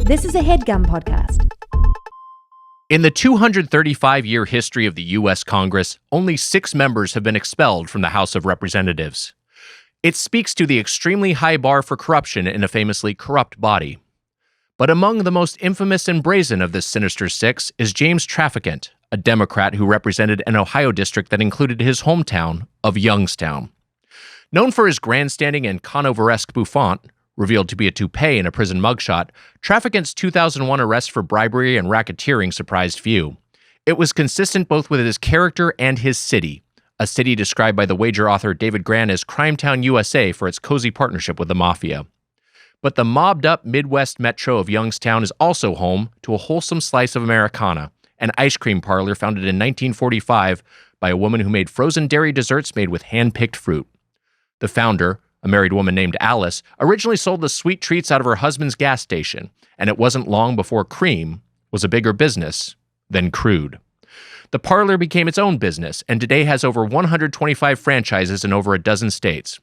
This is a Headgum podcast. In the 235-year history of the U.S. Congress, only 6 members have been expelled from the House of Representatives. It speaks to the extremely high bar for corruption in a famously corrupt body. But among the most infamous and brazen of this sinister 6 is James Traficant, a Democrat who represented an Ohio district that included his hometown of Youngstown. Known for his grandstanding and Conover-esque bouffant, revealed to be a toupee in a prison mugshot, Traficant's 2001 arrest for bribery and racketeering surprised few. It was consistent both with his character and his city, a city described by the wager author David Grann as Crimetown, USA for its cozy partnership with the mafia. But the mobbed-up Midwest metro of Youngstown is also home to a wholesome slice of Americana, an ice cream parlor founded in 1945 by a woman who made frozen dairy desserts made with hand-picked fruit. The founder, a married woman named Alice, originally sold the sweet treats out of her husband's gas station, and it wasn't long before cream was a bigger business than crude. The parlor became its own business, and today has over 125 franchises in over a dozen states.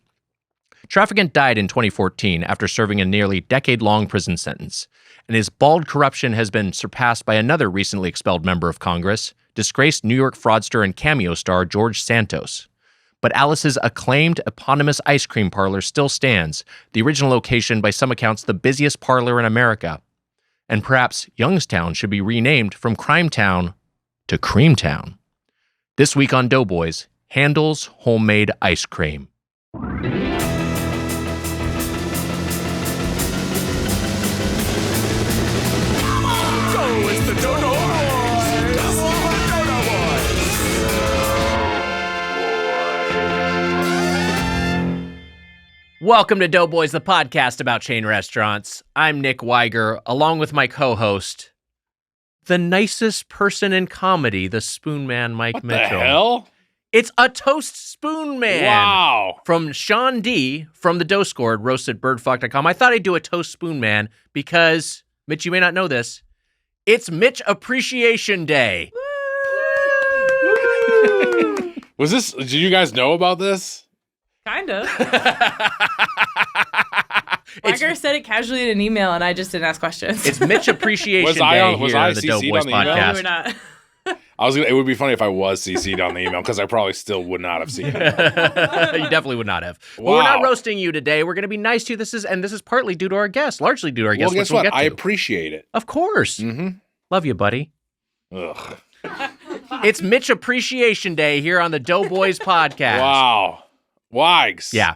Traficant died in 2014 after serving a nearly decade-long prison sentence, and his bald corruption has been surpassed by another recently expelled member of Congress, disgraced New York fraudster and cameo star George Santos. But Alice's acclaimed eponymous ice cream parlor still stands, the original location by some accounts the busiest parlor in America. And perhaps Youngstown should be renamed from Crimetown to Creamtown. This week on Doughboys, Handel's homemade ice cream. Welcome to Doughboys, the podcast about chain restaurants. I'm Nick Weiger, along with my co-host, the nicest person in comedy, the Spoon Man, Mike Mitchell. What the hell? It's a toast spoon man. Wow. From Sean D. from the Dough Scored, roastedbirdfuck.com. I thought I'd do a toast spoon man because, Mitch, you may not know this, it's Mitch Appreciation Day. Did you guys know about this? Kind of. Wagger said it casually in an email, and I just didn't ask questions. It's Mitch Appreciation Day here on the Doughboys podcast. No, we're not. It would be funny if I was CC'd on the email, because I probably still would not have seen it. You definitely would not have. Wow. But we're not roasting you today. We're going to be nice to you. This is partly due to our guests, largely due to our guests. Well, guess what? I appreciate it. Of course. Mm-hmm. Love you, buddy. Ugh. It's Mitch Appreciation Day here on the Doughboys podcast. Wow. Wags. Yeah.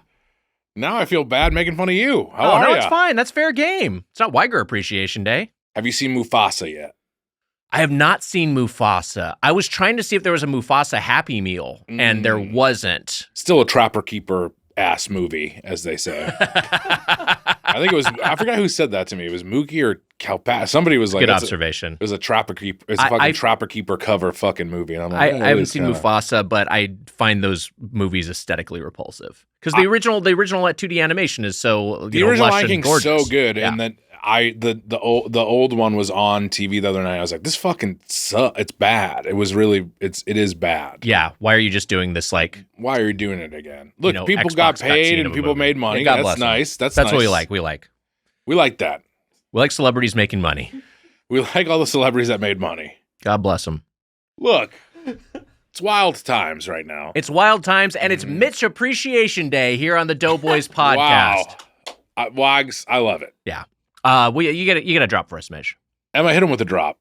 Now I feel bad making fun of you. How are no, you? it's fine. That's fair game. It's not Weiger Appreciation Day. Have you seen Mufasa yet? I have not seen Mufasa. I was trying to see if there was a Mufasa Happy Meal, and there wasn't. Still a Trapper Keeper ass movie, as they say. I think it was, I forgot who said that to me. It was Mookie or Calpat. Somebody was like, good observation. It was a Trapper Keeper. It's a fucking Trapper Keeper cover fucking movie. And I'm like, I haven't seen Mufasa, but I find those movies aesthetically repulsive. Because the original 2D animation is so the original lush Lion and King's gorgeous. so good, Yeah. and then the old one was on TV the other night. I was like, this fucking sucks. It's bad. It is bad. Yeah. Why are you just doing this? Like, why are you doing it again? Look, people Xbox got paid cutscene and of a people movie. made money. Yeah, God That's bless them. nice. That's what nice. we like. We like that. We like celebrities making money. We like all the celebrities that made money. God bless them. Look, it's wild times right now. It's wild times, and it's Mitch Appreciation Day here on the Doughboys podcast. Wow. Wags, I love it. Yeah. You get a drop for us, Mitch. Emma, hit him with a drop.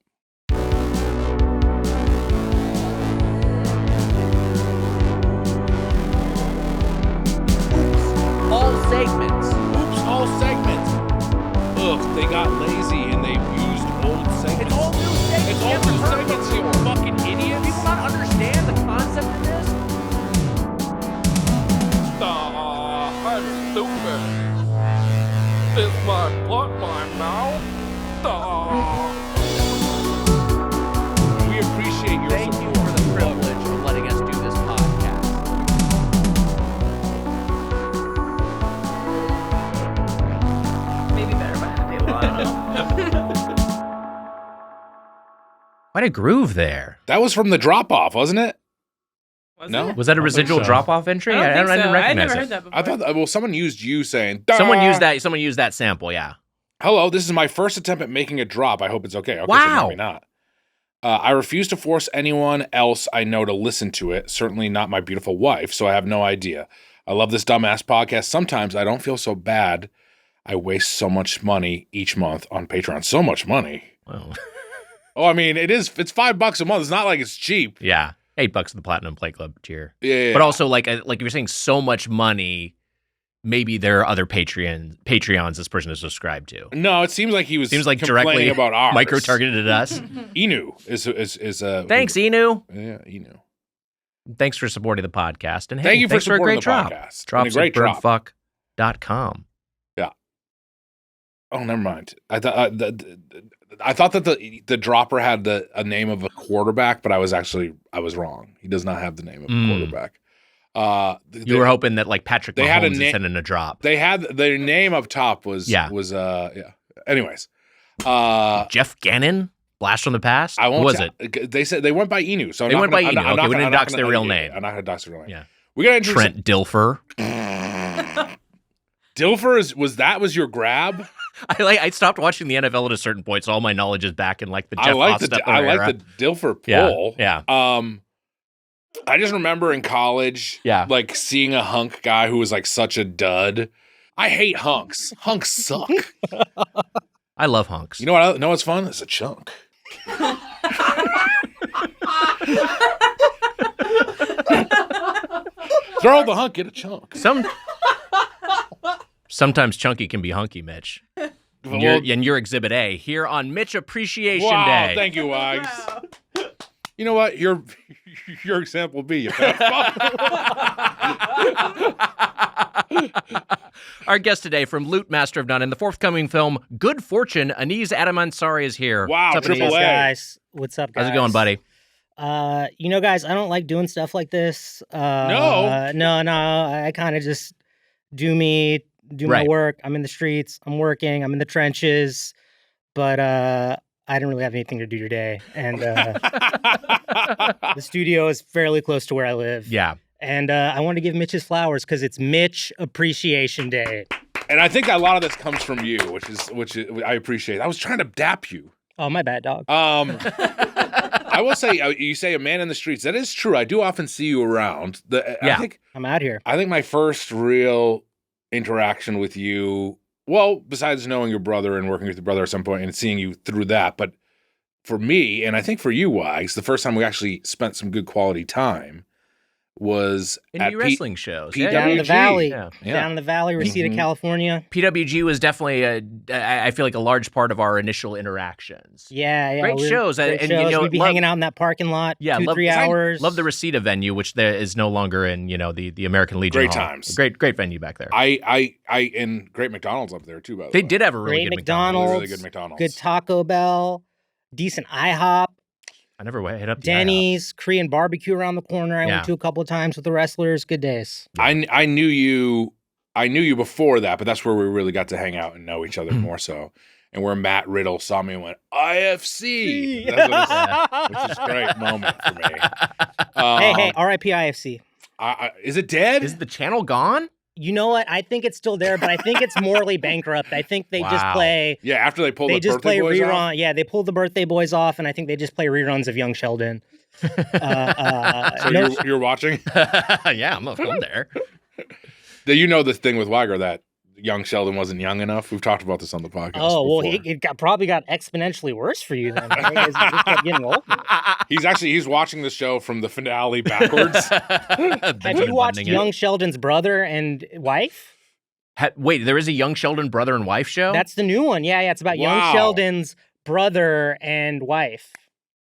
All segments. Oops, all segments. Ugh, they got lazy and they used old segments. It's all new segments. It's all new segments, you fucking idiots. People not understand the concept of this? I'm stupid. Is my blood mine now? We appreciate your Thank you for the privilege of letting us do this podcast. Maybe better by the table. I don't know. Quite a groove there. That was from the drop-off, wasn't it? Was that a residual drop-off entry? I don't think so. didn't I recognize never it. heard that before. I thought, someone used you saying, Someone used that sample, yeah. Hello, this is my first attempt at making a drop. I hope it's okay. Okay, Wow. So maybe not. I refuse to force anyone else I know to listen to it. Certainly not my beautiful wife, so I have no idea. I love this dumbass podcast. Sometimes I don't feel so bad. I waste so much money each month on Patreon. So much money. Well, Oh, I mean, it's $5 a month. It's not like it's cheap. yeah, $8 the Platinum Play Club tier. Yeah. But also, like you're saying, so much money. Maybe there are other Patreons this person is subscribed to. No, it seems like he was Seems like complaining directly about ours. micro-targeted at us. Inu is Thanks, Inu. Yeah, Inu. Thanks for supporting the podcast. And hey, Thank you for thanks for a supporting great the drop. podcast. Drops And a great at drop. birdfuck.com. Oh, never mind. I thought that the dropper had a name of a quarterback, but I was wrong. He does not have the name of a quarterback. You were hoping that like Patrick they had a Mahomes is sending a drop. They had their name up top was. Anyways, Jeff Gannon, blast from the past. I won't. Who was it? They said they went by Inu. So They went by Inu. Okay, we didn't dox their real name. I'm not gonna dox their real name. Yeah. We gotta introduce Trent Dilfer. Dilfer was your grab. I stopped watching the NFL at a certain point, so all my knowledge is back in like the Jeff I like Hostetler I era. like the Dilfer Yeah, poll. yeah. I just remember in college, like seeing a hunk guy who was like such a dud. I hate hunks. Hunks suck. I love hunks. You know what? Know what's fun? It's a chunk. Throw the hunk, get a chunk. Sometimes chunky can be hunky, Mitch. And you're Exhibit A here on Mitch Appreciation Day. Thank you, Wags. Wow. You know what? Your example B. You Our guest today from Loot Master of None in the forthcoming film Good Fortune, Aniz Adam Ansari is here. Wow, What's up, Triple Aniz? A. Guys, what's up, guys? How's it going, buddy? Guys, I don't like doing stuff like this. No, I kind of just do me, do my Right. work. I'm in the streets. I'm working. I'm in the trenches, but I didn't really have anything to do today, and the studio is fairly close to where I live. Yeah. And I want to give Mitch his flowers because it's Mitch Appreciation Day. And I think a lot of this comes from you, which is I appreciate. I was trying to dap you. Oh, my bad, dog. I will say, you say a man in the streets. That is true. I do often see you around. I'm out here. I think my first real interaction with you, well, besides knowing your brother and working with your brother at some point and seeing you through that, but for me, and I think for you, Wags, the first time we actually spent some good quality time was at Indie wrestling shows. PWG. Down in the valley. Yeah. Down in the valley, Reseda, Mhm. California. PWG was definitely, I feel like, a large part of our initial interactions. Yeah. Great shows. Great And, shows. you know, We'd be hanging out in that parking lot 2-3 hours. Love the Reseda venue, which there is no longer in, the American Legion Great Hall. times. Great venue back there. And great McDonald's up there too, by the way. They did have a really Great good McDonald's. Really good McDonald's. Good Taco Bell. Decent IHOP. I never hit up the Denny's. Korean barbecue around the corner. I went to a couple of times with the wrestlers. Good days. I knew you before that, but that's where we really got to hang out and know each other more so. And where Matt Riddle saw me and went, IFC. That's what which is a great moment for me. Hey, RIP IFC. Is it dead? Is the channel gone? You know what? I think it's still there, but I think it's morally bankrupt. I think they just play. Yeah, after they pulled They the just Birthday play Boys rerun. off? Yeah, they pulled the Birthday Boys off, and I think they just play reruns of Young Sheldon. So you're watching? Yeah, I'm there. You know this thing with Weiger that young Sheldon wasn't young enough? We've talked about this on the podcast Oh, well, before. it probably got exponentially worse for you then. Right? As you just kept getting older. He's watching the show from the finale backwards. Have you watched Young Sheldon's brother and wife? Wait, there is a Young Sheldon brother and wife show? That's the new one. Yeah, it's about Young Sheldon's brother and wife.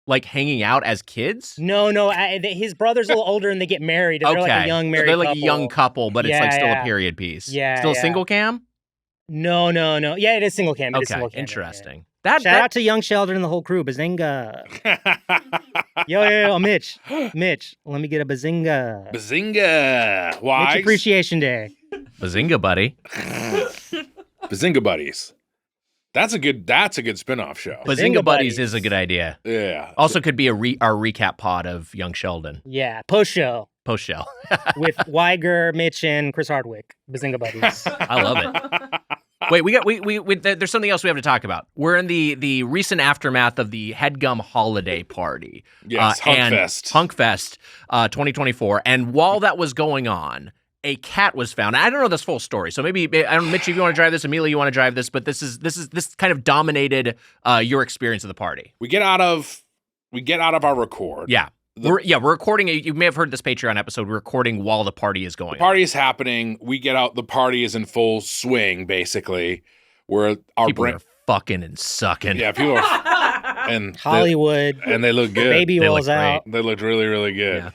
Like hanging out as kids? No, his brother's a little older and they get married. And They're like a young married They're like couple. a young couple, but it's like still Yeah. a period piece. Yeah, Still yeah. single cam? No. Yeah, it is single cam. It is Okay, single cam. interesting. Shout out to Young Sheldon and the whole crew. Bazinga. Yo, Mitch, let me get a bazinga. Bazinga. Why? Mitch Appreciation Day. Bazinga, buddy. Bazinga Buddies. That's a good spin-off show. Bazinga Buddies is a good idea. Yeah. Also could be our recap pod of Young Sheldon. Yeah, post show Post-show. with Weiger, Mitch, and Chris Hardwick. Bazinga Buddies. I love it. Wait, there's something else we have to talk about. We're in the recent aftermath of the Headgum holiday party. Yes, Hunkfest 2024. And while that was going on, a cat was found. I don't know this full story, so maybe I don't know, Mitch, if you want to drive this, Amelia, you want to drive this, but this kind of dominated your experience of the party. We get out of our record. Yeah. We're recording. You may have heard this Patreon episode. We're recording while the party is going. The party is happening. We get out. The party is in full swing, basically. Where our people are fucking and sucking. Yeah, people are. And Hollywood. And they look good. Baby rolls out. They looked really, really good. Yeah.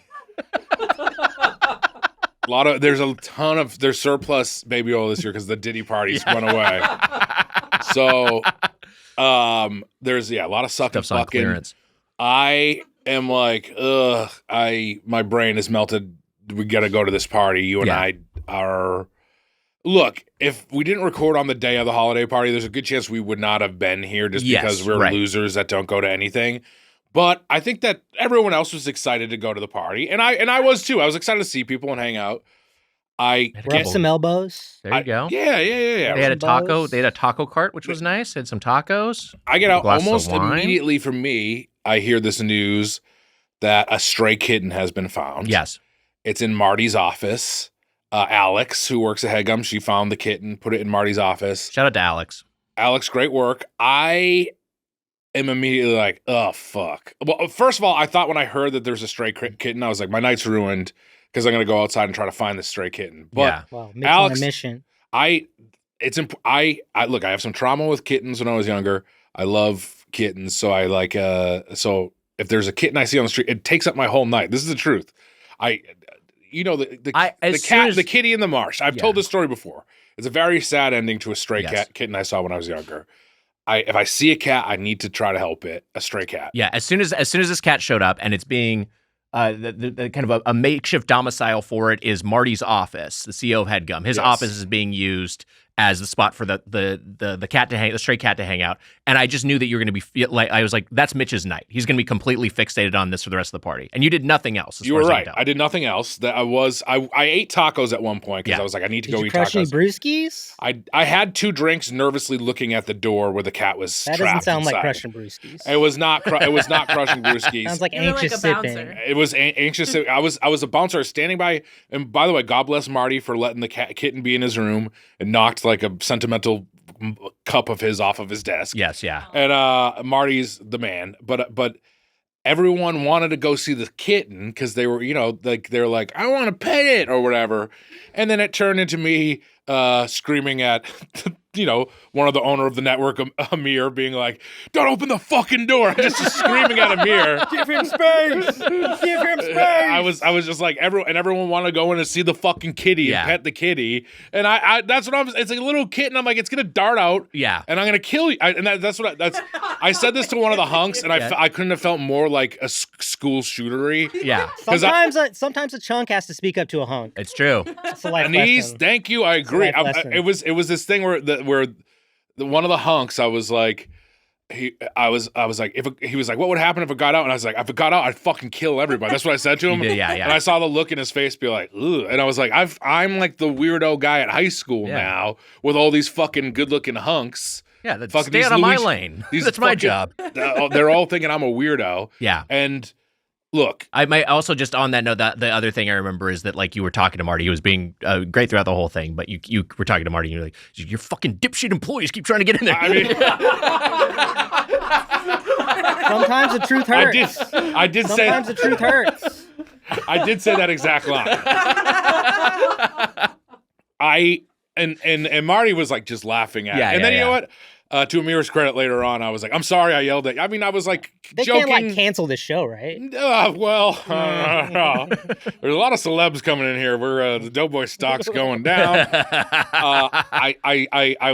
There's surplus baby oil this year because the Diddy parties went away. So, there's a lot of sucking. Stuff's on clearance. I am like, my brain is melted. We got to go to this party. You and I are. Look, if we didn't record on the day of the holiday party, there's a good chance we would not have been here just because we're losers that don't go to anything. But I think that everyone else was excited to go to the party, and I was too. I was excited to see people and hang out. Rub some elbows. There you go. Yeah. They had a taco. They had a taco cart, which was nice. Had some tacos. I get out almost immediately from me. I hear this news that a stray kitten has been found. Yes, it's in Marty's office. Alex, who works at Headgum, she found the kitten, put it in Marty's office. Shout out to Alex. Alex, great work. I am immediately like, oh, fuck. Well, first of all, I thought when I heard that there's a stray kitten, I was like, my night's ruined because I'm going to go outside and try to find this stray kitten. But Alex, on a mission. I have some trauma with kittens when I was younger. I love kittens. So I like, so if there's a kitten I see on the street, it takes up my whole night. This is the truth. The kitty in the marsh. I've told this story before. It's a very sad ending to a stray kitten I saw when I was younger. If I see a cat, I need to try to help it. A stray cat. Yeah. As soon as this cat showed up, and it's being the kind of a makeshift domicile for it is Marty's office, the CEO of Headgum. His office is being used as the spot for the stray cat to hang out. And I just knew that you were going to be like, I was like, that's Mitch's night. He's going to be completely fixated on this for the rest of the party. And you did nothing else. You were right. I did nothing else. I ate tacos at one point because I was like, I need to go eat tacos. Did you crush any brewskis? I had 2 drinks, nervously looking at the door where the cat was trapped. That doesn't sound inside. like crushing brewskis. It was not crushing brewskis. Sounds like anxious sipping. It was anxious. I was a bouncer standing by. And by the way, God bless Marty for letting the kitten be in his room and knocked like a sentimental cup of his off of his desk. Yes, yeah. And Marty's the man, but everyone wanted to go see the kitten because they were, they're like, I want to pet it or whatever. And then it turned into me screaming at, one of the owner of the network, Amir, being like, don't open the fucking door. Just screaming at Amir. Give him space. Give him space. I was just like, everyone wanted to go in and see the fucking kitty and pet the kitty. And I that's what it's like a little kitten. I'm like, it's going to dart out. Yeah. And I'm going to kill you. I said this to one of the hunks and I couldn't have felt more like a school shootery. Yeah. Sometimes a chunk has to speak up to a hunk. It's true. It's a life Aniz, lesson. thank you. I agree. It was this thing where one of the hunks, I was like, I was like, he was like, what would happen if it got out? And I was like, if it got out, I'd fucking kill everybody. That's what I said to him. Yeah. And I saw the look in his face, be like, ugh. And I was like, I'm like the weirdo guy at high school now with all these fucking good looking hunks. Yeah, stay out of my lane. That's my job. They're all thinking I'm a weirdo. Yeah. And look, I might also just on that note, that the other thing I remember is that like you were talking to Marty, he was being great throughout the whole thing, but you were talking to Marty and you're like, your fucking dipshit employees keep trying to get in there. I mean, sometimes the truth hurts. Sometimes the truth hurts. I did say that exact line. And Marty was like just laughing at it. And then you know what? To Amir's credit, later on, I was like, I'm sorry I yelled at you. I mean, I was like joking. They can't like cancel this show, right? There's a lot of celebs coming in here. The Doughboys stock's going down. I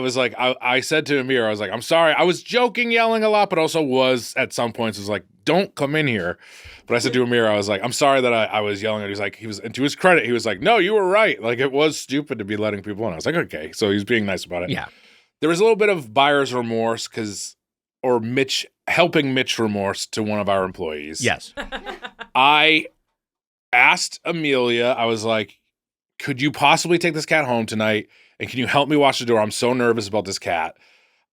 was like, I said to Amir, I was like, I'm sorry. I was joking, yelling a lot, but also was at some points was like, don't come in here. But I said to Amir, I was like, I'm sorry that I was yelling at him. And to his credit, he was like, no, you were right. Like it was stupid to be letting people in. I was like, okay. So he's being nice about it. Yeah. There was a little bit of buyer's remorse helping Mitch remorse to one of our employees. Yes. I asked Amelia, I was like, could you possibly take this cat home tonight and can you help me watch the door? I'm so nervous about this cat.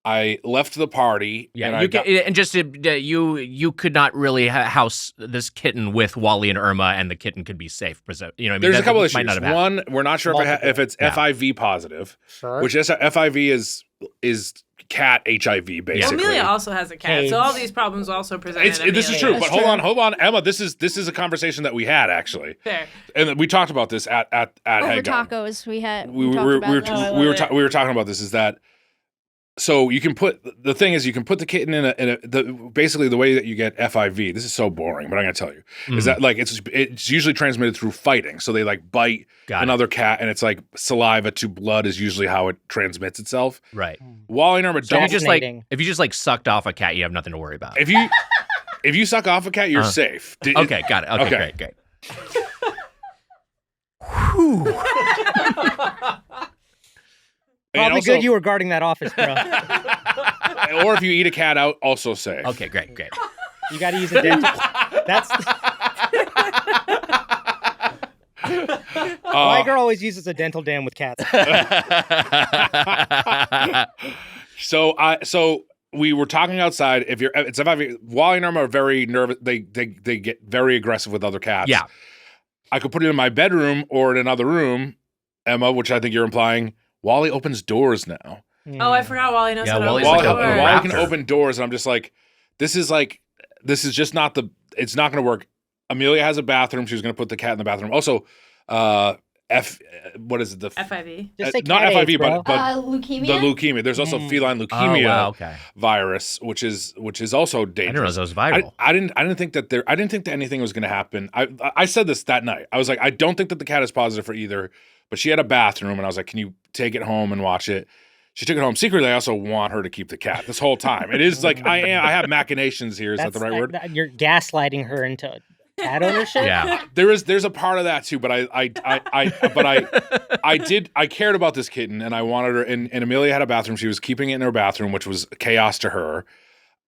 I left the party. Yeah, and you could not really house this kitten with Wally and Irma, and the kitten could be safe. You know what I mean? There's a couple issues. Might not have One, we're not sure if it's FIV positive, which is FIV is cat HIV basically. Well, Amelia also has a cat, so all these problems also present. This is true, but hold on, Emma. This is a conversation that we had actually. Fair. And we talked about this at over Headgum. tacos. We were talking about this. Is that so? You can put the put the kitten in basically the way that you get FIV. This is so boring, but I'm gonna tell you is that like it's usually transmitted through fighting. So they like bite another cat, and it's like saliva to blood is usually how it transmits itself. Right. Wally and Irma don't. If you just like sucked off a cat, you have nothing to worry about. If you suck off a cat, you're safe. Okay, got it. Okay, great. Whew. Probably good you were guarding that office, bro. Or if you eat a cat out, also safe. Okay, great. You got to use a dental. That's my girl always uses a dental dam with cats. So we were talking outside. Wally and Irma are very nervous. They get very aggressive with other cats. Yeah. I could put it in my bedroom or in another room, Emma, which I think you're implying. Wally opens doors now. Oh, I forgot Wally knows how to open Wally doors. can open doors, and I'm just like, this is just not it's not going to work. Amelia has a bathroom. She was going to put the cat in the bathroom. Also, what is it? The FIV. Just say not cat FIV, AIDS, bro. but leukemia. the leukemia. There's also feline leukemia okay. virus, which is also dangerous. I didn't realize that was viral. I didn't think that anything was going to happen. I said this that night. I was like, I don't think that the cat is positive for either. But she had a bathroom, and I was like, can you take it home and watch it? She took it home. Secretly, I also want her to keep the cat this whole time. It is like I have machinations here. Is that the right word? You're gaslighting her into cat ownership. Yeah, there's a part of that too. But I cared about this kitten, and I wanted her. And Amelia had a bathroom. She was keeping it in her bathroom, which was chaos to her.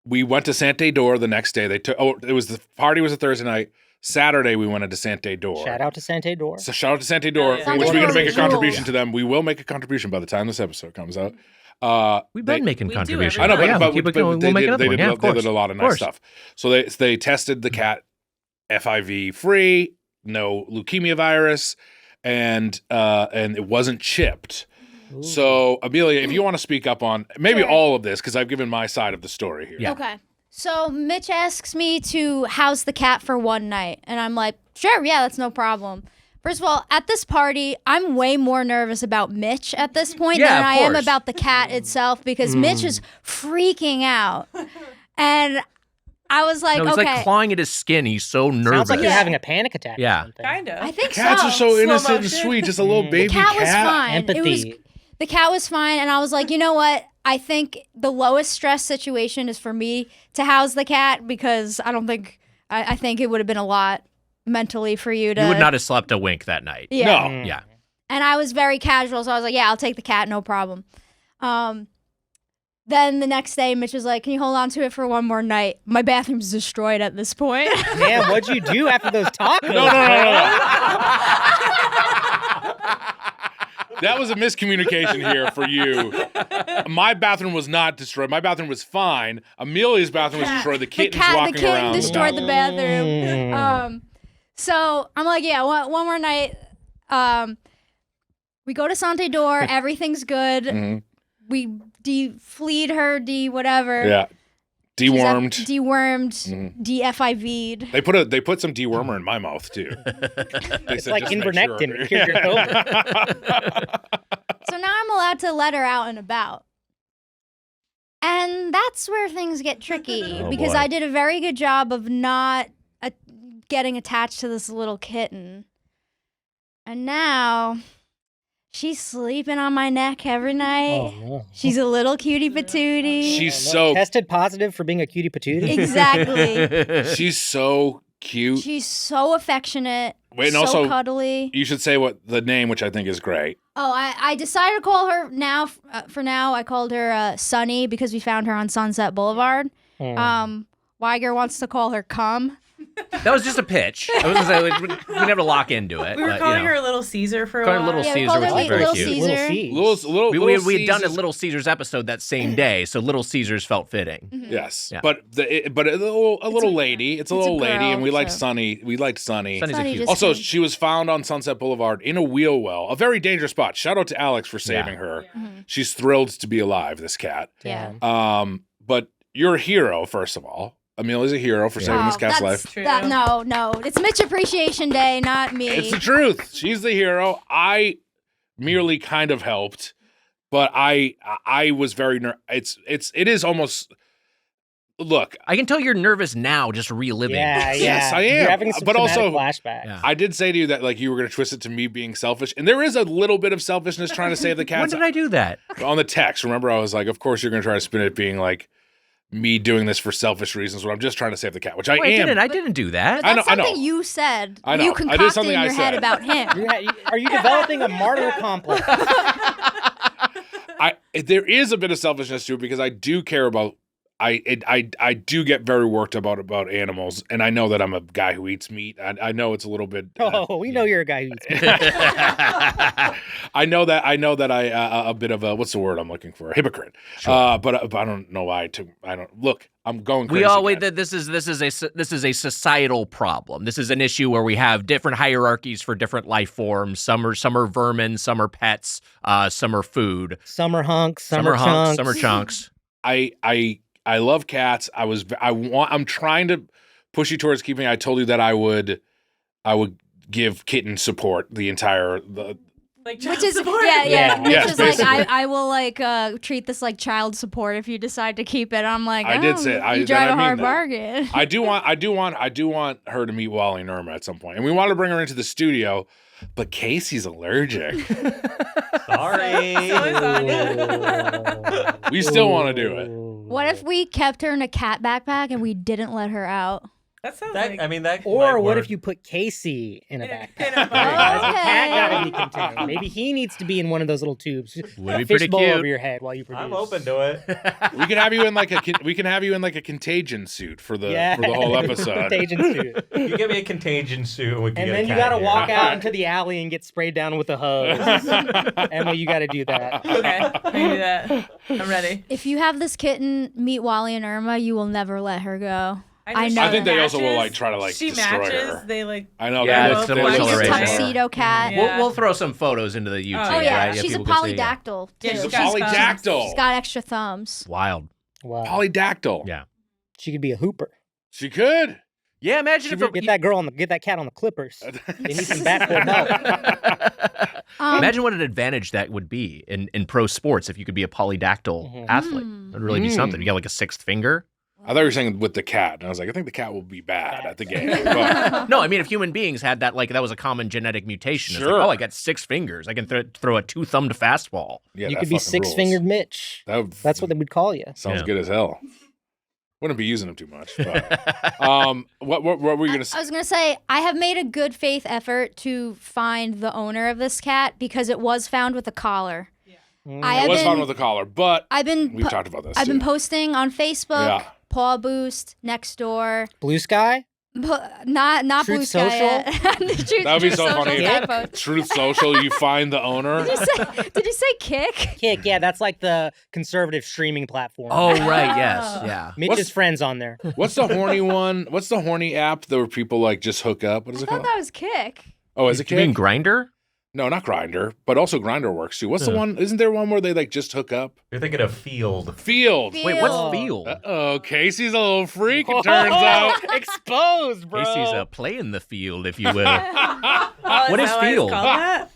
We went to Sante Door the next day. The party was a Thursday night. Saturday, we went into Sante Door. Shout out to Sante Door. So shout out to Sante Door, Yeah. which we're going to make a Jewel. contribution to them. We will make a contribution by the time this episode comes out. we've been making we do contributions. every I know, time. but keep it going. they We'll make did, another one. Yeah, they did a lot of nice stuff. So they tested the cat FIV free, no leukemia virus, and it wasn't chipped. Ooh. So Amelia, if you want to speak up on maybe Sure. all of this, because I've given my side of the story here. Yeah. Okay. So Mitch asks me to house the cat for one night, and I'm like, sure, yeah, that's no problem. First of all, at this party, I'm way more nervous about Mitch at this point Yeah, than of I am course. about the cat itself because Mitch is freaking out. And I was like, No, he's okay. like clawing at his skin. He's so nervous. Sounds like you're Yeah. having a panic attack. Or Yeah. something. Kind of. I think Cats so. are so Slow innocent and motion. sweet, just a little baby The cat was fine. Empathy. The cat was fine, and I was like, you know what? I think the lowest stress situation is for me to house the cat because I don't think I think it would have been a lot mentally for you to. You would not have slept a wink that night. Yeah. No. Yeah. And I was very casual, so I was like, yeah, I'll take the cat, no problem. Then the next day, Mitch was like, can you hold on to it for one more night? My bathroom's destroyed at this point. Man, what'd you do after those tacos? No. That was a miscommunication here for you. My bathroom was not destroyed. My bathroom was fine. Amelia's bathroom was destroyed. The kitten's walking the kitten around. destroyed the bathroom. So I'm like, yeah, one more night. We go to Sante Door. Everything's good. Mhm. We de-fleed her, whatever. Yeah. Dewormed. Dewormed, de-FIV'd. They put some dewormer in my mouth too. It's like invernectin. It cures your COVID. So now I'm allowed to let her out and about. And that's where things get tricky Oh, because boy. I did a very good job of not getting attached to this little kitten. And now she's sleeping on my neck every night. Oh, no. She's a little cutie patootie. She's so Tested positive for being a cutie patootie? Exactly. she's so cute. She's so affectionate. Wait, and so also- cuddly. You should say what the name, which I think is great. Oh, I decided to call her now. For now, I called her Sunny because we found her on Sunset Boulevard. Weiger wants to call her Cum That was just a pitch. I was gonna say we didn't have to lock into it. We were but, calling you know. her Little Caesar for a Calling while. her Little Yeah, we Caesar, called which her was very Little cute. Caesar. Little We had done a Caesars- Little Caesars episode that same day, so Little Caesars felt fitting. Yes, Yeah. but a little lady. It's a little lady, girl, and we liked so- Sunny. We liked Sunny. Sunny's a Sunny cute. just- Also, came. she was found on Sunset Boulevard in a wheel well, a very dangerous spot. Shout out to Alex for saving her. She's thrilled to be alive. This cat. Yeah. But you're a hero, first of all. Amelia's a hero for saving this cat's life. True. No. It's Mitch Appreciation Day, not me. It's the truth. She's the hero. I merely kind of helped, but I was very it is almost. Look, I can tell you're nervous now, just reliving. Yeah, this. Yes, I am. You're having some But also- traumatic flashbacks. Yeah. I did say to you that like you were going to twist it to me being selfish, and there is a little bit of selfishness trying to save the When cats. did I do that? On the text, remember, I was like, of course you're going to try to spin it being like me doing this for selfish reasons when I'm just trying to save the cat, which I am. I didn't do that. But that's I know. something you said. I know. You I did concocted in something I your head said. about him. Are you developing a martyr complex? There is a bit of selfishness to it because I do care about. I do get very worked about animals, and I know that I'm a guy who eats meat. I know it's a little bit. Oh, we know you're a guy who eats meat. I know that I a bit of a what's the word I'm looking for, a hypocrite. But I don't know why. I don't look. I'm going crazy. We always again. this is a societal problem. This is an issue where we have different hierarchies for different life forms. Some are vermin, some are pets, some are food. Summer hunks, Some summer are chunks. hunks, some are chunks. I love cats. I'm trying to push you towards keeping. I told you that I would give kitten support the entire. Like Which child is support. yeah. Yes, Which is like basically. I will like treat this like child support if you decide to keep it. I'm like, I did say it. you drive I a mean hard that. bargain. I do want her to meet Wally and Irma at some point, and we want to bring her into the studio, but Casey's allergic. Sorry. So is Anya. We still want to do it. What if we kept her in a cat backpack and we didn't let her out? That sounds That, like. I mean, that. Or might what work. if you put Casey in a In a- backpack? in a The cat gotta be Okay. contained. Maybe he needs to be in one of those little tubes. Would be pretty Fishbowl cute. over your head while you produce. I'm open to it. We can have you in like a contagion suit for the whole episode. Contagion suit. You give me a contagion suit, and we can And get then a you cat gotta here. walk out into the alley and get sprayed down with a hose. Emma, you gotta do that. Okay, I can do that. I'm ready. If you have this kitten meet Wally and Irma, you will never let her go. I know I think that. they also will like try to like She destroy matches. her. They like. I know. Yeah, they it's look- similar they She's look a coloration. the same. tuxedo cat. Yeah. We'll throw some photos into the YouTube. Oh yeah, right? she's a people can see it. polydactyl. Yeah, too. She's a she's got polydactyl. She's got extra thumbs. Wild. Wow. Polydactyl. Yeah. She could be a hooper. She could. Yeah, imagine if Get that cat on the Clippers. They need some backboard help. Imagine what an advantage that would be in pro sports if you could be a polydactyl athlete. That'd really be something. You got like a sixth finger. I thought you were saying with the cat, and I was like, I think the cat will be bad at the game. But No, I mean if human beings had that, like that was a common genetic mutation. It's Sure. like, oh, I got 6 fingers. I can throw a 2-thumbed fastball. yeah, You that could be fucking rules. six-fingered Mitch. That's what they would call you. sounds Yeah. good as hell. Wouldn't be using them too much. But, what were you gonna I say? was gonna say I have made a good faith effort to find the owner of this cat because it was found with a collar. I It have was been, fun with the collar, but I've been we've po- talked about this. I've been too. posting on Facebook, Yeah. Paw Boost, Nextdoor, Blue Sky? not Truth Blue Sky. yet. Truth- That would be Truth so Social's funny. cat post. Truth Social, you find the owner. Did you say Kick? Kick, yeah, that's like the conservative streaming platform. Oh right, yes, yeah. Mitch's What's- friends on there. What's the horny one? What's the horny app that where people like just hook up? What is I it thought called? that was Kick. Oh, is it You mean Kick? Grinder? No, not Grinder, but also Grinder works too. What's the Yeah. one? Isn't there one where they like just hook up? You're thinking of Field. Field. Field. Wait, what's Oh. Field? Oh, Casey's a little freak. It turns out. Exposed, bro. Casey's playing the field, if you will. Oh, What is that why it's Field? called that?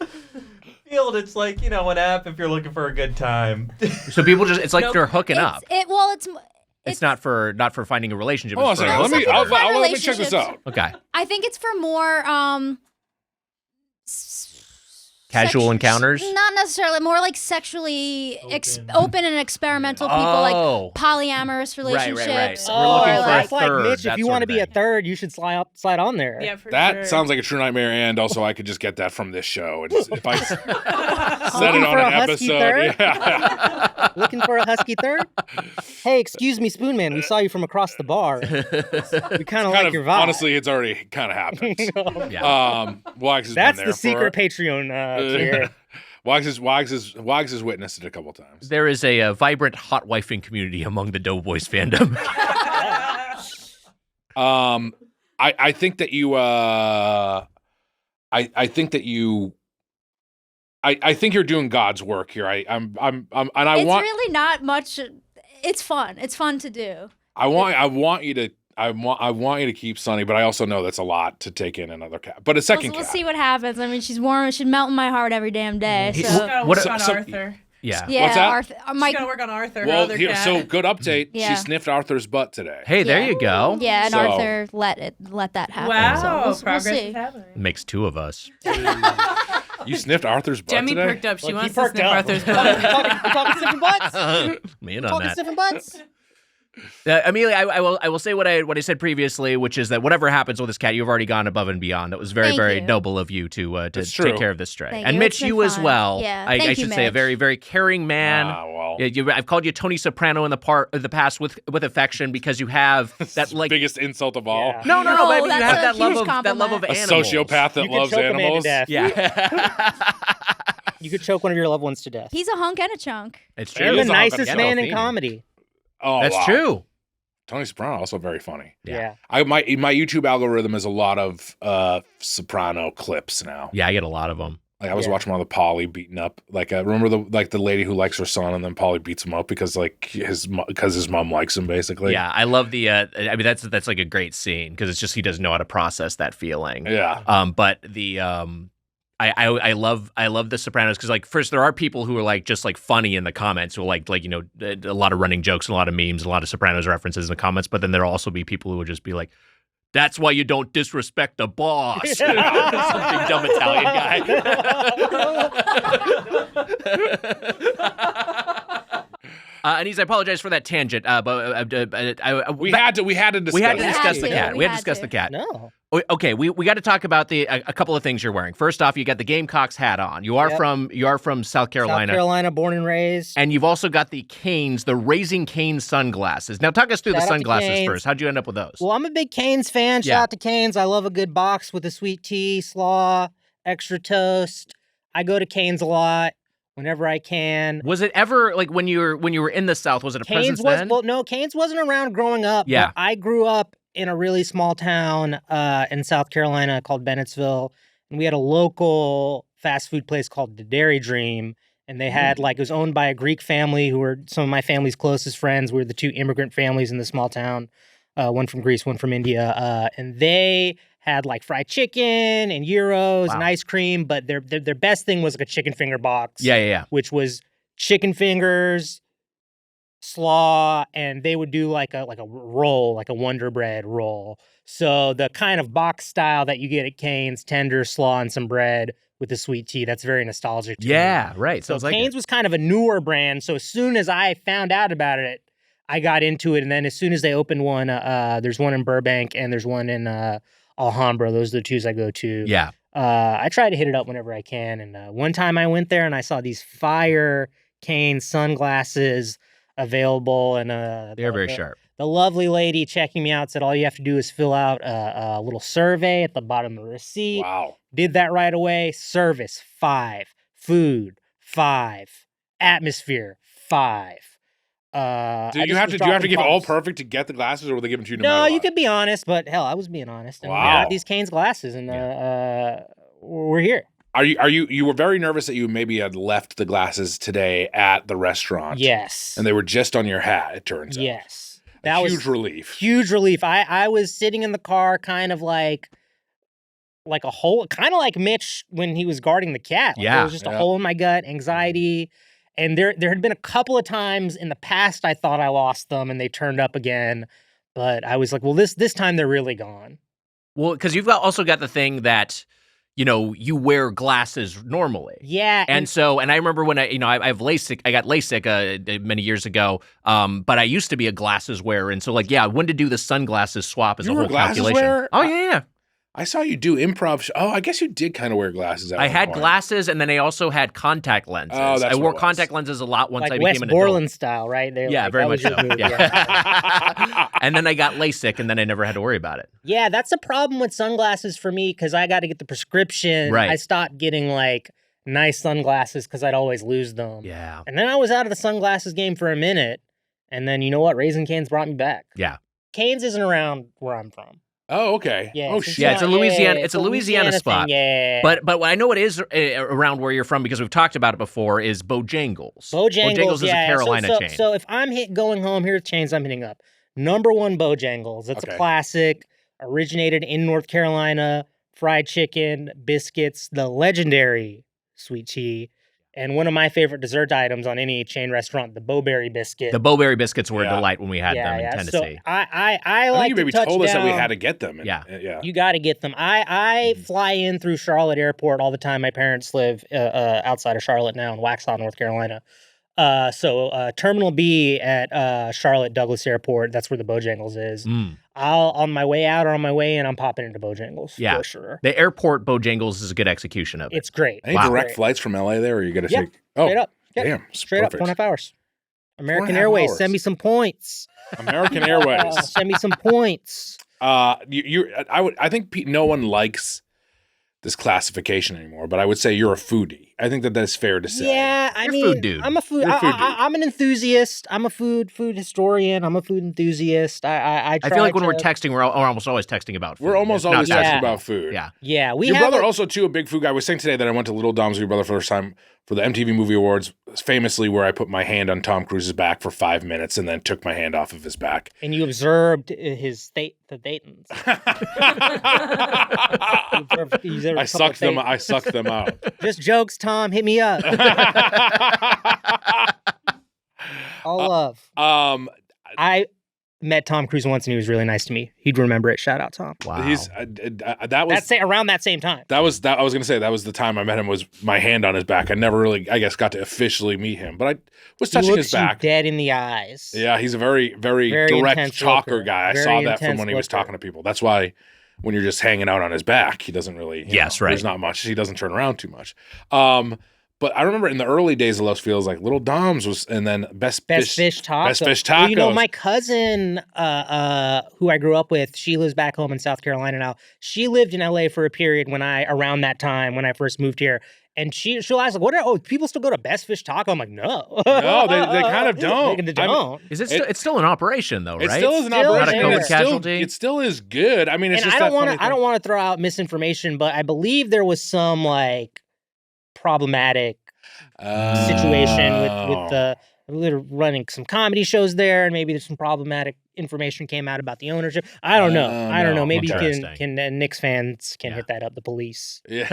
Field, it's like, an app if you're looking for a good time. So people just—it's like Nope. they're hooking up. It's It's not for finding a relationship. Hold on a it's for second. No, some people find Let me check this relationships. out. Okay. I think it's for more Casual encounters? Not necessarily. More like sexually open and experimental people, like polyamorous relationships. We're looking for that's a like third. Mitch. If you want to be a third, you should slide on there. Yeah, for That sure. sounds like a true nightmare, and also I could just get that from this show. If I said Looking it on for an a husky episode, third? yeah. Looking for a husky third? Hey, excuse me, Spoonman. We saw you from across the bar. We kind of like your vibe. Honestly, it's already kind of happened. Wags has That's been there the secret Patreon tier. Wags has witnessed it a couple times. There is a vibrant hot wifing community among the Doughboys fandom. I think that you I think you're doing God's work here. And I It's want really not much. It's fun. It's fun to do. I want you to keep Sunny, but I also know that's a lot to take in another cat. But a second We'll cat. see what happens. I mean, she's warm. She's melting my heart every damn day. He- So She's gotta work on so- Arthur. Yeah. yeah, What's that? Arthur. She's gotta work on Arthur. her Well, other here, cat. so good update. Yeah. She sniffed Arthur's butt today. Hey, there Yeah. you go. Yeah, and So- Arthur let that happen. Wow, So we'll progress see. is happening. Makes two of us. You sniffed Arthur's butt Jemmy today? perked up. She Look, wants he to perked sniff up. Arthur's We're butt. talking sniffing butts? Man on Talking that. sniffing butts? Amelia, I will say what I said previously, which is that whatever happens with this cat, you've already gone above and beyond. That was very, Thank very you. noble of you to That's take true. care of this stray. Thank And you. Mitch, It's been you as fun. well. Yeah. I Thank you, should say a Mitch. very, very caring man. Well, I've called you Tony Soprano in the past with affection because you have that like biggest insult of all. Yeah. no, but I mean, you that's have a that love huge of compliment. A animals. sociopath that You could loves choke a man to animals. death. Yeah, You could choke one of your loved ones to death. He's a hunk and a chunk. it's true. You're He the is on nicest the man in theme. comedy. Oh, That's wow. true. Tony Soprano also very funny. Yeah. My YouTube algorithm is a lot of Soprano clips now. Yeah, I get a lot of them. Like I was Yeah. watching one of the Polly beating up. Like remember the lady who likes her son, and then Polly beats him up because his mom likes him basically. Yeah, I love the. I mean, that's like a great scene because it's just he doesn't know how to process that feeling. Yeah. But the I love the Sopranos because like first there are people who are like just like funny in the comments who are like you know a lot of running jokes, and a lot of memes, and a lot of Sopranos references in the comments. But then there'll also be people who would just be like, "That's why you don't disrespect the boss." Some big dumb Italian guy. Aniz, I apologize for that tangent, but We had to discuss. we had to We discuss had the to. cat. We We had to had discuss to. the cat. No. Okay, we got to talk about a couple of things you're wearing. First off, you got the Gamecocks hat on. You are Yep. from South Carolina. South Carolina, born and raised. And you've also got the Canes, the Raising Canes sunglasses. Now, talk us through Shout the out to sunglasses Canes. first. How'd you end up with those? Well, I'm a big Canes fan. Yeah. Shout out to Canes. I love a good box with a sweet tea, slaw, extra toast. I go to Canes a lot whenever I can. Was it ever like when you were in the South? Was it a presence then? Canes wasn't around growing up. Yeah. But I grew up in a really small town in South Carolina called Bennettsville, and we had a local fast food place called the Dairy Dream, and they had it was owned by a Greek family who were some of my family's closest friends. We were the two immigrant families in the small town, one from Greece, one from India, and they had like fried chicken and gyros and ice cream, but their best thing was like a chicken finger box. Yeah. Which was chicken fingers, slaw, and they would do like a roll, like a Wonder Bread roll. So the kind of box style that you get at Cane's, tender slaw and some bread with the sweet tea, that's very nostalgic to me. Yeah, right. So Sounds like Cane's it. was kind of a newer brand. So as soon as I found out about it, I got into it. And then as soon as they opened one, there's one in Burbank and there's one in Alhambra. Those are the twos I go to. Yeah. I try to hit it up whenever I can. And one time I went there and I saw these fire Cane sunglasses available. And They're very sharp. The lovely lady checking me out said all you have to do is fill out a little survey at the bottom of the receipt. Wow. Did that right away. Service, 5. Food, 5. Atmosphere, 5. Do you have to give all perfect to get the glasses, or will they give them to you? No, matter you what? could be honest, but hell, I was being honest. And we Wow. got these Cane's glasses, and we're here. You were very nervous that you maybe had left the glasses today at the restaurant. Yes. And they were just on your hat, it turns out. Yes. That was huge relief. Huge relief. I was sitting in the car kind of like a hole, kind of like Mitch when he was guarding the cat. Like, Yeah. There was just a hole in my gut, anxiety. And there had been a couple of times in the past I thought I lost them and they turned up again. But I was like, well, this time they're really gone. Well, because you've also got the thing that you wear glasses normally. Yeah. And so, and I remember when I have LASIK, I got LASIK many years ago, but I used to be a glasses wearer. And so when to do the sunglasses swap is You a were whole a glasses calculation. wearer? Oh, yeah. I saw you do improv. I guess you did kind of wear glasses. At I one had point. glasses, and then I also had contact lenses. Oh, that's I what wore it was. contact lenses a lot once like I Wes became an Borland adult. style, right? They're Yeah, like, very that much was so. your move, Yeah. And then I got LASIK, and then I never had to worry about it. Yeah, that's a problem with sunglasses for me because I got to get the prescription. Right. I stopped getting like nice sunglasses because I'd always lose them. Yeah. And then I was out of the sunglasses game for a minute. And then you know what? Raising Cane's brought me back. Yeah. Cane's isn't around where I'm from. Oh, okay. Yeah, Oh, so shit. Yeah, it's a Louisiana. It's a Louisiana thing, spot. yeah. But what I know it is around where you're from because we've talked about it before is Bojangles. Bojangles is a Carolina chain. So if I'm going home, here are the chains I'm hitting up. Number one, Bojangles. It's Okay. a classic. Originated in North Carolina. Fried chicken, biscuits, the legendary sweet tea, and one of my favorite dessert items on any chain restaurant, the Bowberry biscuit. The Bowberry biscuits were a Yeah. delight when we had them in So Tennessee. I I like think you maybe to touch told us that we down- had to get them. Yeah. Yeah. You got to get them. I fly in through Charlotte Airport all the time. My parents live outside of Charlotte now in Waxhaw, North Carolina. So Terminal B at Charlotte Douglas Airport, that's where the Bojangles is. Mm. I'll on my way out or on my way in, I'm popping into Bojangles Yeah. for sure. The airport Bojangles is a good execution of it. It's great. Any Wow. direct Great. flights from LA there, or you got to Yeah, take? Oh, Straight up. Yep. damn. Straight up, 4.5 hours. American 4.5 Airways, hours. send me some points. American Airways. Send me some points. I think no one likes this classification anymore, but I would say you're a foodie. I think that is fair to say. Yeah, I You're a mean, food dude. I'm a food. You're a food dude. I'm an enthusiast. I'm a food historian. I'm a food enthusiast. I I feel like when try we're to- texting, we're almost always texting about food. We're almost It's not always just- talking Yeah. about food. Yeah. Yeah, we Your have brother a- also too a big food guy. I was saying today that I went to Little Dom's with your brother for the first time for the MTV Movie Awards, famously where I put my hand on Tom Cruise's back for 5 minutes and then took my hand off of his back. and you observed the Daytons. You observed a I couple sucked them. Daytons. I sucked them out. Just jokes, Tom. Hit me up. All love. I met Tom Cruise once, and he was really nice to me. He'd remember it. Shout out, Tom. Wow. He's that was Around that same time. I was gonna say that was the time I met him. Was my hand on his back. I never really, I guess, got to officially meet him, but I was He touching looks his back. you dead in the eyes. Yeah, he's a very, very, Very direct intense talker looker. guy. I Very saw that from intense when he was looker. talking to people. That's why when you're just hanging out on his back, he doesn't really. Yes, right. There's not much. He doesn't turn around too much. But I remember in the early days of Los Feliz, like Little Dom's was, and then Best Fish Taco. Best Fish Well, you know, Tacos. my cousin, who I grew up with, she lives back home in South Carolina now. She lived in LA for a period around that time when I first moved here. And she'll ask, like, people still go to Best Fish Taco? I'm like, no. No, they kind of don't. They I mean, don't. Is it? It's still an operation though, It right? still is an Still operation. there. but Not a it's COVID still- casualty? It still is good. I mean, it's And just I don't want want to. I don't want to throw out misinformation, but I believe there was some like problematic situation with the they're running some comedy shows there, and maybe there's some problematic information came out about the ownership. I don't know. Oh, I don't no. know. Maybe Interesting. can Knicks fans can Yeah. hit that up. The police. Yeah.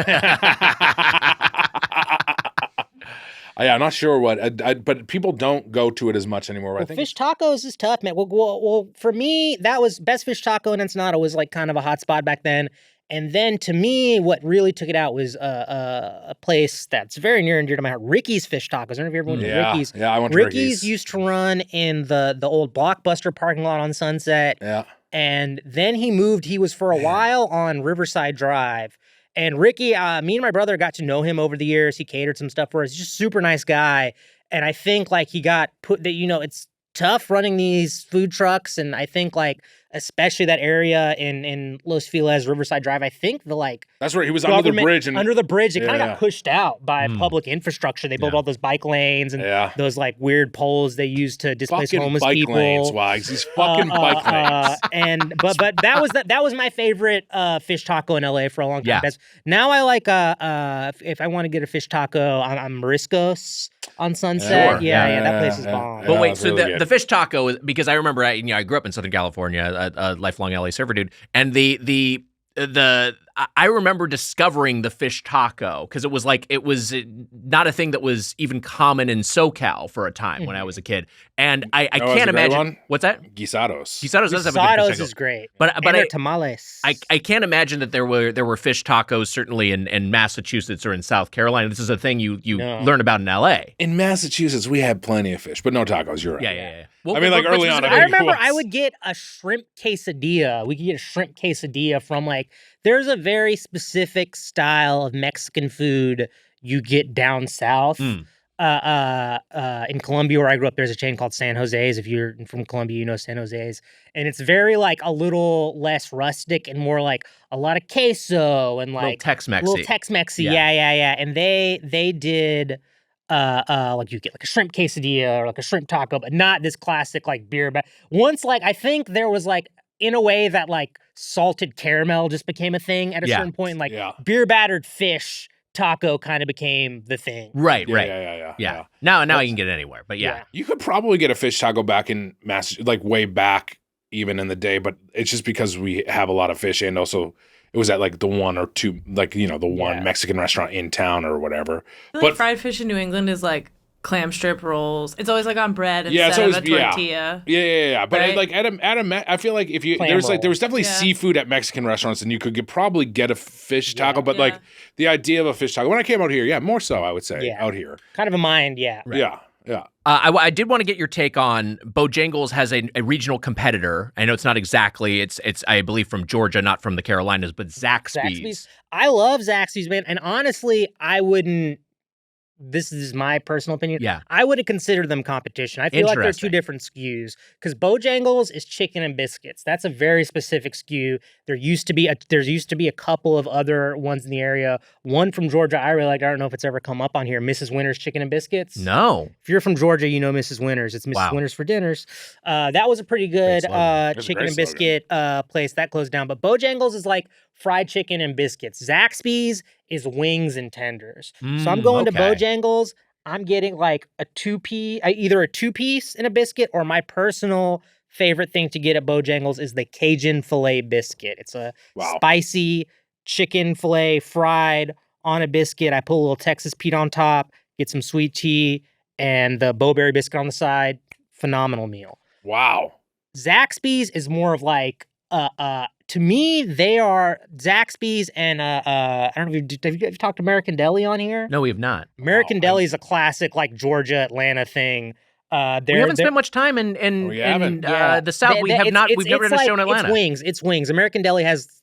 Yeah, I'm not sure what, but people don't go to it as much anymore. I Well, think fish tacos is tough, man. Well, for me, that was Best Fish Taco in Ensenada was like kind of a hot spot back then. And then to me, what really took it out was a place that's very near and dear to my heart, Ricky's Fish Tacos. I don't know if you ever went to yeah, Ricky's. yeah, I went to Ricky's used to run in the old Blockbuster parking lot on Sunset. Yeah, And then he moved. He was for a while on Riverside Drive. And Ricky, me and my brother got to know him over the years. He catered some stuff for us. He's just a super nice guy. And I think like he got put that, it's tough running these food trucks. And I think like, especially that area in Los Feliz, Riverside Drive, I think that's where he was under the bridge, and under the bridge, it kind of Yeah. got pushed out by public infrastructure. They built Yeah. all those bike lanes and yeah, those like weird poles they use to displace fucking homeless bike people. lanes, Wags. These fucking bike lanes. And but that was my favorite fish taco in LA for a long time. Yeah. Now I like if I want to get a fish taco, I'm Mariscos on Sunset. Sure. Yeah, that place is yeah. bomb. But Yeah, wait, it's so really the good. fish taco is because I remember I grew up in Southern California, a lifelong LA surfer dude, and the I remember discovering the fish taco because it was not a thing that was even common in SoCal for a time when I was a kid. And I can't imagine. What's that? Guisados. Guisados does have a good fish taco. is great. But and tamales. I can't imagine that there were fish tacos certainly in Massachusetts or in South Carolina. This is a thing you learn about in L.A. In Massachusetts, we had plenty of fish, but no tacos. You're right. Yeah. Well, I mean, like early on, I remember I would get a shrimp quesadilla. We could get a shrimp quesadilla from there's a very specific style of Mexican food you get down south. In Colombia, where I grew up, there's a chain called San Jose's. If you're from Colombia, you know San Jose's. And it's very a little less rustic and more like a lot of queso and little Tex-Mex-y. Little Tex-Mex-y. Yeah. And they did you get a shrimp quesadilla or a shrimp taco, but not this classic beer. But once I think there was in a way that salted caramel just became a thing at a certain point. Beer battered fish taco kind of became the thing. Right. Yeah. Now you can get it anywhere, but yeah. You could probably get a fish taco back in way back even in the day, but it's just because we have a lot of fish, and also it was at the one or two, the one Mexican restaurant in town or whatever. But fried fish in New England is clam strip rolls. It's always on bread instead of a tortilla. Yeah. But right? I feel like if you there was definitely seafood at Mexican restaurants, and you could probably get a fish taco. But the idea of a fish taco when I came out here, more so I would say out here, kind of a mind, right. Yeah. I did want to get your take on Bojangles has a regional competitor. I know it's not exactly, it's I believe from Georgia, not from the Carolinas, but Zaxby's. I love Zaxby's, man. And honestly, I wouldn't, this is my personal opinion. Yeah. I wouldn't consider them competition. I feel like they're two different SKUs because Bojangles is chicken and biscuits. That's a very specific SKU. There used to be a couple of other ones in the area. One from Georgia I really like. I don't know if it's ever come up on here. Mrs. Winter's Chicken and Biscuits. No. If you're from Georgia, you know Mrs. Winter's. It's Mrs. Winter's for dinners. That was a pretty good chicken and biscuit place that closed down. But Bojangles is fried chicken and biscuits. Zaxby's is wings and tenders. So I'm going to Bojangles. I'm getting a either a two-piece in a biscuit, or my personal favorite thing to get at Bojangles is the Cajun filet biscuit. It's a spicy chicken filet fried on a biscuit. I put a little Texas Pete on top, get some sweet tea, and the Bo-Berry biscuit on the side. Phenomenal meal. Wow. Zaxby's is more of to me, they are Zaxby's and I don't know if you've talked to American Deli on here? No, we have not. American Deli is a classic Georgia, Atlanta thing. We haven't spent much time in the South. We've never done a show in Atlanta. It's wings. American Deli has,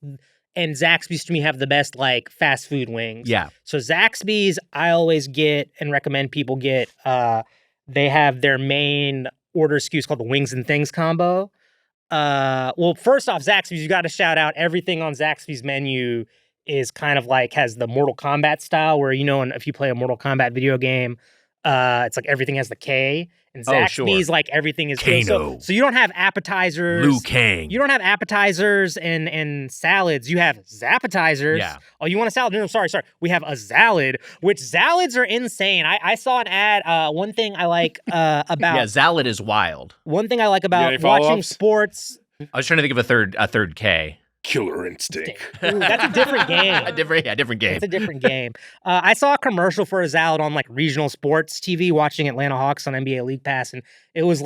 and Zaxby's to me have the best fast food wings. Yeah. So Zaxby's, I always get and recommend people get. They have their main order SKUs called the Wings and Things combo. Well, first off, Zaxby's, you got to shout out everything on Zaxby's menu is kind of has the Mortal Kombat style where, if you play a Mortal Kombat video game, it's everything has the K. And Zaxby's, everything is Kano. So you don't have appetizers. Liu Kang. You don't have appetizers and salads. You have Zappetizers. Yeah. Oh, you want a salad? No, sorry. We have a Zalad, which Zalads are insane. I saw an ad. One thing I like about... Yeah, Zalad is wild. One thing I like about watching sports... I was trying to think of a third K. Killer Instinct. Ooh, that's a different game. different game. It's a different game. I saw a commercial for a Zalad on regional sports TV, watching Atlanta Hawks on NBA League Pass, and it was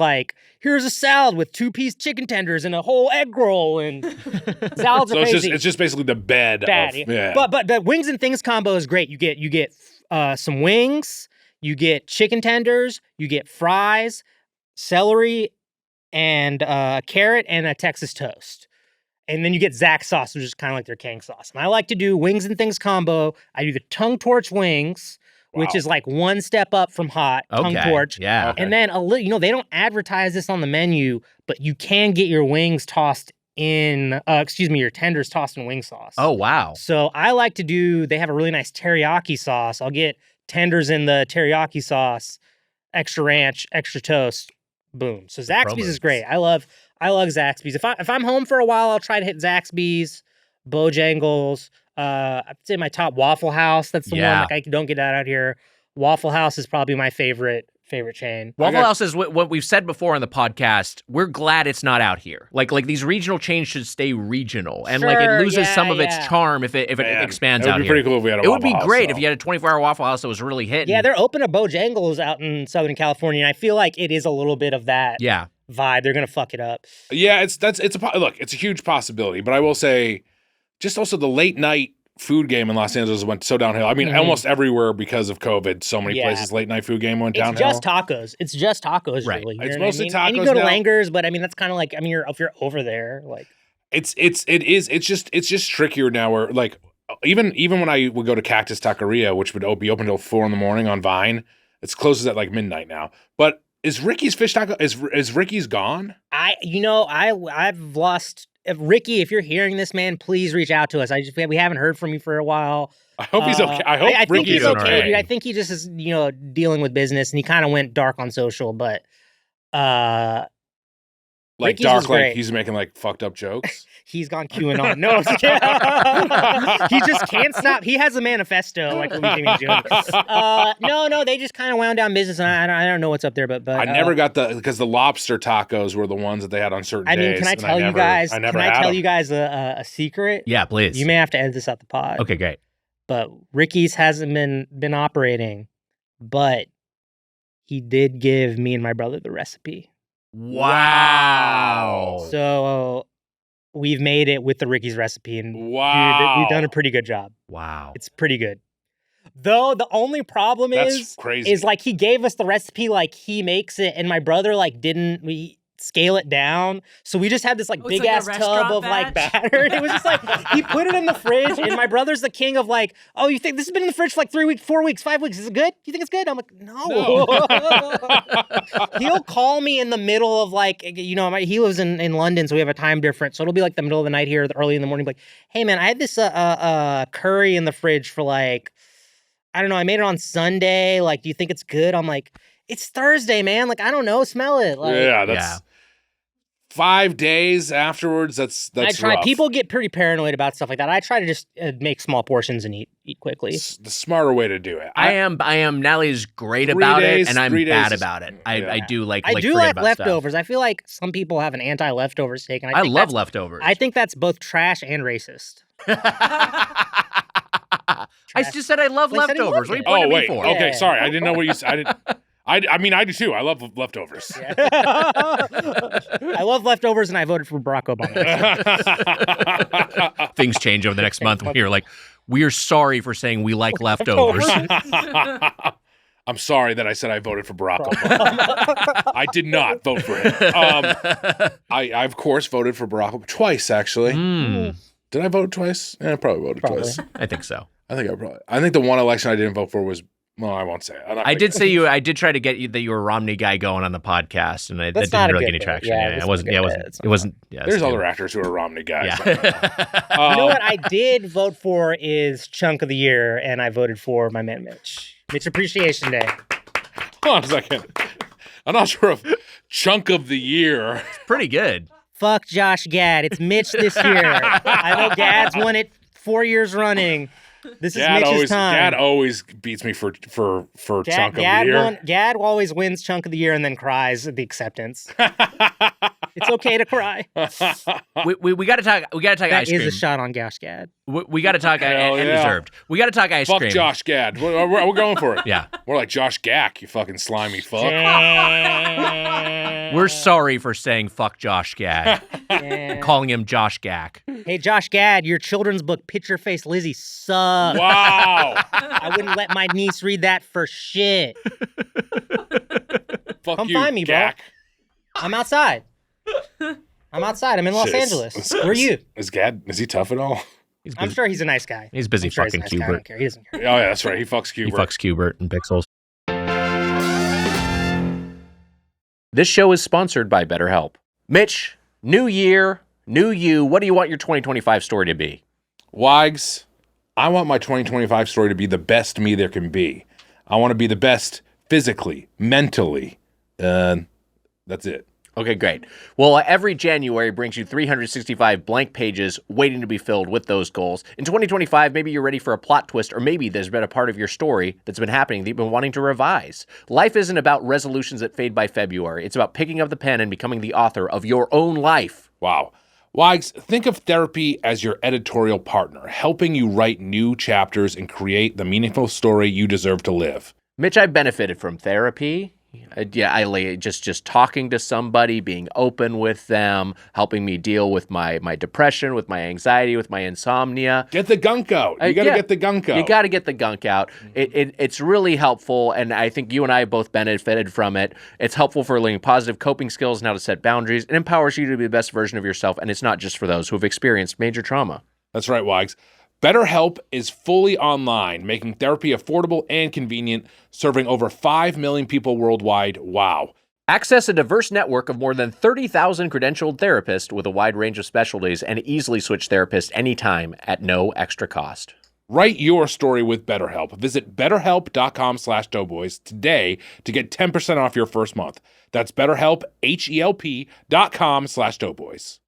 here's a salad with 2-piece chicken tenders and a whole egg roll, and salads are crazy. It's just basically the bed. But the Wings and Things combo is great. You get some wings, you get chicken tenders, you get fries, celery, and carrot, and a Texas toast. And then you get Zax sauce, which is kind of like their Kang sauce. And I like to do Wings and Things combo. I do the tongue torch wings, which is one step up from hot tongue torch. Yeah. Okay. And then they don't advertise this on the menu, but you can get your wings tossed in, your tenders tossed in wing sauce. Oh, wow. So I like to do, they have a really nice teriyaki sauce. I'll get tenders in the teriyaki sauce, extra ranch, extra toast, boom. So Zaxby's is great. I love Zaxby's. If I'm home for a while, I'll try to hit Zaxby's, Bojangles. I'd say my top Waffle House. That's the one I don't get that out here. Waffle House is probably my favorite favorite chain. Waffle House is what we've said before on the podcast. We're glad it's not out here. Like these regional chains should stay regional, and like it loses some of its charm if it expands out here. It would be pretty cool if we had a Waffle House. It would be great if you had a 24-hour Waffle House that was really hitting. Yeah, they're open to Bojangles out in Southern California, and I feel like it is a little bit of that vibe. They're gonna fuck it up. Yeah, it's a huge possibility, but I will say, just also the late night food game in Los Angeles went so downhill. I mean, almost everywhere because of COVID. So many places late night food game went downhill. It's just tacos, right? Really. It's mostly tacos. And you go to Langer's, but I mean that's kind of like if you're over there, like it's just trickier now. Where like even when I would go to Cactus Taqueria, which would be open till 4 a.m. on Vine, it closes at like midnight now. But is Ricky's Fish Taco? Is Ricky's gone? I've lost. Ricky, if you're hearing this, man, please reach out to us. We haven't heard from you for a while. I hope he's okay. I think Ricky's okay, dude. I think he just is, dealing with business, and he kind of went dark on social, but like Ricky's dark, like he's making like fucked up jokes. He's gone QAnon. No, he just can't stop. He has a manifesto, like No, they just kind of wound down business, and I don't know what's up there, but I never got because the lobster tacos were the ones that they had on certain days. I mean, can I tell you guys a secret? Yeah, please. You may have to edit this out the pod. Okay, great. But Ricky's hasn't been operating, but he did give me and my brother the recipe. Wow. So we've made it with the Ricky's recipe, and dude, we've done a pretty good job. Wow. It's pretty good. Though the only problem is like he gave us the recipe like he makes it, and my brother like didn't scale it down. So we just had this like big ass tub of like batter. It was just like he put it in the fridge, and my brother's the king of like, oh, you think this has been in the fridge for like 3 weeks, 4 weeks, 5 weeks? Is it good? You think it's good? I'm like, no. He'll call me in the middle of like, he lives in London, so we have a time difference. So it'll be like the middle of the night here, early in the morning. Like, hey man, I had this curry in the fridge for like, I don't know. I made it on Sunday. Like, do you think it's good? I'm like, it's Thursday, man. Like, I don't know. Smell it. Like, that's 5 days afterwards. That's rough. People get pretty paranoid about stuff like that. I try to just make small portions and eat quickly. It's the smarter way to do it. I am. Nally's great about it, and I'm bad about it. I do like leftovers. Stuff. I feel like some people have an anti-leftovers take, and I love leftovers. I think that's both trash and racist. I just said I love leftovers. What are you pointing at me for? Okay, sorry. I didn't know what you said. I mean, I do too. I love leftovers. Yeah. I love leftovers, and I voted for Barack Obama. Things change over the next month when you're like, we are sorry for saying we like leftovers. I'm sorry that I said I voted for Barack Obama. I did not vote for him. I of course voted for Barack Obama twice, actually. Did I vote twice? Yeah, I probably voted twice. I think so. I think the one election I didn't vote for was, well, I won't say it. I did try to get you that you were a Romney guy going on the podcast, and that didn't really get any traction. It wasn't. There's other actors who are Romney guys. Yeah. You know what I did vote for is Chunk of the Year, and I voted for my man Mitch. Mitch Appreciation Day. Hold on a second. I'm not sure if Chunk of the Year. It's pretty good. Fuck Josh Gad. It's Mitch this year. I know Gad's won it 4 years running. This is Mitch's time. Gad always beats me for Chunk of the Year. Gad always wins Chunk of the Year and then cries at the acceptance. It's okay to cry. We got to talk. We got to talk ice cream. That is a shot on Josh Gad. We got to talk and deserved. We got to talk ice cream. Fuck Josh Gad. We're going for it. Yeah. More like Josh Gack. You fucking slimy fuck. We're sorry for saying fuck Josh Gad. Calling him Josh Gack. Hey, Josh Gad, your children's book, Picture Face Lizzie, sucks. Wow. I wouldn't let my niece read that for shit. Come find me, Gack. bro. I'm outside. I'm in Los Angeles. Where are you? Is he tough at all? I'm sure he's a nice guy. He's busy fucking nice Cubert. I don't care. He doesn't care. Oh, yeah, that's right. He fucks Cubert. He fucks Cubert and Pixels. This show is sponsored by BetterHelp. Mitch, new year, new you. What do you want your 2025 story to be? Wags, I want my 2025 story to be the best me there can be. I want to be the best physically, mentally. That's it. Okay, great. Well, every January brings you 365 blank pages waiting to be filled with those goals. In 2025, maybe you're ready for a plot twist, or maybe there's been a part of your story that's been happening that you've been wanting to revise. Life isn't about resolutions that fade by February. It's about picking up the pen and becoming the author of your own life. Wow. Wags, think of therapy as your editorial partner, helping you write new chapters and create the meaningful story you deserve to live. Mitch, I've benefited from therapy. Just talking to somebody, being open with them, helping me deal with my depression, with my anxiety, with my insomnia. Get the gunk out. You got to get the gunk out. You got to get the gunk out. It's really helpful, and I think you and I both benefited from it. It's helpful for learning positive coping skills and how to set boundaries. It empowers you to be the best version of yourself, and it's not just for those who have experienced major trauma. That's right, Wags. BetterHelp is fully online, making therapy affordable and convenient, serving over 5 million people worldwide. Wow. Access a diverse network of more than 30,000 credentialed therapists with a wide range of specialties, and easily switch therapists anytime at no extra cost. Write your story with BetterHelp. Visit betterhelp.com/doughboys today to get 10% off your first month. That's BetterHelp, HELP.com/doughboys.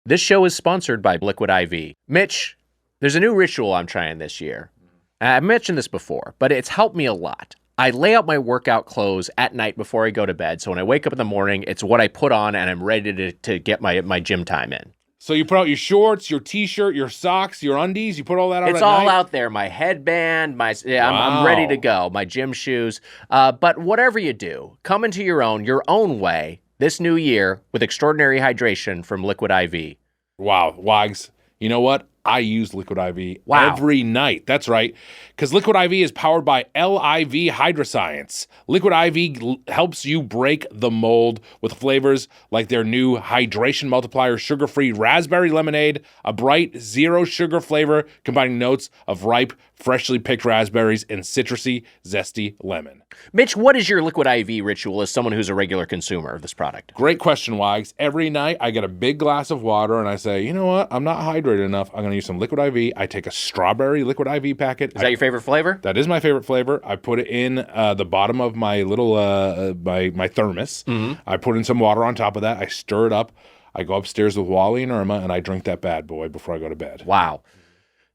This show is sponsored by Liquid IV. Mitch, there's a new ritual I'm trying this year. I've mentioned this before, but it's helped me a lot. I lay out my workout clothes at night before I go to bed, so when I wake up in the morning, it's what I put on, and I'm ready to get my gym time in. So you put out your shorts, your t-shirt, your socks, your undies, you put all that out It's at all night? out there. My headband, I'm ready to go. My gym shoes. But whatever you do, come into your own way this new year with extraordinary hydration from Liquid IV. Wow, Wags, you know what? I use Liquid IV every night. That's right, because Liquid IV is powered by LIV Hydroscience. Liquid IV helps you break the mold with flavors like their new Hydration Multiplier sugar-free raspberry lemonade, a bright zero-sugar flavor combining notes of ripe, freshly picked raspberries and citrusy, zesty lemon. Mitch, what is your Liquid IV ritual as someone who's a regular consumer of this product? Great question, Wags. Every night I get a big glass of water and I say, you know what? I'm not hydrated enough. I'm going to use some Liquid IV. I take a strawberry Liquid IV packet. Is that your favorite flavor? That is my favorite flavor. I put it in the bottom of my little my thermos. Mm-hmm. I put in some water on top of that. I stir it up. I go upstairs with Wally and Irma and I drink that bad boy before I go to bed. Wow.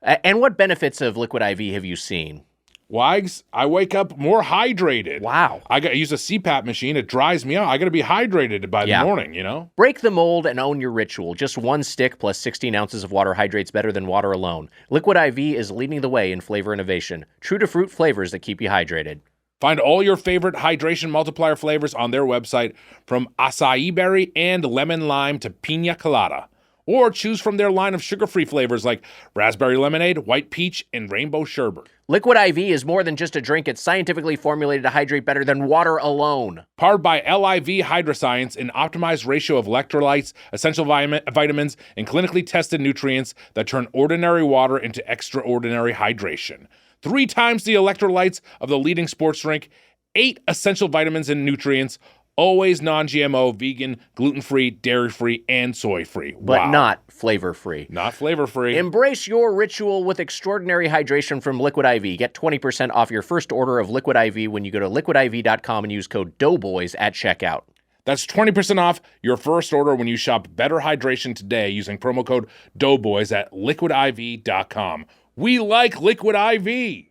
And what benefits of Liquid IV have you seen? Wags, I wake up more hydrated. Wow. I use a CPAP machine. It dries me out. I got to be hydrated by the morning, you know? Break the mold and own your ritual. Just one stick plus 16 ounces of water hydrates better than water alone. Liquid IV is leading the way in flavor innovation. True to fruit flavors that keep you hydrated. Find all your favorite hydration multiplier flavors on their website, from acai berry and lemon lime to pina colada. Or choose from their line of sugar-free flavors like raspberry lemonade, white peach, and rainbow sherbet. Liquid IV is more than just a drink. It's scientifically formulated to hydrate better than water alone. Powered by LIV Hydroscience, an optimized ratio of electrolytes, essential vitamins, and clinically tested nutrients that turn ordinary water into extraordinary hydration. 3 times the electrolytes of the leading sports drink, 8 essential vitamins and nutrients, always non-GMO, vegan, gluten-free, dairy-free, and soy-free. But not flavor-free. Not flavor-free. Embrace your ritual with extraordinary hydration from Liquid IV. Get 20% off your first order of Liquid IV when you go to liquidiv.com and use code Doughboys at checkout. That's 20% off your first order when you shop Better Hydration today using promo code Doughboys at liquidiv.com. We like Liquid IV.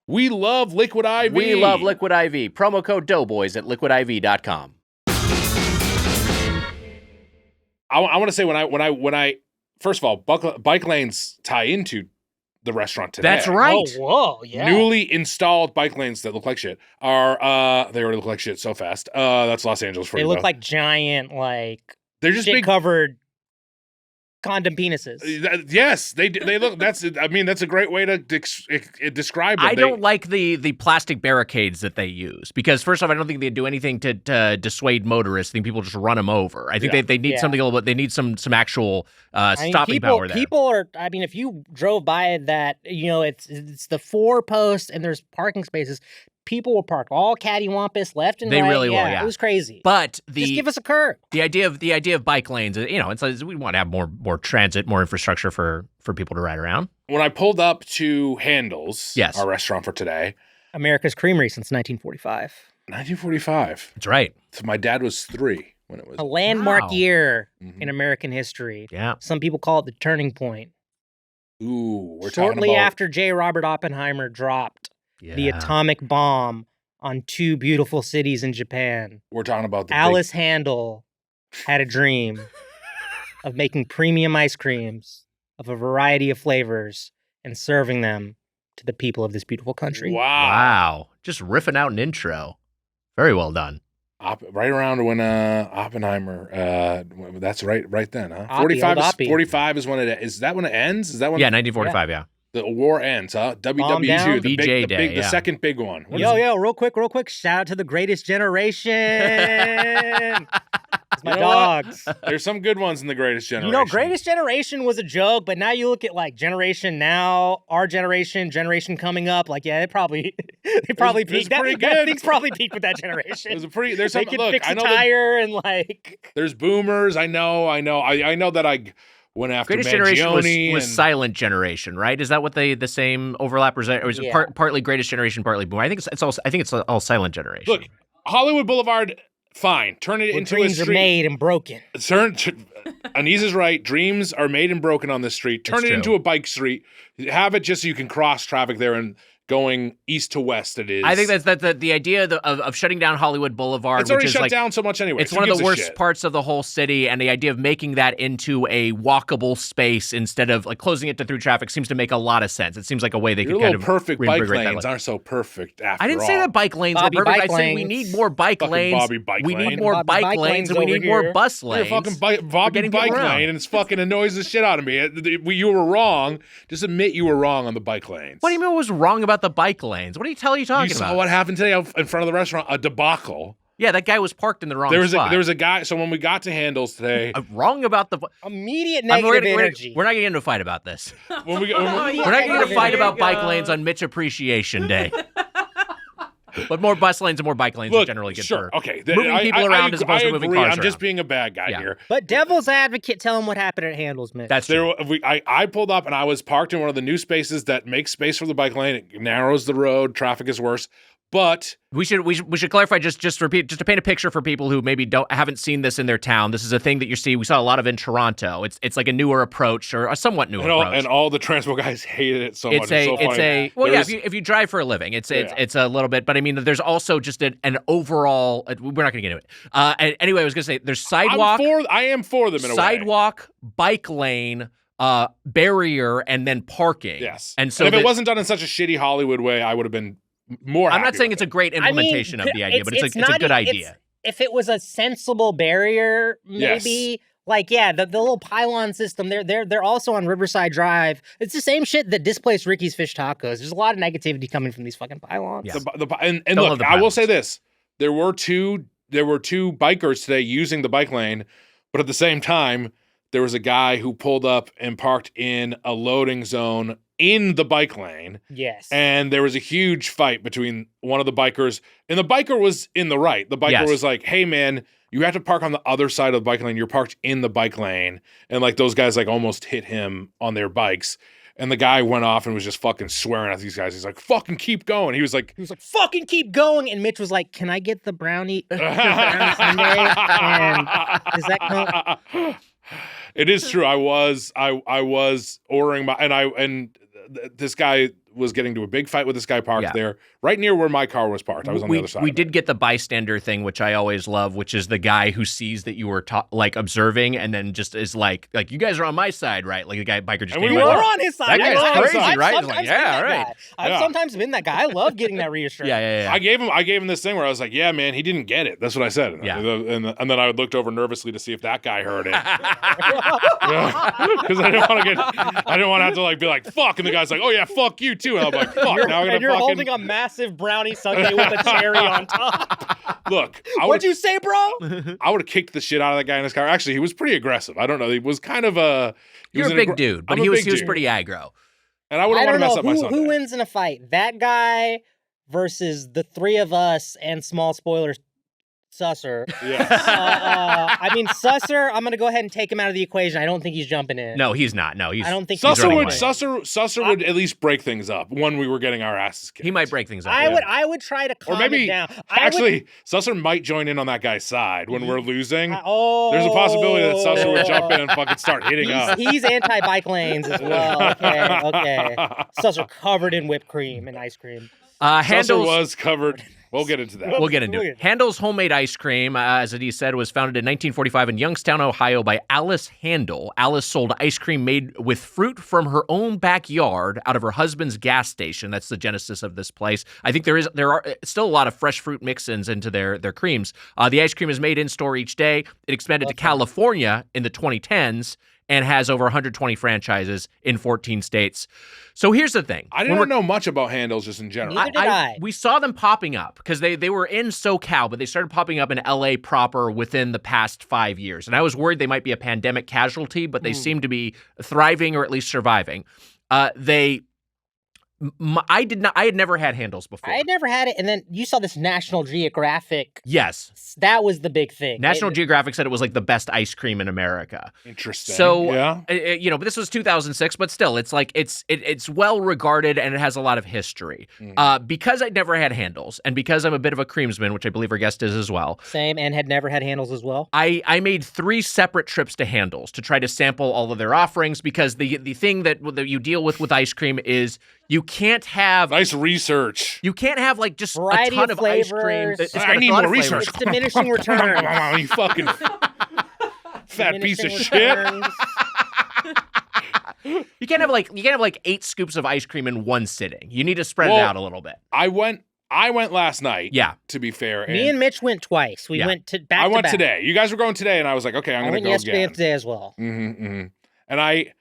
We love Liquid IV. We love Liquid IV. Promo code Doughboys at liquidiv.com. I want to say when I first of all, bike lanes tie into the restaurant today. That's right. Whoa, yeah. Newly installed bike lanes that look like shit are they already look like shit so fast. That's Los Angeles for you. They look like giant, like they're just big covered condom penises. Yes, they look. That's a great way to describe it. I don't like the plastic barricades that they use because first off, I don't think they do anything to dissuade motorists. I think people just run them over. I think they need something a little bit. They need some actual stopping power there. People are. I mean, if you drove by that, it's the 4 posts and there's parking spaces. People will park all cattywampus left and right. They really will, yeah. It was crazy. But just give us a curb. The idea of bike lanes, it's like we want to have more transit, more infrastructure for people to ride around. When I pulled up to Handel's, our restaurant for today, America's Creamery since 1945. 1945. That's right. So my dad was 3 when it was. A landmark Wow. year Mhm. in American history. Yeah. Some people call it the turning point. Ooh, we're Shortly talking about. after J. Robert Oppenheimer dropped Yeah. the atomic bomb on 2 beautiful cities in Japan, We're talking about the Alice Handel had a dream of making premium ice creams of a variety of flavors and serving them to the people of this beautiful country. Wow. Just riffing out an intro. Very well done. Right around when Oppenheimer. That's right then, huh? Oppie, 45. old Oppie. 45 is when it is. That when it ends? Is that when? Yeah, 1945, yeah. The war ends, huh? down. WW2, the VJ big, Day, the yeah. second big one. What is Yo, it? yo, real quick. Shout out to the greatest generation. It's my You know what? dogs. There's some good ones in the Greatest Generation. You know, Greatest Generation was a joke, but now you look at like Generation Now, our generation coming up. Like, yeah, they probably it peaked. was That pretty good. thing's probably peaked with that It generation. was a pretty. There's They some. can Look, fix I a know. That, tire and like. there's boomers. I know that I went after Greatest Generation was Mangione and Silent Generation, right? Is that what the same overlappers are? Or is it Yeah. partly Greatest Generation, partly Boomer? I think it's all Silent Generation. look. Hollywood Boulevard, fine. Turn it Where into a dreams are street. made and broken. Aniz is right. Dreams are made and broken on this street. Turn It's it true. into a bike street. Have it just so you can cross traffic there and going east to west. It is. I think that's the idea of shutting down Hollywood Boulevard, it's which already is shut like down so much anyway. it's Who one of gives the a worst shit? parts of the whole city, and the idea of making that into a walkable space instead of like closing it to through traffic seems to make a lot of sense. It seems like a way they Your could kind little of perfect bike reinvigorate that lanes look. aren't so perfect after I didn't say all. that bike lanes Bobby were perfect. bike I said we lanes. need more bike Fucking lanes. Bobby bike we lane. need more Bobby bike bike lanes, lanes and we over need more here. bus You're lanes. a fucking Bobby getting people bike around. lane, and it's fucking annoys the shit out of me. You were wrong. Just admit you were wrong on the bike lanes. What do you mean? What was wrong about the bike lanes? What are you talking You about? saw what happened today out in front of the restaurant? A debacle. Yeah, that guy was parked in the wrong There spot. was a guy. So when we got to Handles today, Wrong about the. Immediate I mean, negative energy. we're not getting into a fight about this. when we We're not getting into a There fight you about bike go. lanes on Mitch Appreciation Day. But more bus lanes and more bike lanes is generally good sure, for okay. moving people around as opposed to moving cars I'm just around. being a bad guy Yeah. here. But devil's advocate, tell him what happened at Handles, man. That's true. I pulled up and I was parked in one of the new spaces that makes space for the bike lane. It narrows the road. Traffic is worse. But We should clarify just to paint a picture for people who maybe haven't seen this in their town. This is a thing that we saw a lot of in Toronto. It's like a newer approach or a somewhat newer approach. all the transpo guys hated it so much. So funny. Well, There yeah. was- If you drive for a living, it's a little bit. But I mean, there's also just an overall. We're not going to get into it. And anyway, I was going to say there's sidewalk. I am for them in a way. Sidewalk, bike lane, barrier, and then parking. Yes. And so if it wasn't done in such a shitty Hollywood way, I would have been more. I'm not happy saying with it's a it. great implementation of the idea, but it's a not- good it's- idea. If it was a sensible barrier, Yes. maybe like the little pylon system. They're also on Riverside Drive. It's the same shit that displaced Ricky's Fish Tacos. There's a lot of negativity coming from these fucking pylons. Yeah. And Don't love look, the I will pilots. say this: there were two bikers today using the bike lane, but at the same time, there was a guy who pulled up and parked in a loading zone in the bike lane. Yes. And there was a huge fight between one of the bikers, and the biker was in the right. The biker Yes. was like, "Hey, man, you have to park on the other side of the bike lane. You're parked in the bike lane." And like those guys like almost hit him on their bikes. And the guy went off and was just fucking swearing at these guys. He's like, "Fucking keep going." He was like, fucking keep going. And Mitch was like, "Can I get the brownie, the brownie sundae?" And does that count? It is true. I was ordering this guy was getting to a big fight with this guy parked there, right near where my car was parked. I was on the other side. We of did it. get the bystander thing, which I always love, which is the guy who sees that you were observing and then just is like you guys are on my side, right? Like the guy biker just And came we away, We're were. like, on his That side. guy's I love crazy, his side. right? I've It's like, sometimes yeah, been that right. guy. I've Yeah. sometimes been that guy. I love getting that reassurance. yeah. I gave him this thing where I was like, "Yeah, man, he didn't get it." That's what I said. Yeah. And then I looked over nervously to see if that guy heard it. Because I didn't want to have to like be like, "Fuck," and the guy's like, "Oh yeah, fuck you too." And I'm like, "Fuck." Now And you're holding a massive brownie sundae with a cherry on top. Look. What'd you say, bro? I would have kicked the shit out of that guy in his car. Actually, he was pretty aggressive. I don't know. He was kind of a. You're a big dude, but he was pretty aggro. And I wouldn't I want to don't mess know up my Sunday. who wins in a fight. That guy versus the three of us and small spoilers, Susser. Yes. I mean, Susser, I'm going to go ahead and take him out of the equation. I don't think he's jumping in. No, he's not. No, I don't think Susser would. away. Susser would at least break things up when we were getting our asses kicked. He might break things up. I would try to calm it down. Susser might join in on that guy's side when we're losing. There's a possibility that Susser would jump in and fucking start hitting us. He's anti-bike lanes as well. Okay. Susser covered in whipped cream and ice cream. Handel was covered. We'll get into that. We'll get into it. Handel's homemade ice cream, as Aniz said, was founded in 1945 in Youngstown, Ohio by Alice Handel. Alice sold ice cream made with fruit from her own backyard out of her husband's gas station. That's the genesis of this place. I think there are still a lot of fresh fruit mix-ins into their creams. The ice cream is made in-store each day. It expanded to California in the 2010s and has over 120 franchises in 14 states. So here's the thing. I didn't know much about Handels just in general. Neither did I. We saw them popping up because they were in SoCal, but they started popping up in LA proper within the past 5 years. And I was worried they might be a pandemic casualty, but they seem to be thriving or at least surviving. I had never had Handels before. I had never had it, and then you saw this National Geographic. Yes. That was the big thing. National Geographic said it was like the best ice cream in America. Interesting. So, yeah. But this was 2006, but still, it's like it's well regarded and it has a lot of history. Because I'd never had Handels, and because I'm a bit of a creamsman, which I believe our guest is as well. Same, and had never had Handels as well. I made 3 separate trips to Handels to try to sample all of their offerings because the thing that you deal with ice cream is you can't have nice research. You can't have like just variety a ton of flavors. ice cream. I need more research. It's diminishing returns. You fucking fat piece of shit. You can't have like 8 scoops of ice cream in one sitting. You need to spread it out a little bit. I went last night. Yeah. To be fair, Me and Mitch went twice. We went to back. I went to back. today. You guys were going today, and I was like, okay, I'm going to go yesterday again. and today as well. And I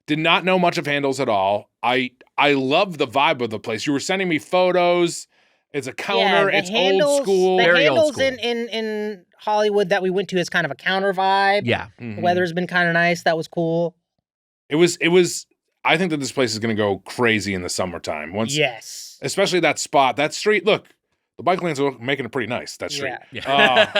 did not know much of Handels at all. I love the vibe of the place. You were sending me photos. It's a counter. It's old school. The very Handels old school. in Hollywood that we went to is kind of a counter vibe. Yeah. The weather's been kind of nice. That was cool. It was. I think that this place is going to go crazy in the summertime. Yes. Especially that spot, that street. Look, the bike lanes are making it pretty nice. That street. Yeah.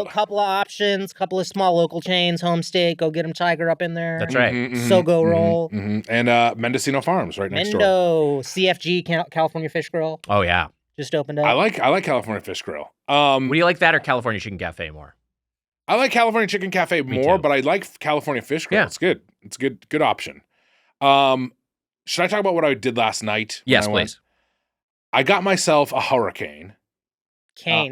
Couple of options, couple of small local chains, Homestake, go get them Tiger up in there. That's right. So go roll. And Mendocino Farms right next door. CFG, California Fish Grill. Oh yeah. Just opened up. I like California Fish Grill. Would you like that or California Chicken Cafe more? I like California Chicken Cafe more, but I like California Fish Grill. Yeah. It's good. It's a good option. Should I talk about what I did last night? Yes, please. I got myself a hurricane.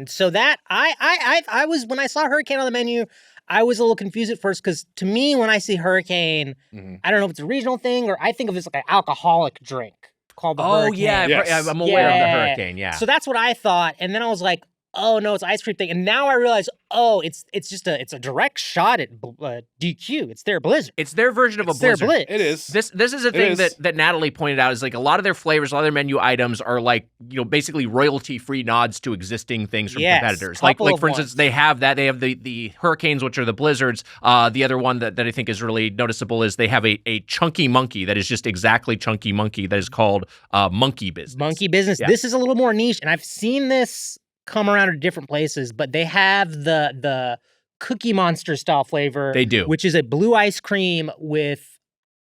So that I was, when I saw hurricane on the menu, I was a little confused at first because to me, when I see hurricane, I don't know if it's a regional thing or I think of it as like an alcoholic drink called the hurricane. Yes. I'm aware of the hurricane. Yeah. So that's what I thought, and then I was like, oh no, it's an ice cream thing. And now I realize, it's a direct shot at DQ. It's their Blizzard. It's their version of a Blizzard. Blizz. It is. This is a thing that Natalie pointed out is like a lot of their flavors, a lot of their menu items are like, basically royalty-free nods to existing things from competitors. Like for instance, they have the Hurricanes, which are the Blizzards. The other one that I think is really noticeable is they have a Chunky Monkey that is just exactly Chunky Monkey that is called Monkey Business. Monkey Business. Yeah. This is a little more niche, and I've seen this come around to different places, but they have the Cookie Monster style flavor. They do. Which is a blue ice cream with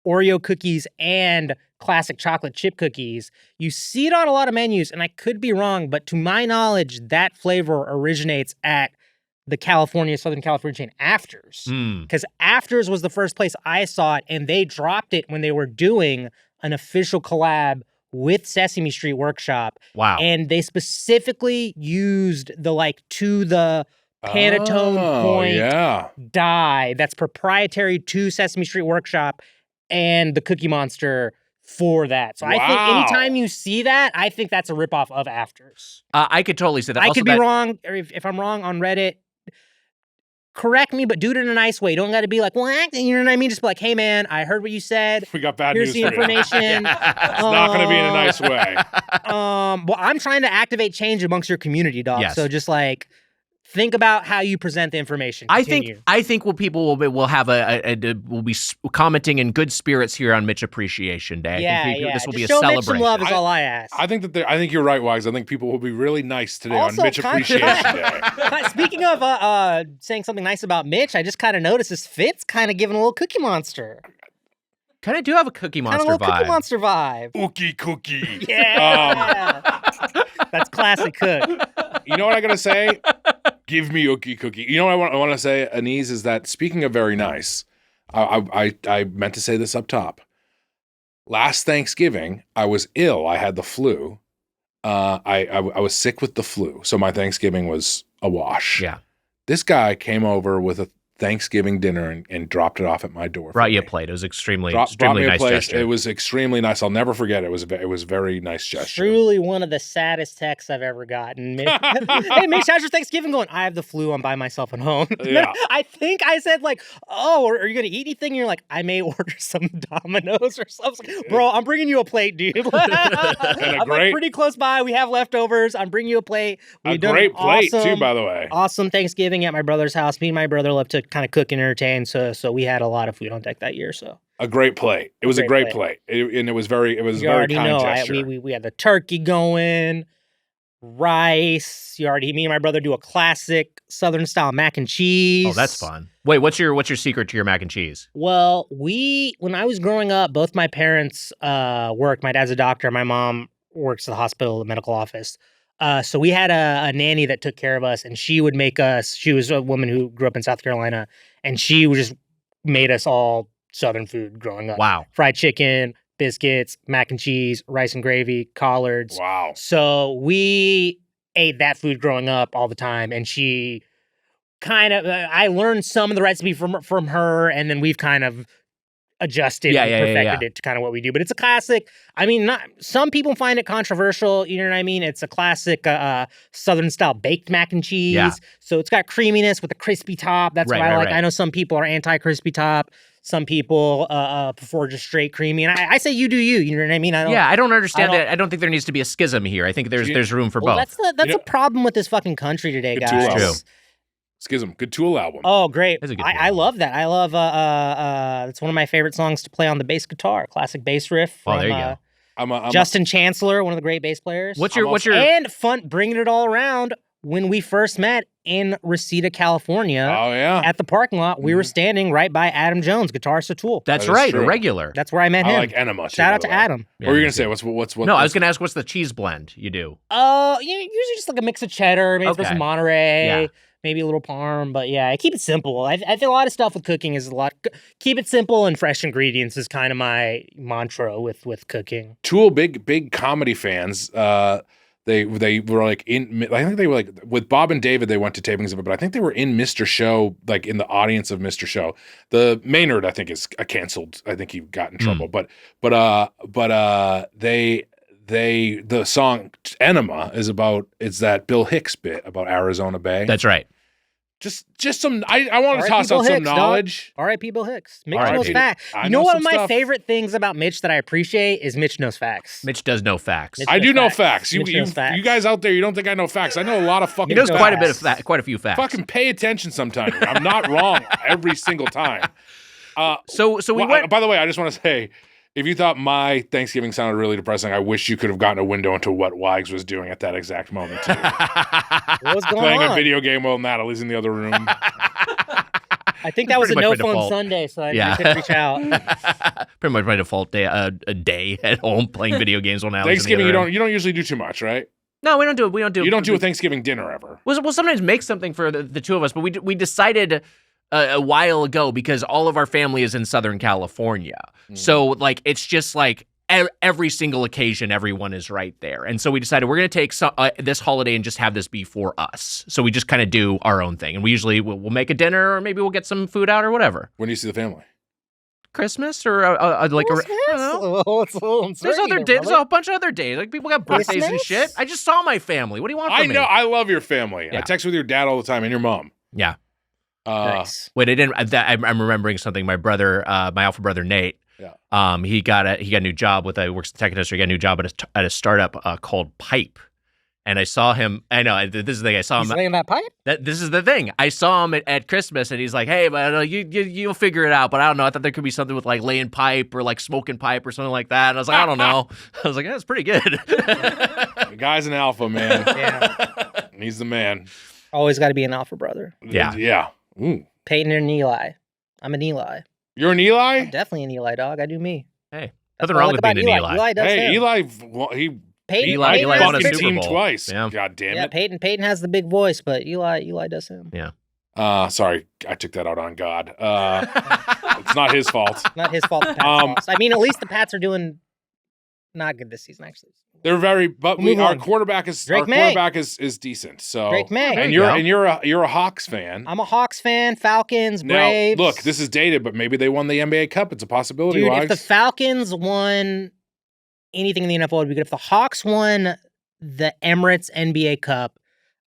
Oreo cookies and classic chocolate chip cookies. You see it on a lot of menus, and I could be wrong, but to my knowledge, that flavor originates at the Southern California chain Afters. Because Afters was the first place I saw it, and they dropped it when they were doing an official collab with Sesame Street Workshop. Wow. And they specifically used the to the Pantone point dye that's proprietary to Sesame Street Workshop and the Cookie Monster for that. So I think anytime you see that, I think that's a ripoff of Afters. I could totally see that. I could be wrong, or if I'm wrong on Reddit, correct me, but do it in a nice way. You don't got to be like, well, you know what I mean? Just be like, hey, man, I heard what you said. We got bad Here's news the for you. information. It's not going to be in a nice way. Well, I'm trying to activate change amongst your community, dog. Yes. So just think about how you present the information. Continue. I think people will have will be commenting in good spirits here on Mitch Appreciation Day. This will just be a show celebration. Mitch some love is all I ask. I think you're right, Wags. I think people will be really nice today on Mitch Appreciation Day. Speaking of saying something nice about Mitch, I just kind of noticed his fit's kind of giving a little Cookie Monster. Kind of do have a Cookie Monster vibe. Cookie Monster vibe. Cookie. Yeah. That's classic Cook. You know what I gotta say? Give me cookie. You know what I want to say, Aniz, is that speaking of very nice, I meant to say this up top. Last Thanksgiving, I was ill. I had the flu. I was sick with the flu, so my Thanksgiving was a wash. Yeah. This guy came over with a Thanksgiving dinner and dropped it off at my door. Brought you a plate. It was extremely brought me nice gesture. It was extremely nice. I'll never forget it. It was a very nice gesture. Truly one of the saddest texts I've ever gotten. Hey, Mitch, how's your Thanksgiving going? I have the flu. I'm by myself at home. Yeah. I think I said are you going to eat anything? And you're like, I may order some Domino's or something. Like, bro, I'm bringing you a plate, dude. I'm pretty close by. We have leftovers. I'm bringing you a plate. A great plate, too, by the way. Awesome Thanksgiving at my brother's house. Me and my brother love to kind of cook and entertain, so we had a lot of food on deck that year. So a great plate. It was a great plate. And it was very kind gesture. We had the turkey going, rice. Me and my brother do a classic Southern style mac and cheese. Oh, that's fun. Wait, what's your secret to your mac and cheese? Well, when I was growing up, both my parents worked. My dad's a doctor. My mom works at the hospital, the medical office. So we had a nanny that took care of us, and she would make us. She was a woman who grew up in South Carolina, and she just made us all Southern food growing up. Wow. Fried chicken, biscuits, mac and cheese, rice and gravy, collards. Wow. So we ate that food growing up all the time, and she kind of. I learned some of the recipe from her, and then we've kind of adjusted and perfected it to kind of what we do. But it's a classic. I mean, some people find it controversial. You know what I mean? It's a classic Southern style baked mac and cheese. Yeah. So it's got creaminess with a crispy top. That's what I like. I know some people are anti crispy top. Some people prefer just straight creamy. And I say you do you. You know what I mean? I don't understand it. I don't think there needs to be a schism here. I think there's room for both. That's a problem with this fucking country today, guys. True. Schism, good Tool album. Oh, great. I love that. I love, it's one of my favorite songs to play on the bass guitar. Classic bass riff from there you go. Justin Chancellor, one of the great bass players. What's your And fun, bringing it all around, when we first met in Reseda, California. Oh, yeah. At the parking lot, we were standing right by Adam Jones, guitarist of Tool. That's right, true. a regular. That's where I met him. I like Enema, too. Shout out to Adam. What were you going to say? What's No, I was going to ask, what's the cheese blend you do? Usually just like a mix of cheddar, maybe some Monterey. Maybe a little parm, but yeah, I keep it simple. I think a lot of stuff with cooking is keep it simple and fresh ingredients is kind of my mantra with cooking. Tool, big comedy fans. They were like I think they were like with Bob and David. They went to tapings of it, but I think they were in Mr. Show, like in the audience of Mr. Show. The Maynard, I think, is canceled. I think he got in trouble, but the song Enema it's that Bill Hicks bit about Arizona Bay. That's right. Just some. I want to toss out some knowledge. R.I.P. Bill Hicks. Mitch knows facts. You know, one of my favorite things about Mitch that I appreciate is Mitch knows facts. Mitch does know facts. I do know facts. You guys out there, you don't think I know facts? I know a lot of fucking. He knows facts. quite a few facts. Fucking pay attention sometimes. I'm not wrong every single time. So we went. By the way, I just want to say, if you thought my Thanksgiving sounded really depressing, I wish you could have gotten a window into what Wags was doing at that exact moment, too. What was going Playing on? a video game while Natalie's in the other room. I think that was a no-phone Sunday, so I couldn't reach out. Pretty much my default day, a day at home playing video games while Natalie's Thanksgiving, in the other room. you don't usually do too much, right? No, we don't do it. You don't do a Thanksgiving dinner ever. We'll sometimes make something for the two of us, but we decided a while ago, because all of our family is in Southern California. So like it's just like every single occasion, everyone is right there. And so we decided we're going to take this holiday and just have this be for us. So we just kind of do our own thing. And we usually we'll make a dinner, or maybe we'll get some food out or whatever. When do you see the family? Christmas or I don't know. There's other days. There's a bunch of other days. Like people got birthdays and shit. I just saw my family. What do you want from me? I know. I love your family. Yeah. I text with your dad all the time and your mom. Yeah. Nice. Wait, I'm remembering something. My brother, my alpha brother Nate. Yeah. He got a new job works in the tech industry. He got a new job at a startup called Pipe, And I saw him. I know this is the thing. I saw He's him. laying that pipe? This is the thing. I saw him at Christmas, and he's like, "Hey, man, you'll figure it out." But I don't know. I thought there could be something with like laying pipe or like smoking pipe or something like that. And I was like, I don't know. I was like, that's pretty good. The guy's an alpha, man. Yeah. He's the man. Always got to be an alpha brother. Yeah. Yeah. Ooh. Peyton and Eli. I'm an Eli. You're an Eli? I'm definitely an Eli, dog. I do me. Hey, That's nothing what I wrong like with about being an Eli. Eli does Hey, him. Eli, he Peyton, Eli Peyton won has a the fucking Super big- team Bowl. twice. Yeah. God damn Yeah, it. Peyton has the big voice, but Eli does him. Yeah. Sorry, I took that out on God. It's not his fault. Not his fault. The Pats lost. I mean, at least the Pats are doing not good this season, actually. They're very, but Move our on. quarterback is Drake May. decent. So Drake May. and you you're go. you're a Hawks fan. I'm a Hawks fan, Falcons, Now, Braves. look, this is dated, but maybe they won the NBA Cup. It's a possibility. Dude, if Wags. the Falcons won anything in the NFL would be good. If the Hawks won the Emirates NBA Cup,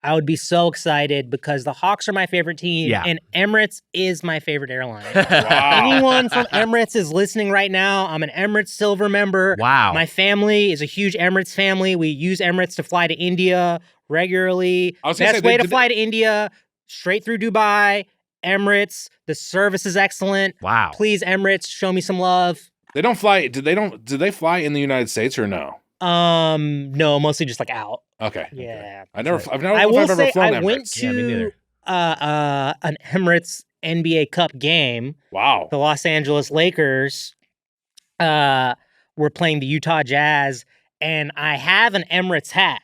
I would be so excited because the Hawks are my favorite team Yeah. and Emirates is my favorite airline. Wow. Anyone from Emirates is listening right now. I'm an Emirates Silver member. Wow. My family is a huge Emirates family. We use Emirates to fly to India regularly. I was gonna Best say, way did to fly to India, straight through Dubai, Emirates. The service is excellent. Wow. Please, Emirates, show me some love. They don't fly. Did they fly in the United States or no? No, mostly just like out. Okay. Yeah. I've never I know will if I've ever say flown I went Emirates. Yeah, me to neither. an Emirates NBA Cup game. Wow. The Los Angeles Lakers were playing the Utah Jazz, and I have an Emirates hat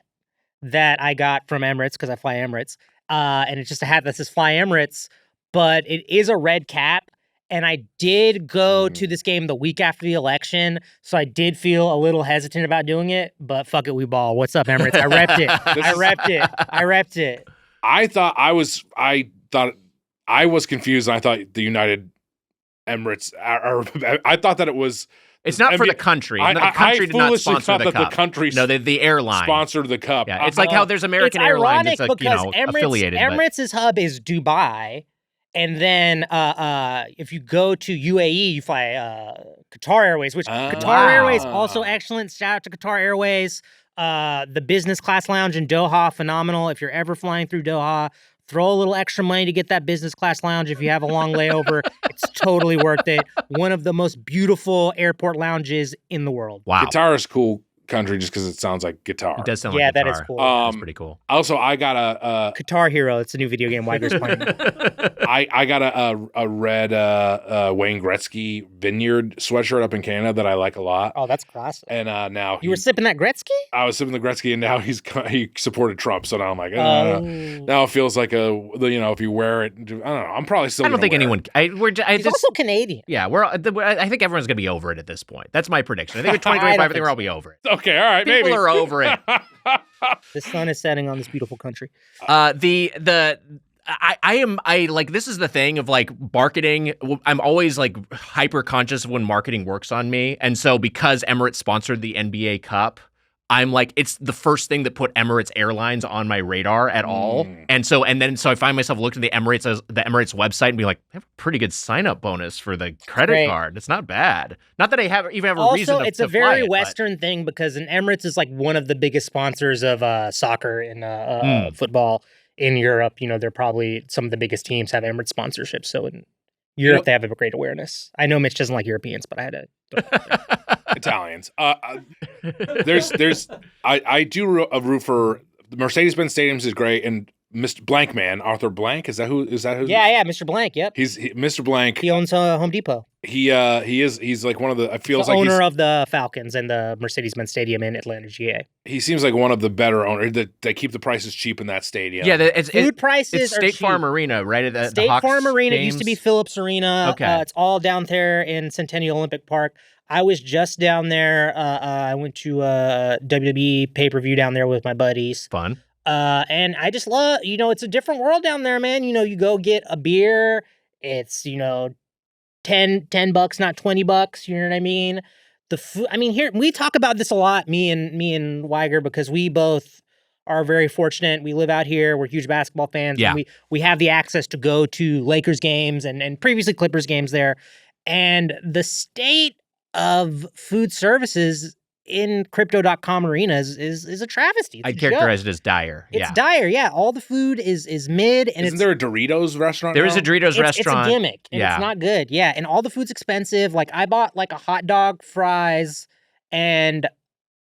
that I got from Emirates because I fly Emirates. And it's just a hat that says Fly Emirates, but it is a red cap. And I did go to this game the week after the election, so I did feel a little hesitant about doing it, but fuck it, we ball. What's up, Emirates? I repped it. I repped it. I thought I was confused. And I thought the United Emirates. I thought that it was. It's not for NBA the country. I The country did not foolishly sponsor thought the that cup. the country No, the airline sponsored the cup. Yeah, it's like how there's American It's Airlines. ironic It's like, because affiliated. but- Emirates' hub is Dubai, and then if you go to UAE, you fly Qatar Airways, which Qatar Airways also excellent. Shout out to Qatar Airways. The business class lounge in Doha, phenomenal. If you're ever flying through Doha, throw a little extra money to get that business class lounge if you have a long layover. It's totally worth it. One of the most beautiful airport lounges in the world. Wow. Guitar is cool country just because it sounds like guitar. It does sound Yeah, like that guitar. is cool. That's pretty cool. Also, I got a Guitar Hero. It's a new video game Weiger's playing. I got a red Wayne Gretzky Vineyard sweatshirt up in Canada that I like a lot. Oh, that's classic. And now You were sipping that Gretzky? I was sipping the Gretzky, and now he supported Trump. So now I'm like, now it feels like if you wear it, I don't know. I'm probably still. I don't think anyone. He's also Canadian. Yeah, I think everyone's gonna be over it at this point. That's my prediction. I think in 2025, I think we'll all be over it. Okay, all right, People maybe are over it. The sun is setting on this beautiful country. This is the thing of like marketing. I'm always like hyper conscious of when marketing works on me. And so because Emirates sponsored the NBA Cup, I'm like, it's the first thing that put Emirates Airlines on my radar at all. And so I find myself looking at the Emirates website and be like, they have a pretty good sign up bonus for the credit card. It's not bad. Not that I have a reason Also, to it's a fly very it, Western thing because Emirates is like one of the biggest sponsors of soccer and football in Europe. You know, they're probably some of the biggest teams have Emirates sponsorship. So in Europe, they have a great awareness. I know Mitch doesn't like Europeans, but I had to. Italians. I do root for the Mercedes-Benz Stadiums is great, and Mr. Blank Man, Arthur Blank, is that who? Yeah, Mr. Blank. Yep, He's Mr. Blank. he owns Home Depot. He's like one of the. It feels the like owner of the Falcons and the Mercedes-Benz Stadium in Atlanta, GA. he seems like one of the better owners that keep the prices cheap in that stadium. Yeah, Food prices it's are State cheap. Farm Arena, right? At the State Hawks Farm Arena games. used to be Phillips Arena. Okay. It's all down there in Centennial Olympic Park. I was just down there. I went to a WWE pay-per-view down there with my buddies. Fun. And I just love, it's a different world down there, man. You go get a beer. It's, $10, not $20. You know what I mean? The food, here, we talk about this a lot, me and Weiger, because we both are very fortunate. We live out here. We're huge basketball fans. Yeah. And we have the access to go to Lakers games and previously Clippers games there. And the state of food services in crypto.com arena is a travesty. I'd characterize it as dire. It's dire, yeah. All the food is mid. And Isn't there a Doritos restaurant There is a Doritos restaurant. It's a gimmick, and it's not good. Yeah, and all the food's expensive. Like, I bought like a hot dog, fries, and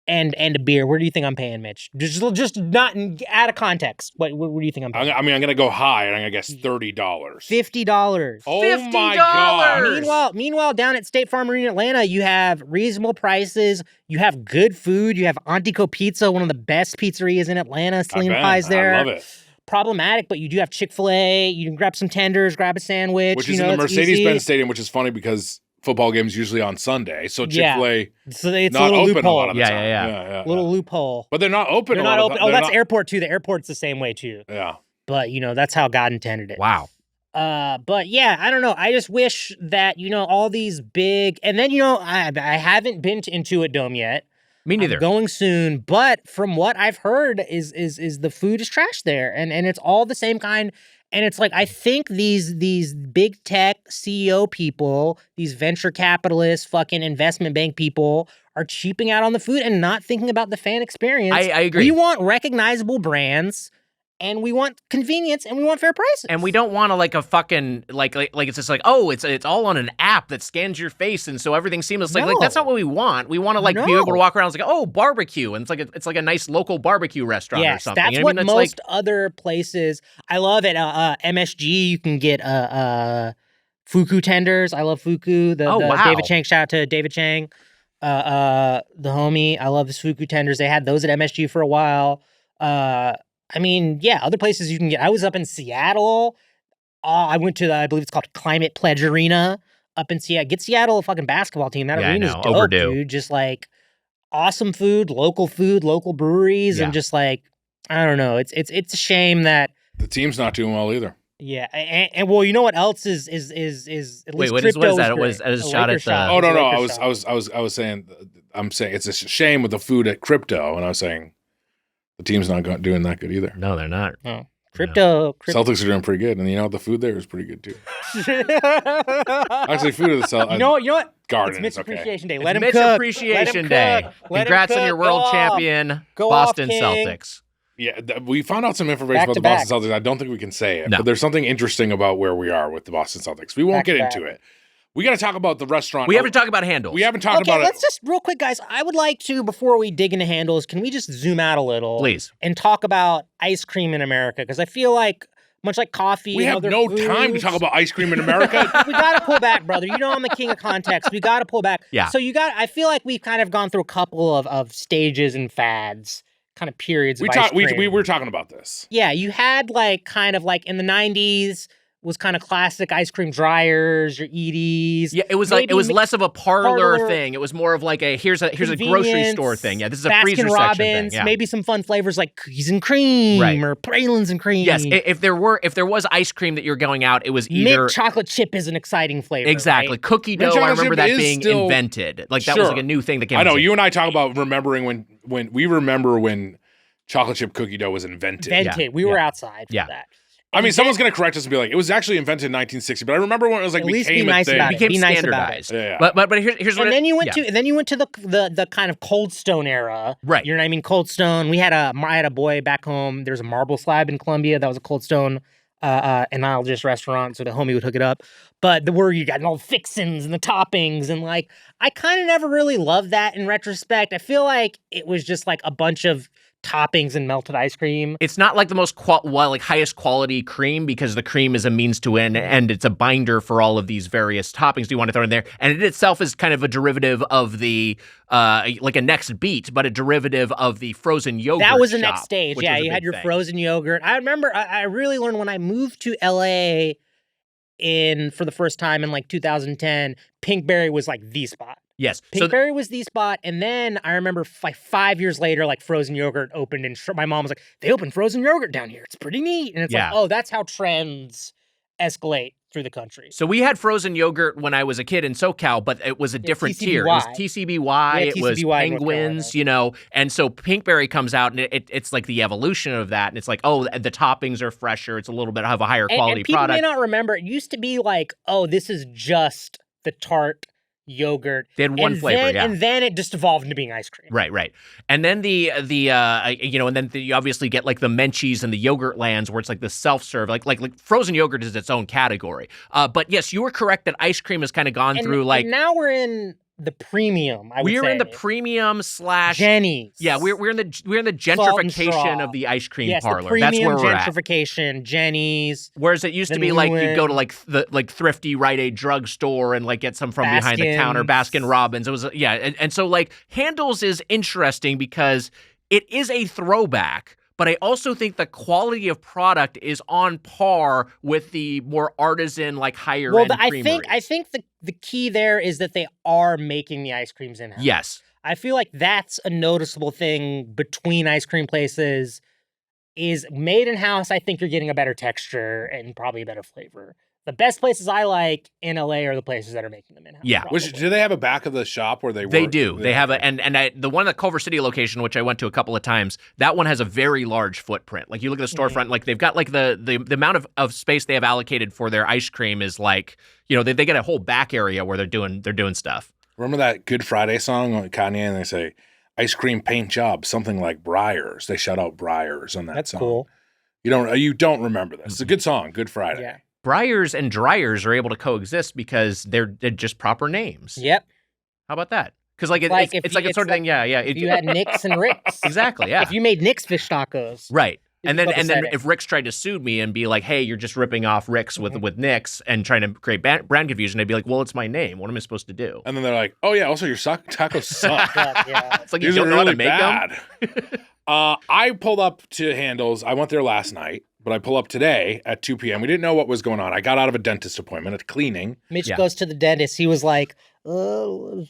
a beer. Where do you think I'm paying, Mitch? Just not out of context. What do you think I'm paying? I'm going to go high, and I'm going to guess $30. $50. Oh, $50. my God. Meanwhile, down at State Farm Arena, Atlanta, you have reasonable prices. You have good food. You have Antico Pizza, one of the best pizzerias in Atlanta. Celine Pie's there. I love it. Problematic, but you do have Chick-fil-A. You can grab some tenders, grab a sandwich. Which is in the Mercedes-Benz Stadium, which is funny because football games usually on Sunday, so Chick-fil-A so it's not a little open loophole. a lot of the time. Yeah. Little loophole. But they're not open. They're not open. Oh, that's airport too. The airport's the same way too. Yeah. But that's how God intended it. Wow. But yeah, I don't know. I just wish that all these big, and then I haven't been to Intuit Dome yet. Me neither. I'm going soon, but from what I've heard is the food is trash there, and it's all the same kind. And it's like, I think these big tech CEO people, these venture capitalists, fucking investment bank people are cheaping out on the food and not thinking about the fan experience. I agree. We want recognizable brands, and we want convenience, and we want fair prices. And we don't want to like a fucking like it's just like, oh, it's all on an app that scans your face, and so everything's seamless. Like that's not what we want. We want to be able to walk around and it's like, oh, barbecue, and it's like a nice local barbecue restaurant or something. That's what most other places. I love it. MSG, you can get fuku tenders. I love fuku. Wow. David Chang. Shout out to David Chang, the homie. I love his fuku tenders. They had those at MSG for a while. Other places you can get. I was up in Seattle. I went to I believe it's called Climate Pledge Arena up in Seattle. Get Seattle a fucking basketball team. That arena's dope, overdue. Dude. Just like awesome food, local breweries, and just like, I don't know. It's a shame that the team's not doing well either. Yeah, and well, you know what else is at least wait, what is that? It was a shot at the. Oh no, I was saying it's a shame with the food at crypto, and I was saying. The team's not doing that good either. No, they're not. Oh. Crypto. Celtics are doing pretty good, and the food there is pretty good too. Actually, food of the Celtics. You know what? Garden it's Mitch okay. Appreciation Day. It's Let him Mitch cook. Appreciation Day. Congrats on your world champion, Boston Celtics. Yeah, we found out some information about the Boston Celtics. I don't think we can say it, but there's something interesting about where we are with the Boston Celtics. We won't get into it. We got to talk about the restaurant. We haven't talked about Handel. We haven't talked about it. Let's just real quick, guys. I would like to, before we dig into Handles, can we just zoom out a little, please, and talk about ice cream in America? Because I feel like, much like coffee, we have no time to talk about ice cream in America. We got to pull back, brother. I'm the king of context. We got to pull back. Yeah. So I feel like we've kind of gone through a couple of stages and fads, kind of periods. We were talking about this. Yeah, you had kind of in the 90s. Was kind of classic ice cream dryers, your Edie's. Yeah, it was less of a parlor thing. It was more of like here's a grocery store thing. Yeah, this is a freezer section thing. Yeah. Maybe some fun flavors like cookies and cream or pralines and cream. Yes, if there was ice cream that you're going out, it was either mint chocolate chip is an exciting flavor. Exactly, right? Cookie dough. I remember that being invented. Like that was like a new thing that came. I know you and I talk about remembering when chocolate chip cookie dough was invented. We were outside for that. I mean, someone's going to correct us and be like, it was actually invented in 1960, but I remember when it was became a thing. It became standardized. Yeah. But here's what. And then you went to the kind of Cold Stone era, right? You know what I mean? Cold Stone. I had a boy back home. There's a Marble Slab in Columbia that was a Cold Stone, analogous restaurant, so the homie would hook it up. But where you got all the fixins and the toppings, and I kind of never really loved that in retrospect. I feel like it was just a bunch of toppings and melted ice cream. It's not like the most highest quality cream, because the cream is a means to end, and it's a binder for all of these various toppings you want to throw in there. And it itself is kind of a derivative of the like a next beat, but a derivative of the frozen yogurt. That was the shop, next stage. Yeah, you had your frozen yogurt. I remember I really learned when I moved to LA for the first time in 2010, Pinkberry was the spot. Yes. Pinkberry was the spot, and then I remember 5 years later, frozen yogurt opened, and my mom was like, they opened frozen yogurt down here. It's pretty neat. And it's that's how trends escalate through the country. So we had frozen yogurt when I was a kid in SoCal, but it was a different tier. It was TCBY, it was Penguins, and so Pinkberry comes out, and it's like the evolution of that, and it's like, oh, the toppings are fresher, it's a little bit of a higher quality and people product. May not remember, it used to be this is just the tart yogurt. They had one flavor, yeah. And then it just evolved into being ice cream. Right. And then and then you obviously get like the Menchie's and the Yogurt Lands where it's like the self-serve, like frozen yogurt is its own category. But yes, you were correct that ice cream has kind of gone through like. And now we're in the premium. We're in the premium / Jenny's. Yeah, we're in the gentrification of the ice cream parlor. That's where we're at. Gentrification, Jenny's. Whereas it used to be like you'd go to like the thrifty Rite Aid drugstore and like get some from behind the counter, Baskin Robbins. It was and so like Handel's is interesting because it is a throwback. But I also think the quality of product is on par with the more artisan, like higher end creameries. I think the key there is that they are making the ice creams in-house. Yes. I feel like that's a noticeable thing between ice cream places. Is made in-house, I think you're getting a better texture and probably a better flavor. The best places I like in LA are the places that are making them in-house. Yeah. Do they have a back of the shop where they work? They do. They have the one at Culver City location, which I went to a couple of times, that one has a very large footprint. Like you look at the storefront, like they've got like the amount of space they have allocated for their ice cream is like, they get a whole back area where they're doing stuff. Remember that Good Friday song on Kanye and they say, ice cream paint job, something like Breyers. They shout out Breyers on that song. That's cool. You don't remember this. It's a good song, Good Friday. Yeah. Breyers and Dryers are able to coexist because they're just proper names. Yep. How about that? Because it's like a sort of thing. Yeah. If you had Nick's and Rick's. Exactly. Yeah. If you made Nick's fish tacos. Right. And then if Rick's tried to sue me and be like, hey, you're just ripping off Rick's with Nick's and trying to create brand confusion, I'd be like, well, it's my name. What am I supposed to do? And then they're like, oh yeah, also your tacos suck. Yeah. It's like you don't know how to make bad. them. I pulled up to Handel's. I went there last night. But I pull up today at 2 p.m. We didn't know what was going on. I got out of a dentist appointment at cleaning. Mitch goes to the dentist. He was like, you were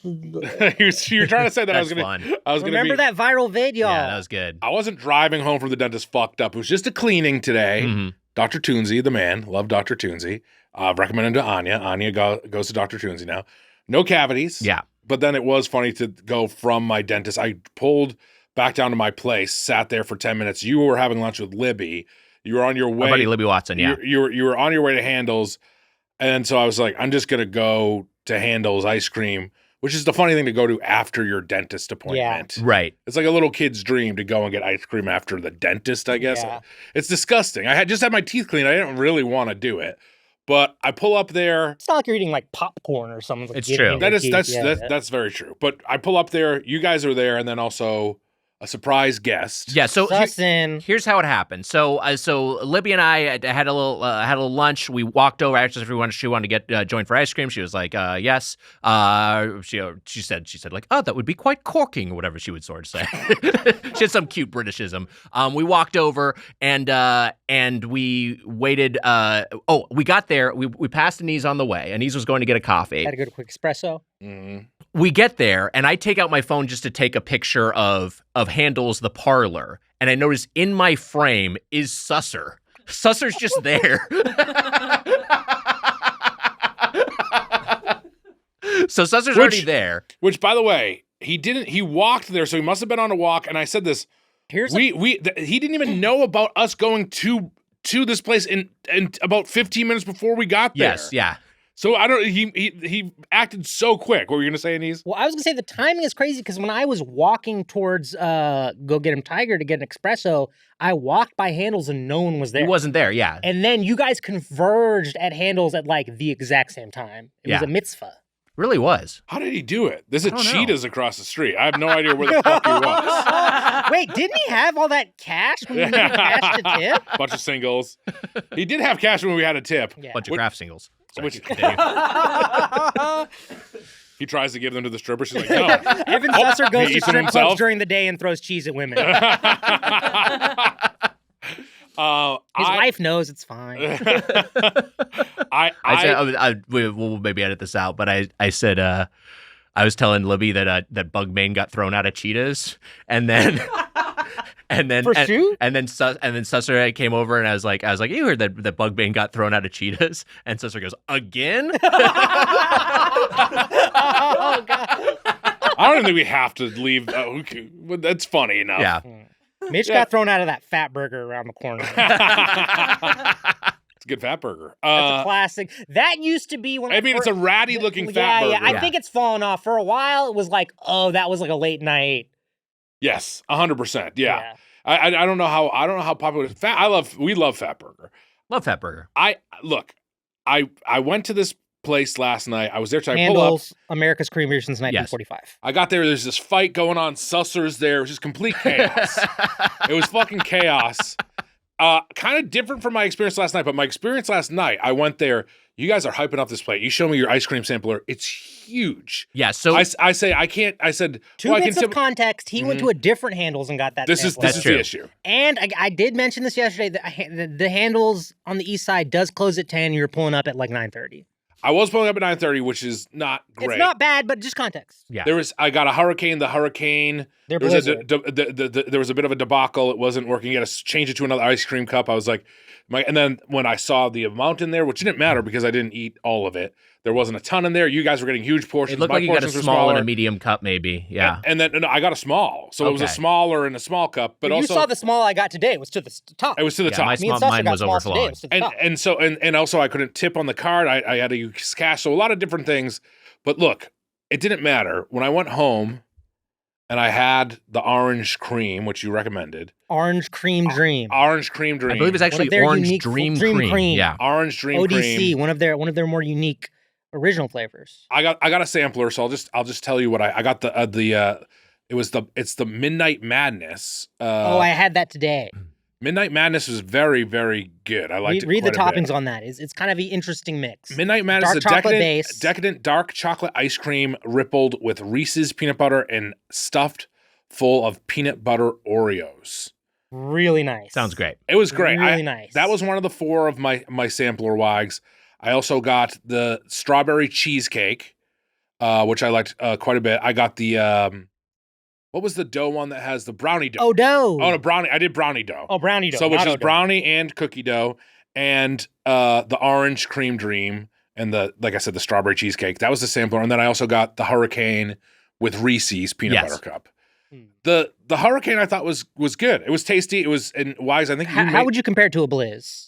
trying to say that I was going to remember that viral video. Yeah, that was good. I wasn't driving home from the dentist fucked up. It was just a cleaning today. Mm-hmm. Dr. Toonsy, the man. Love Dr. Toonsy. Recommend him to Anya. Anya goes to Dr. Toonsy now. No cavities. Yeah. But then it was funny to go from my dentist. I pulled back down to my place, sat there for 10 minutes. You were having lunch with Libby. You were on your way. My buddy Libby Watson, yeah. You were on your way to Handel's. And so I was like, I'm just going to go to Handel's ice cream, which is the funny thing to go to after your dentist appointment. Yeah. Right. It's like a little kid's dream to go and get ice cream after the dentist, I guess. Yeah. It's disgusting. I had just had my teeth cleaned. I didn't really want to do it. But I pull up there. It's not like you're eating like popcorn or something. Like it's true. That's very true. But I pull up there. You guys are there. And then also a surprise guest. Yeah, so here's how it happened. So Libby and I had a little lunch. We walked over. Actually, she wanted to get joined for ice cream. She was like, yes. She said like, oh, that would be quite corking, or whatever she would sort of say. She had some cute Britishism. We walked over and we waited. We got there. We passed Aniz on the way. Aniz was going to get a coffee. Had to go to quick espresso. Mm-hmm. We get there, and I take out my phone just to take a picture of Handel's the parlor, and I notice in my frame is Susser. Susser's just there. So Susser's already there. Which, by the way, he walked there, so he must have been on a walk, and I said this. He didn't even know about us going to this place in about 15 minutes before we got there. Yes, yeah. So he acted so quick. What were you going to say, Aniz? Well, I was going to say the timing is crazy because when I was walking towards Go Get Him Tiger to get an espresso, I walked by Handel's and no one was there. He wasn't there, yeah. And then you guys converged at Handel's at like the exact same time. It was a mitzvah. Really was. How did he do it? There's a Cheetahs across the street. I have no idea where the fuck he was. Wait, didn't he have all that cash when we had cash to tip? Bunch of singles. He did have cash when we had a tip. Yeah. Bunch of craft singles. Sorry, he tries to give them to the stripper. She's like, no. Evan Susser goes to strip clubs during the day and throws cheese at women. His wife knows it's fine. We'll maybe edit this out, but I said I was telling Libby that Bugmain got thrown out of Cheetahs, and then Susser came over and I was like, you heard that Bugmain got thrown out of Cheetahs, and Susser goes, again? Oh God! I don't think we have to leave. That's funny enough. Yeah. Mitch got thrown out of that fat burger around the corner. It's good fat burger. That's a classic. That used to be when it's a ratty looking fat burger. Yeah, I think it's fallen off. For a while, it was like, oh, that was like a late night. Yes, 100%. Yeah. I don't know how popular it is. We love fat burger. Love fat burger. I went to this place last night. I was there trying to Handel's America's Cream Beer since 1945. Yes. I got there. There's this fight going on. Susser's there. It was just complete chaos. It was fucking chaos. Kind of different from my experience last night, but my experience last night, I went there. You guys are hyping up this plate. You show me your ice cream sampler. It's huge. Yeah. So I say I can't. I said two bits of context. He went to a different Handles and got that. This is the issue. And I did mention this yesterday. The Handles on the east side does close at 10. You're pulling up at like 9:30. I was pulling up at 9:30, which is not great. It's not bad, but just context. Yeah. I got a Hurricane. The Hurricane. There was a bit of a debacle. It wasn't working. You got to change it to another ice cream cup. I was like, and then when I saw the amount in there, which didn't matter because I didn't eat all of it, there wasn't a ton in there. You guys were getting huge portions. It looked like you got a small and a medium cup, maybe. Yeah. And then I got a small, so it was a smaller and a small cup. But also, you saw the small I got today. It was to the top. It was to the top. Mine was overflowing. And also I couldn't tip on the card. I had to use cash. So a lot of different things. But look, it didn't matter when I went home. And I had the orange cream, which you recommended. Orange cream dream. Orange cream dream. I believe it's actually orange dream cream. Yeah, orange dream ODC, cream. one of their more unique original flavors. I got a sampler, so I'll just tell you what I got. It's the Midnight Madness. I had that today. Midnight Madness was very, very good. I liked it. Read the toppings on that. It's kind of an interesting mix. Midnight Madness is a decadent dark chocolate ice cream rippled with Reese's peanut butter and stuffed full of peanut butter Oreos. Really nice. Sounds great. It was great. Really nice. That was one of the 4 of my sampler wags. I also got the strawberry cheesecake, which I liked quite a bit. I got the what was the dough one that has the brownie dough? Oh, dough. Oh, no, brownie. I did brownie dough. Oh, brownie dough. So which is brownie and cookie dough, and the orange cream dream, and like I said, the strawberry cheesecake. That was the sampler, and then I also got the Hurricane with Reese's peanut butter cup. The Hurricane I thought was good. It was tasty. It was, and Wise, I think. How would you compare it to a Blizz?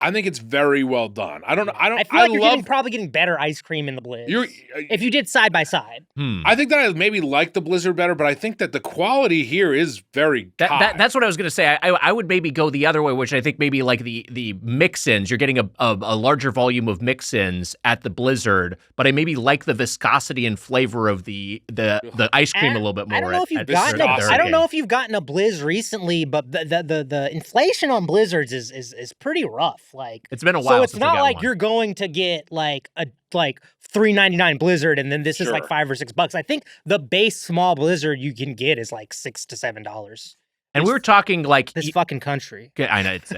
I think it's very well done. I feel like you're probably getting better ice cream in the Blizz. If you did side by side. I think that I maybe like the Blizzard better, but I think that the quality here is very high. That's what I was going to say. I would maybe go the other way, which I think maybe like the mix-ins. You're getting a larger volume of mix-ins at the Blizzard, but I maybe like the viscosity and flavor of the ice cream a little bit more. I don't know if you've gotten a Blizz recently, but the inflation on Blizzards is pretty rough. Like, it's been a while. So it's not like you're going to get like a $3.99 Blizzard and then this is like $5 or $6. I think the base small Blizzard you can get is like $6 to $7. And we were talking like this fucking country. I know it's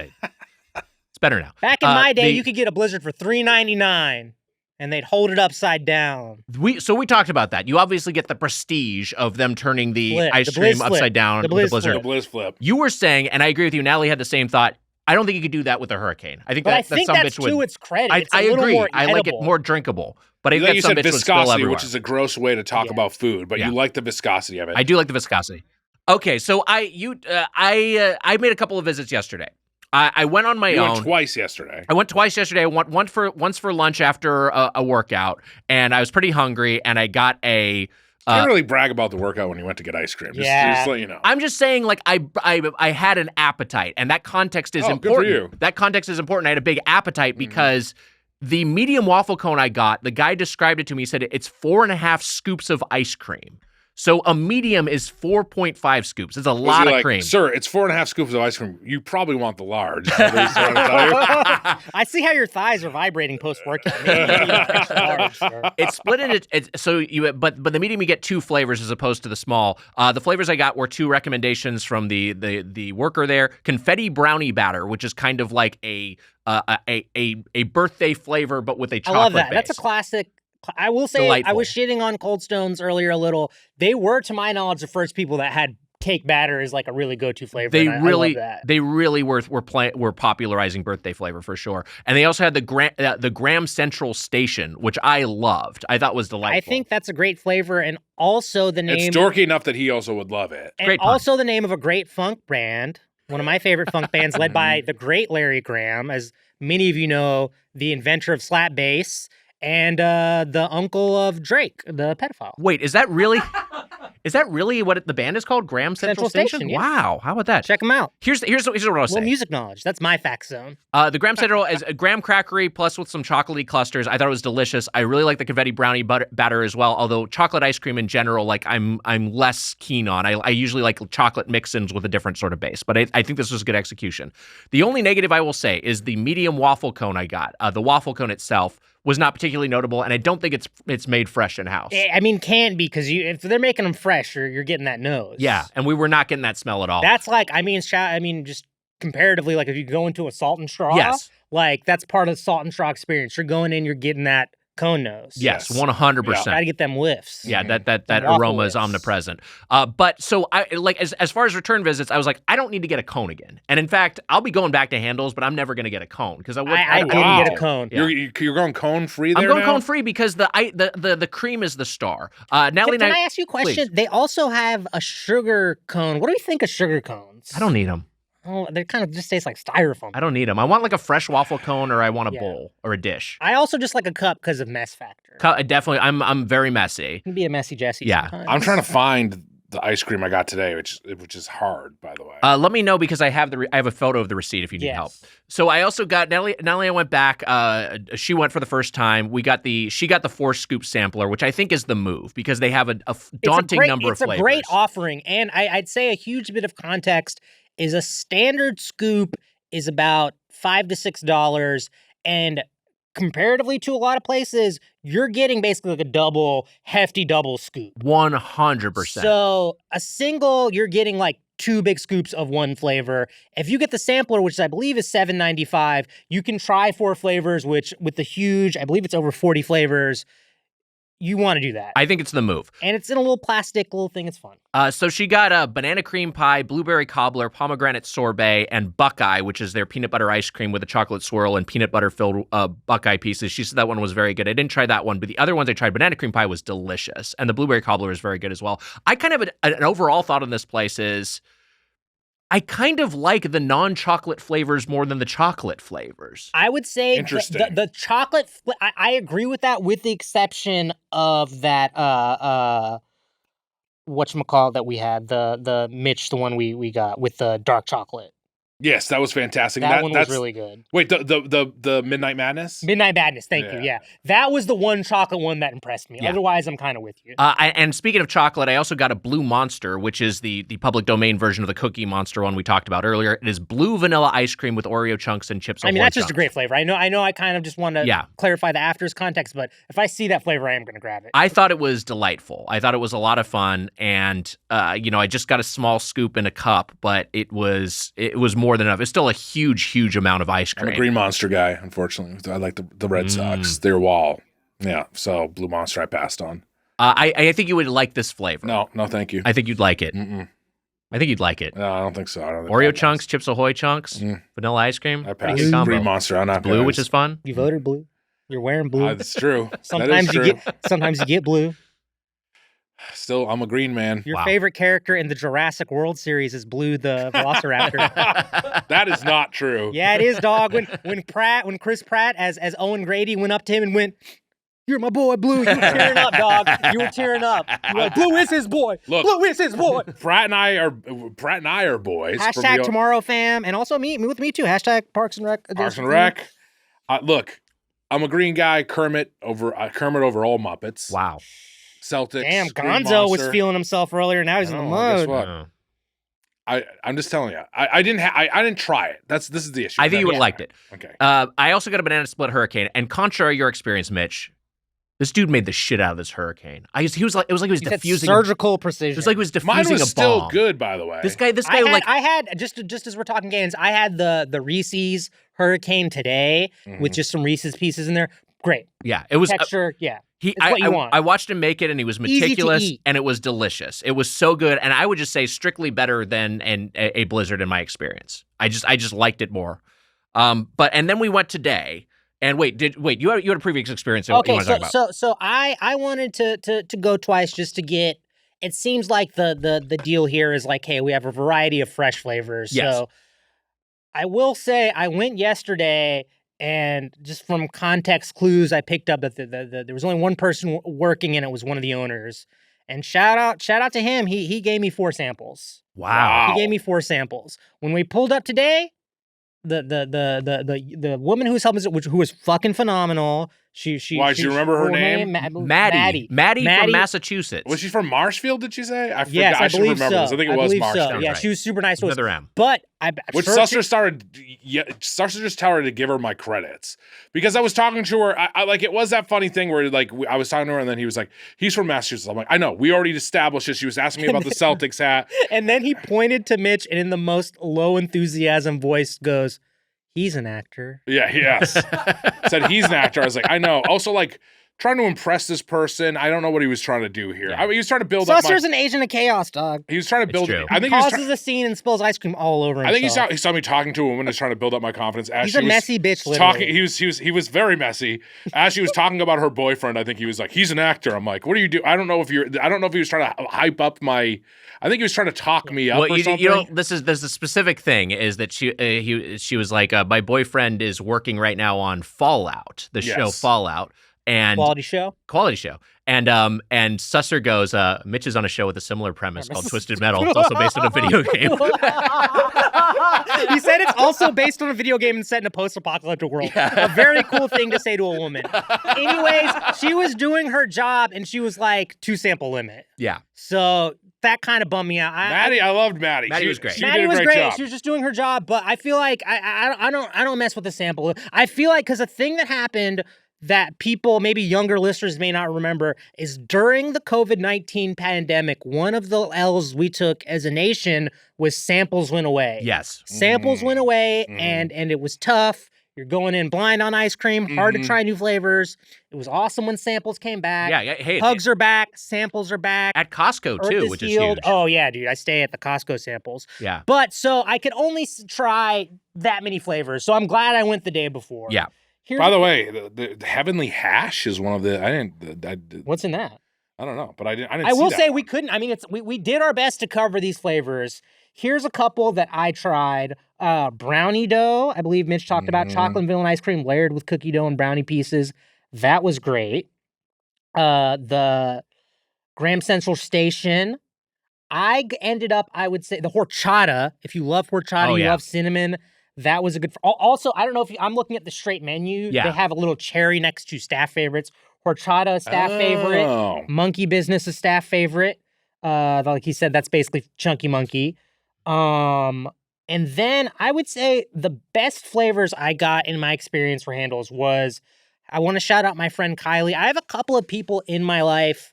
better now. Back in my day, you could get a Blizzard for $3.99 and they'd hold it upside down. We talked about that. You obviously get the prestige of them turning the ice cream upside down with the Blizzard. The Blizz flip. You were saying, and I agree with you. Natalie had the same thought. I don't think you could do that with a Hurricane. I think that's to its credit. I agree. I like it more drinkable, but I think that some bitch would spill everywhere. Which is a gross way to talk about food, but you like the viscosity of it. I do like the viscosity. Okay, so I made a couple of visits yesterday. I went on my own. You went twice yesterday. I went twice yesterday. I went once for lunch after a workout, and I was pretty hungry, and I got a. You can't really brag about the workout when you went to get ice cream. Just let you know. I'm just saying, like, I had an appetite, and that context is important. Good for you. That context is important. I had a big appetite because the medium waffle cone I got, the guy described it to me. He said it's 4.5 scoops of ice cream. So a medium is 4.5 scoops. It's a lot of cream. Sir, it's 4.5 scoops of ice cream. You probably want the large. I see how your thighs are vibrating post-workout. It's split into but the medium you get 2 flavors as opposed to the small. The flavors I got were 2 recommendations from the worker there. Confetti brownie batter, which is kind of like a birthday flavor but with a chocolate I love that. base. That's a classic. I will say, delightful. I was shitting on Cold Stones earlier a little. They were, to my knowledge, the first people that had cake batter as like a really go-to flavor. They really were popularizing birthday flavor for sure. And they also had the Graham Central Station, which I loved. I thought was delightful. I think that's a great flavor, and also the name. It's dorky enough that he also would love it. And also the name of a great funk band, one of my favorite funk bands, led by the great Larry Graham, as many of you know the inventor of slap bass and the uncle of Drake, the pedophile. Wait, is that really what the band is called? Graham Central Station? Yeah. Wow, how about that? Check them out. Here's what I'll say. Well, music knowledge. That's my fact zone. The Graham Central is a graham crackery plus with some chocolatey clusters. I thought it was delicious. I really like the confetti brownie batter as well. Although chocolate ice cream in general, like I'm less keen on. I usually like chocolate mix-ins with a different sort of base. But I think this was good execution. The only negative I will say is the medium waffle cone I got. The waffle cone itself was not particularly notable, and I don't think it's made fresh in-house. I mean, can be, because if they're making them fresh, you're getting that nose. Yeah, and we were not getting that smell at all. That's like, just comparatively, like if you go into a Salt and Straw, yes, like that's part of the Salt and Straw experience. You're going in, you're getting that cone nose. Yes, 100%. Gotta get them whiffs. Yeah, that aroma is omnipresent. But so I like as far as return visits, I was like, I don't need to get a cone again. And in fact, I'll be going back to Handel's, but I'm never going to get a cone because I didn't get a cone. Yeah. You're going cone free there. I'm going now? cone free because the cream is the star. Natalie, can I ask you a question? Please. They also have a sugar cone. What do you think of sugar cones? I don't need them. Oh, they kind of just taste like styrofoam. I don't need them. I want like a fresh waffle cone, or I want a bowl or a dish. I also just like a cup because of mess factor. Definitely, I'm very messy. You can be a messy Jesse. Yeah, sometimes. I'm trying to find the ice cream I got today, which is hard, by the way. Let me know because I have a photo of the receipt if you need help. So I also got Natalie. I went back. She went for the first time. She got the 4-scoop sampler, which I think is the move because they have a daunting number of flavors. It's a great offering, and I'd say a huge bit of context is a standard scoop is about $5 to $6, and comparatively to a lot of places, you're getting basically like a hefty double scoop. 100%. So a single, you're getting like 2 big scoops of one flavor. If you get the sampler, which I believe is $7.95, you can try 4 flavors, which with the huge, I believe it's over 40 flavors. You want to do that. I think it's the move. And it's in a little plastic little thing. It's fun. So she got a banana cream pie, blueberry cobbler, pomegranate sorbet, and Buckeye, which is their peanut butter ice cream with a chocolate swirl and peanut butter filled Buckeye pieces. She said that one was very good. I didn't try that one, but the other ones I tried, banana cream pie was delicious. And the blueberry cobbler is very good as well. I kind of an overall thought on this place is I kind of like the non-chocolate flavors more than the chocolate flavors. I would say the chocolate, I agree with that with the exception of that, whatchamacallit that we had, the Mitch, the one we got with the dark chocolate. Yes, that was fantastic. That one was really good. Wait, the Midnight Madness? Midnight Madness, thank you, yeah. That was the one chocolate one that impressed me. Yeah. Otherwise, I'm kind of with you. And speaking of chocolate, I also got a Blue Monster, which is the public domain version of the Cookie Monster one we talked about earlier. It is blue vanilla ice cream with Oreo chunks and chips. That's just a great flavor. I know I kind of just want to clarify the after's context, but if I see that flavor, I am going to grab it. I thought it was delightful. I thought it was a lot of fun, and I just got a small scoop in a cup, but it was more than enough. It's still a huge amount of ice cream. I'm a Green Monster guy, unfortunately. I like the Red Sox, their wall. Yeah, so Blue Monster I passed on. I think you would like this flavor. No, thank you. I think you'd like it. Mm-mm. I think you'd like it. No, I don't think so. Oreo chunks, Chips Ahoy chunks, vanilla ice cream. I passed. Green Monster. I'm not blue, which is fun. You voted blue. You're wearing blue. That's true. Sometimes you get blue. Still, I'm a green man. Your favorite character in the Jurassic World series is Blue the Velociraptor. That is not true. Yeah, it is, dog. When Chris Pratt as Owen Grady went up to him and went, "You're my boy, Blue." You were tearing up, dog. You were tearing up. You were like, Blue is his boy. Look, Blue is his boy. Pratt and I are boys. Hashtag Tomorrow Fam, and also me with me too. Hashtag Parks and Rec. Parks and Rec. Look, I'm a green guy. Kermit over all Muppets. Wow. Celtics. Damn, Gonzo was feeling himself earlier. Now he's in the mode. Guess what? I'm just telling you. I didn't try it. This is the issue. I think you would have liked it. Okay. I also got a banana split hurricane, and contrary to your experience, Mitch, this dude made the shit out of this hurricane. It was like he was diffusing surgical precision. It was like he was diffusing Mine was a bomb. still good, by the way. This guy I had just as we're talking games, I had the Reese's hurricane today with just some Reese's pieces in there. Great. Yeah, it was texture. It's what you want. I watched him make it, and he was meticulous, and it was delicious. It was so good, and I would just say strictly better than a Blizzard in my experience. I just liked it more. And then we went today. And wait, you had a previous experience? Okay, so I wanted to go twice just to get. It seems like the deal here is like, hey, we have a variety of fresh flavors. Yes. So I will say I went yesterday, And just from context clues, I picked up that there was only one person working, and it was one of the owners. And shout out to him. He gave me 4 samples. Wow. He gave me 4 samples. When we pulled up today, the woman who was helping us, who was fucking phenomenal. Why, do you remember her name? Maddie from Massachusetts. Was she from Marshfield, did she say? I forgot. Yes, I should believe remember so. this. I think it was Marshfield. So. Yeah, right. she was super nice to us. Another M. But Which Susser started, Susser just told her to give her my credits. Because I was talking to her, I like, it was that funny thing where, like, I was talking to her, and then he was like, he's from Massachusetts. I'm like, I know, we already established this. She was asking me about the Celtics hat. And then he pointed to Mitch, and in the most low enthusiasm voice goes, he's an actor. Yeah, yes. Said he's an actor. I was like, I know. Also, like, trying to impress this person. I don't know what he was trying to do here. Yeah. I mean, he was trying to build up. Susser's an agent of chaos, dog. He was trying to build. True. I think he causes a scene and spills ice cream all over himself. I think he saw me talking to a woman who's trying to build up my confidence. As He's she a was messy bitch. Literally. Talking, he was very messy. As she was talking about her boyfriend, I think he was like, he's an actor. I'm like, what do you do? I don't know if he was trying to hype up my. I think he was trying to talk me up or something. You know, there's a specific thing is that she was like, my boyfriend is working right now on Fallout, the show Fallout. And quality show. And Susser goes, Mitch is on a show with a similar premise called Twisted Metal. It's also based on a video game. He said it's also based on a video game and set in a post-apocalyptic world. Yeah. A very cool thing to say to a woman. Anyways, she was doing her job, and she was like 2 sample limit. Yeah. So that kind of bummed me out. I loved Maddie. Maddie was great. Maddie was great. She was just doing her job, but I feel like I don't mess with the sample. I feel like because a thing that happened that people, maybe younger listeners may not remember, is during the COVID-19 pandemic, one of the L's we took as a nation was samples went away. Yes. Samples went away, and it was tough. You're going in blind on ice cream, hard to try new flavors. It was awesome when samples came back. Yeah, hey, Hugs are back, samples are back. At Costco, too, which is huge. Oh, yeah, dude. I stay at the Costco samples. Yeah. But so I could only try that many flavors, so I'm glad I went the day before. Yeah. By the way, the Heavenly Hash is one of the. What's in that? I don't know, but I didn't. I will see say that we couldn't. I mean, we did our best to cover these flavors. Here's a couple that I tried. Brownie dough. I believe Mitch talked about chocolate and vanilla ice cream layered with cookie dough and brownie pieces. That was great. The Graham Central Station. I ended up, I would say, the horchata. If you love horchata, you love cinnamon. That was a good. Also, I don't know if I'm looking at the straight menu. Yeah. They have a little cherry next to staff favorites. Horchata, staff favorite. Monkey Business, a staff favorite. Like he said, that's basically Chunky Monkey. And then I would say the best flavors I got in my experience for Handles was, I want to shout out my friend Kylie. I have a couple of people in my life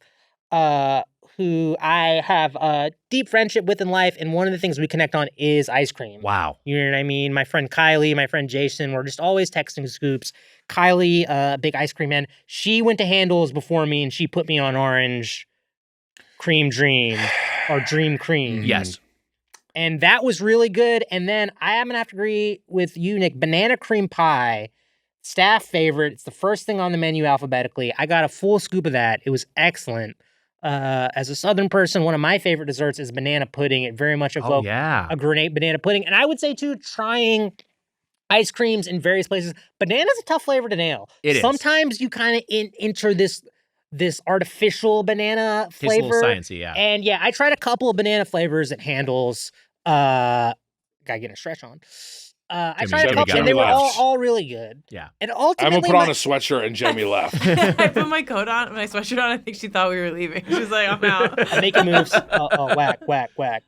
who I have a deep friendship with in life, and one of the things we connect on is ice cream. Wow. You know what I mean? My friend Kylie, my friend Jason, we're just always texting scoops. Kylie, big ice cream man, she went to Handles before me, and she put me on Orange Cream Dream, or Dream Cream. Yes. And that was really good. And then I am going to have to agree with you, Nick. Banana cream pie, staff favorite. It's the first thing on the menu alphabetically. I got a full scoop of that. It was excellent. As a Southern person, one of my favorite desserts is banana pudding. It very much evoked a grenade banana pudding. And I would say, too, trying ice creams in various places. Banana's a tough flavor to nail. Sometimes you kind of enter this artificial banana flavor. Tastes a little sciencey, yeah. And yeah, I tried a couple of banana flavors at Handles. Gotta get a stretch on. I tried a couple, and they were all really good. Yeah. And ultimately, I'm gonna put on a sweatshirt, and Jamie left. I put my coat on, my sweatshirt on. I think she thought we were leaving. She was like, "I'm out." I'm making moves. Whack, whack, whack.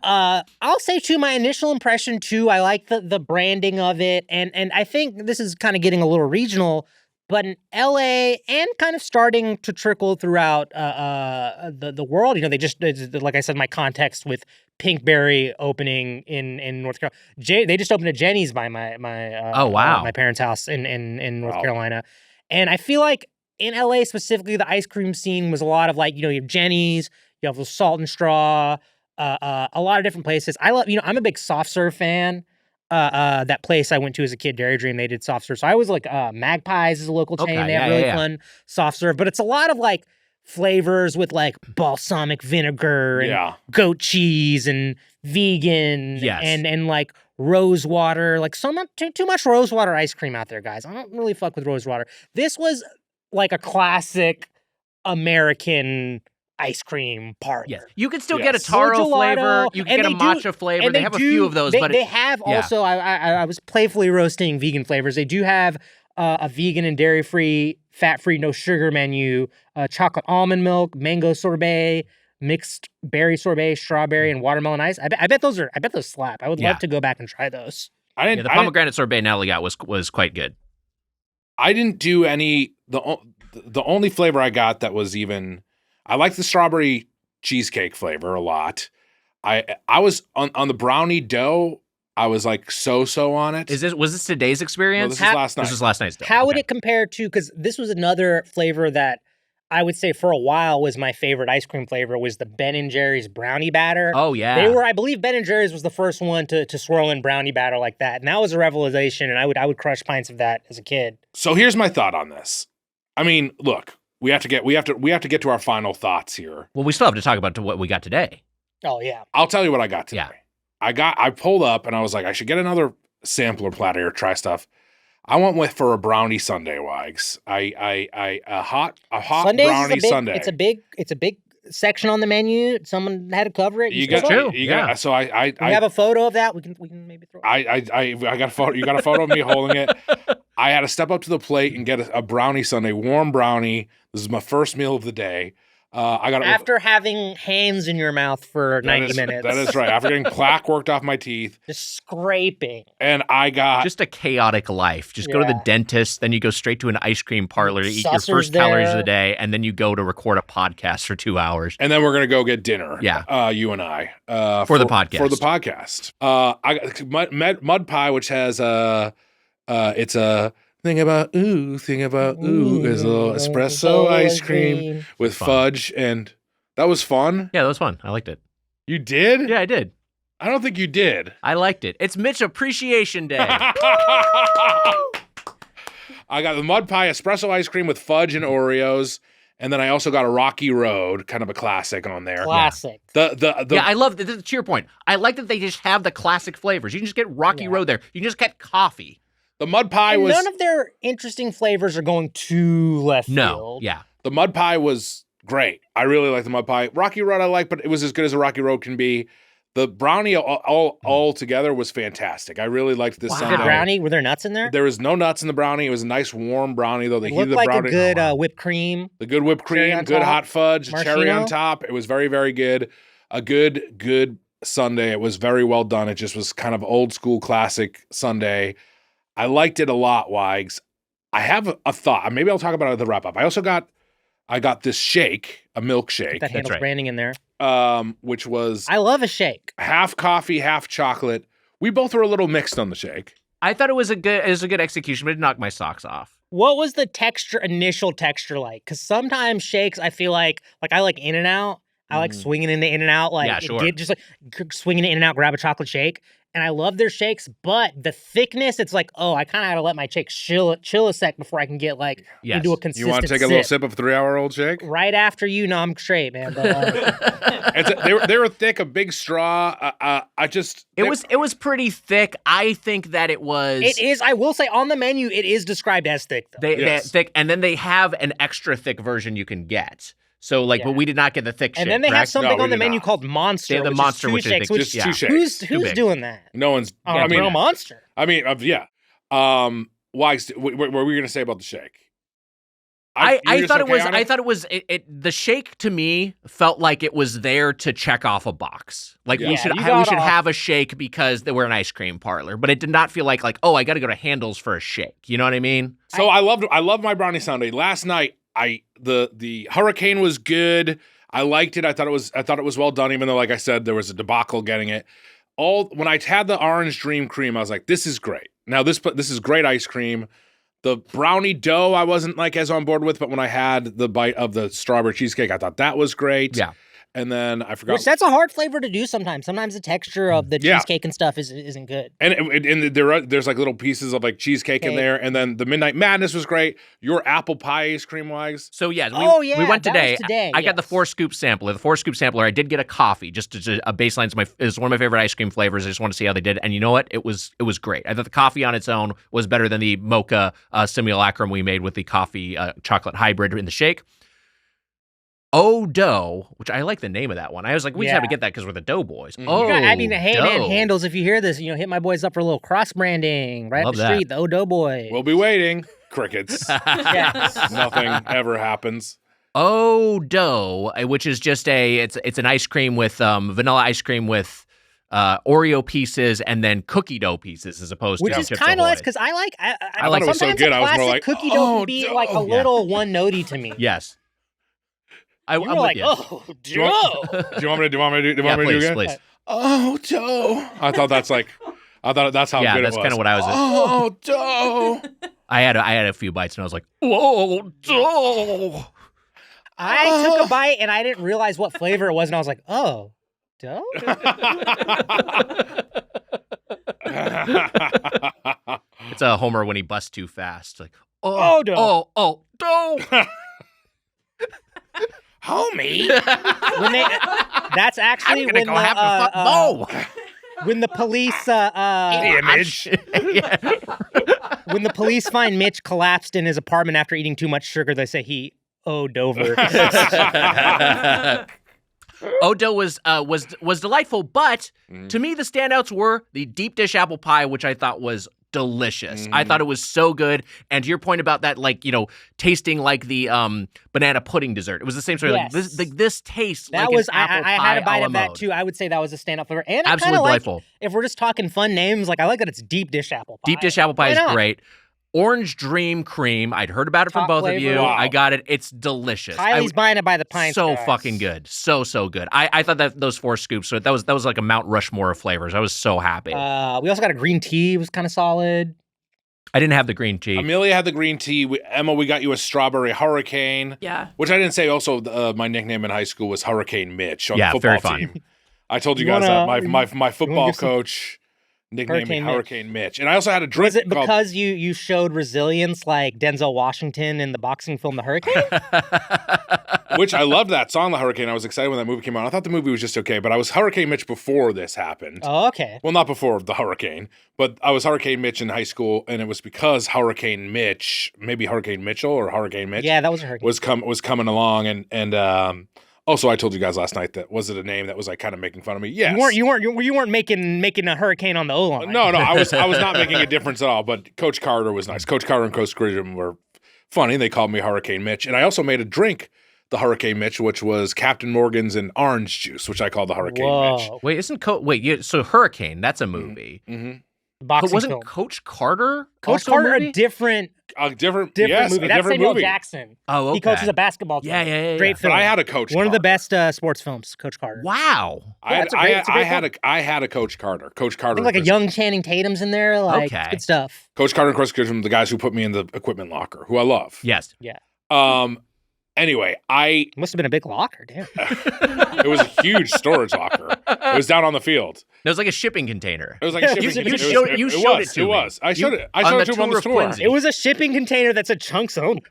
I'll say too, my initial impression too. I like the branding of it, and I think this is kind of getting a little regional. But in LA and kind of starting to trickle throughout the world, you know, they just, like I said, my context with Pinkberry opening in North Carolina. They just opened a Jenny's by my my parents' house in North Carolina. And I feel like in LA specifically, the ice cream scene was a lot of like, you know, you have Jenny's, you have the Salt and Straw, a lot of different places. I love, you know, I'm a big soft serve fan. That place I went to as a kid, Dairy Dream, they did soft serve. So I was like, Magpies is a local chain. They have really fun soft serve, but it's a lot of like flavors with like balsamic vinegar and goat cheese and vegan and like rose water, like too much rose water ice cream out there, guys. I don't really fuck with rose water. This was like a classic American ice cream parlor. Yes. You can still get a taro flavor. You can get a matcha flavor. They have a few of those. But they have also, I was playfully roasting vegan flavors. They do have a vegan and dairy-free, fat-free, no sugar menu, chocolate almond milk, mango sorbet, mixed berry sorbet, strawberry, and watermelon ice. I bet those slap. I would love to go back and try those. The pomegranate sorbet Natalie got was quite good. I didn't do any. The only flavor I got that was even. I like the strawberry cheesecake flavor a lot. I was on the brownie dough. I was like so on it. Was this today's experience? No, this was last night. This was last night's dough. How would it compare to? Because this was another flavor that I would say for a while was my favorite ice cream flavor. Was the Ben & Jerry's brownie batter. Oh yeah, I believe Ben & Jerry's was the first one to swirl in brownie batter like that, and that was a revelation. And I would crush pints of that as a kid. So here's my thought on this. I mean, look. We have to get to our final thoughts here. Well, we still have to talk about what we got today. Oh yeah. I'll tell you what I got today. Yeah. I pulled up and I was like, I should get another sampler platter or try stuff. I went for a brownie sundae, Wags. A hot Sundays brownie sundae. It's a big section on the menu. Someone had to cover it. You got. So I have a photo of that. We can maybe throw. I got a photo. You got a photo of me holding it. I had to step up to the plate and get a brownie sundae, warm brownie. This is my first meal of the day. I got after having hands in your mouth for 90 minutes. That is right. After getting plaque worked off my teeth, just scraping. And I got just a chaotic life. Just go to the dentist, then you go straight to an ice cream parlor to eat your first calories of the day, and then you go to record a podcast for 2 hours. And then we're gonna go get dinner. Yeah, you and I for the podcast. For the podcast, I got mud pie, which has it's a. Thing about ooh is a little espresso ice cream with fudge, and that was fun. Yeah, that was fun. I liked it. You did? Yeah, I did. I don't think you did. I liked it. It's Mitch Appreciation Day. I got the mud pie espresso ice cream with fudge and Oreos, and then I also got a Rocky Road, kind of a classic on there. Classic. Yeah, I love that. To your point, I like that they just have the classic flavors. You can just get Rocky Road there. You can just get coffee. The mud pie was... None of their interesting flavors are going too left field. Yeah. The mud pie was great. I really like the mud pie. Rocky Road I like, but it was as good as a Rocky Road can be. The brownie all together was fantastic. I really liked this sundae. Good brownie? Were there nuts in there? There was no nuts in the brownie. It was a nice warm brownie, though. They heated the like brownie. A good whipped cream. The good whipped cream, good hot fudge, cherry on top. It was very, very good. A good sundae. It was very well done. It just was kind of old school classic sundae. I liked it a lot, Wags. I have a thought. Maybe I'll talk about it at the wrap up. I got this shake, a milkshake. That Handel's branding in there. Which was I love a shake. Half coffee, half chocolate. We both were a little mixed on the shake. I thought it was a good execution, but it knocked my socks off. What was the initial texture like? Because sometimes shakes, I feel like I like In-N-Out. I like swinging into In-N-Out. Just like swinging in and out, grab a chocolate shake. And I love their shakes, but the thickness, it's like, I kind of got to let my shake chill a sec before I can get into a consistent You want to take a little sip of 3-hour-old shake? Right after you, no, I'm straight, man. But, they were thick, a big straw. It was pretty thick. I think that it was. It is. I will say on the menu, it is described as thick. Though. They're thick, and then they have an extra thick version you can get. So, but we did not get the thick shake. And then they have something on the menu called Monster. They have the Monster, which is just two shakes. Who's doing that? No one's. Real Monster. I mean, yeah. Wags, what were we going to say about the shake? I thought it was. The shake to me felt like it was there to check off a box. We should have a shake because we're an ice cream parlor. But it did not feel like I got to go to Handel's for a shake. You know what I mean? So I loved my brownie sundae last night. The hurricane was good. I liked it. I thought it was well done, even though, like I said, there was a debacle getting it. When I had the orange dream cream, I was like, this is great. Now this is great ice cream. The brownie dough I wasn't as on board with, but when I had the bite of the strawberry cheesecake, I thought that was great. Yeah. And then I forgot. Which that's a hard flavor to do sometimes. Sometimes the texture of the cheesecake and stuff isn't good. And there's like little pieces of like cheesecake in there. And then the Midnight Madness was great. Your apple pie ice cream wags. So yeah, we went today. I got the yes. 4-scoop sampler. The 4-scoop sampler. I did get a coffee. Just a baseline is one of my favorite ice cream flavors. I just want to see how they did. And you know what? It was great. I thought the coffee on its own was better than the mocha simulacrum we made with the coffee chocolate hybrid in the shake. Dough, which I like the name of that one. I was like, we just have to get that because we're the Doughboys. Hey man, Handels, if you hear this, hit my boys up for a little cross branding right up the street. The Doughboy. We'll be waiting. Crickets. Yes. Nothing ever happens. Dough, which is just it's an ice cream with vanilla ice cream with Oreo pieces and then cookie dough pieces as opposed which to is kind of less because I thought it was so good. I was more like cookie dough can be like a little one-notey to me. Yes. I'm like, dough. Do you want me to do it again? Please. Dough. I thought that's how good it was. Yeah, that's kind of what I was. Dough. I had a few bites and I was like, whoa, dough. I took a bite and I didn't realize what flavor it was, and I was like, dough? It's a Homer when he busts too fast. Like, dough. Dough. Homie. That's actually I'm gonna go have a bowl. When the police image. when the police find Mitch collapsed in his apartment after eating too much sugar, they say he owed over. Dough was delightful, but to me the standouts were the deep dish apple pie, which I thought was delicious. I thought it was so good. And to your point about that, tasting like the banana pudding dessert, it was the same sort of this tastes that like was an apple pie. I had a bite of that mode. too. I would say that was a standout flavor. And absolutely delightful. If we're just talking fun names, I like that it's deep dish apple pie. Deep dish apple pie is great. Orange Dream Cream. I'd heard about it from both of you. Wow. I got it. It's delicious. Kylie's buying it by the pint. So fucking good. So good. I thought that those 4 scoops, so that was like a Mount Rushmore of flavors. I was so happy. We also got a green tea. It was kind of solid. I didn't have the green tea. Amelia had the green tea. Emma, we got you a strawberry hurricane. Yeah. Which I didn't say also, my nickname in high school was Hurricane Mitch on the football very fun. team. I told you guys that my football coach nicknamed me Hurricane Mitch. And I also had a drink. Was it because you showed resilience like Denzel Washington in the boxing film The Hurricane? Which I loved that song, The Hurricane. I was excited when that movie came out. I thought the movie was just okay, but I was Hurricane Mitch before this happened. Oh, okay. Well, not before the hurricane, but I was Hurricane Mitch in high school, and it was because Hurricane Mitch, maybe Hurricane Mitchell or Hurricane Mitch. Yeah, that was a hurricane. Was coming along, and also I told you guys last night that was it a name that was like kind of making fun of me? Yes. You weren't making a hurricane on the O-line. No, I was not making a difference at all. But Coach Carter was nice. Coach Carter and Coach Grisham were funny. They called me Hurricane Mitch, and I also made a drink, the Hurricane Mitch, which was Captain Morgan's and orange juice, which I call the Hurricane Mitch. Wait, so Hurricane? That's a movie. Mm-hmm. Boxing wasn't film. Coach Carter? Coach Carter a different movie. That's Samuel movie. Jackson. Oh, okay. He coaches a basketball team. Yeah. Great film. But I had a Coach One Carter. of the best sports films, Coach Carter. Wow. I had a Coach Carter. Coach Carter. I think like a young Channing Tatum's in there. Like, it's good stuff. Coach Carter and Chris Grisham, the guys who put me in the equipment locker, who I love. Yes. Yeah. Anyway, it must have been a big locker, damn. It was a huge storage locker. It was down on the field. It was like a shipping container. It was like a shipping container. You showed it to me. It was. I showed it to him on the tour. Quincy. It was a shipping container that said chunks only.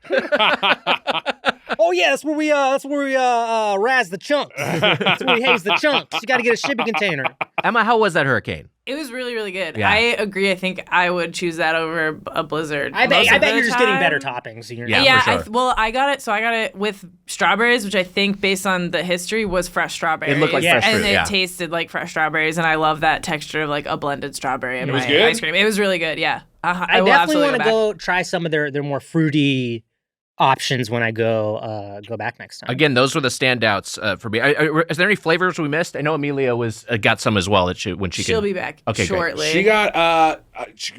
Oh yeah, that's where we razz the chunks. That's where we haze the chunks. You got to get a shipping container. Emma, how was that hurricane? It was really, really good. Yeah. I agree. I think I would choose that over a Blizzard. I bet you're just getting better toppings. Yeah, for sure. I got it. So I got it with strawberries, which I think, based on the history, was fresh strawberries. It looked like fresh fruit, and it tasted like fresh strawberries, and I love that texture of like a blended strawberry in my ice cream. It was really good. Yeah, I definitely want to go try some of their more fruity options when I go back next time. Again, those were the standouts for me. Is there any flavors we missed? I know Amelia got some as well. She'll be back shortly. Great. She got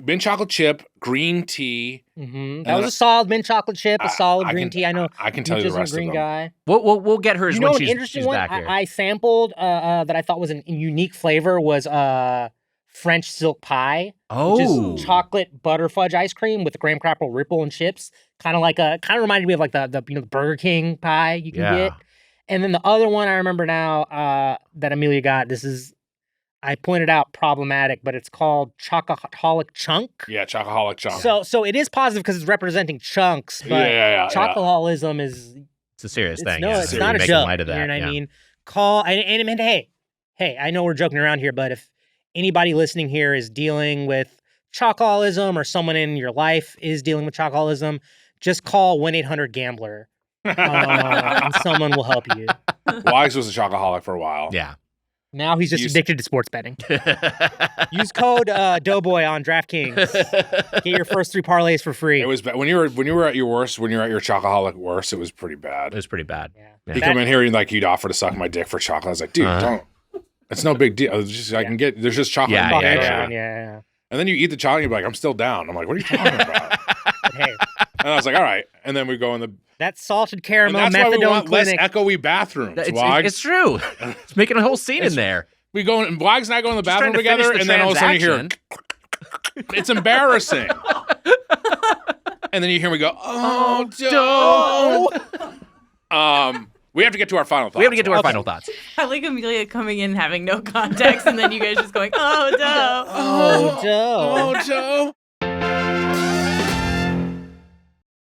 mint chocolate chip, green tea. Mm-hmm. That was a solid mint chocolate chip, a solid green tea. I know I can tell you the rest a green of them. Guy. We'll get hers when she's back here. I sampled that I thought was a unique flavor was French silk pie, which is chocolate butter fudge ice cream with graham crackle ripple and chips. Kind of reminded me of like the Burger King pie you can get. And then the other one I remember now that Amelia got, I pointed out problematic, but it's called Chocoholic Chunk. Yeah, Chocoholic Chunk. So it is positive because it's representing chunks, but chocoholism is... It's a serious thing. No, it's not a joke. You know what I mean? Call, and hey, I know we're joking around here, but if anybody listening here is dealing with chocoholism or someone in your life is dealing with chocoholism, just call 1-800-GAMBLER. And someone will help you. Wags was a chocoholic for a while. Yeah. Now he's just addicted to sports betting. Use code Doughboy on DraftKings. Get your first 3 parlays for free. It was bad. When you were at your worst, when you're at your chocoholic worst, it was pretty bad. It was pretty bad. Yeah. He'd come in here and he'd offer to suck my dick for chocolate. I was like, dude, don't. It's no big deal. It's just there's just chocolate. Yeah. And then you eat the chocolate and you're like, I'm still down. I'm like, what are you talking about? Hey. And I was like, all right. And then we go in the... That's salted caramel and that's methadone why we want clinic. less echoey bathrooms, It's true. It's making a whole scene in there. We go in, Wags and I go in the bathroom together, and then all of a sudden you hear... It's embarrassing. And then you hear me go, oh, Doe. We have to get to our final thoughts. I like Amelia coming in having no context, and then you guys just going, oh, Doe. Oh, Doe. Oh, Doe.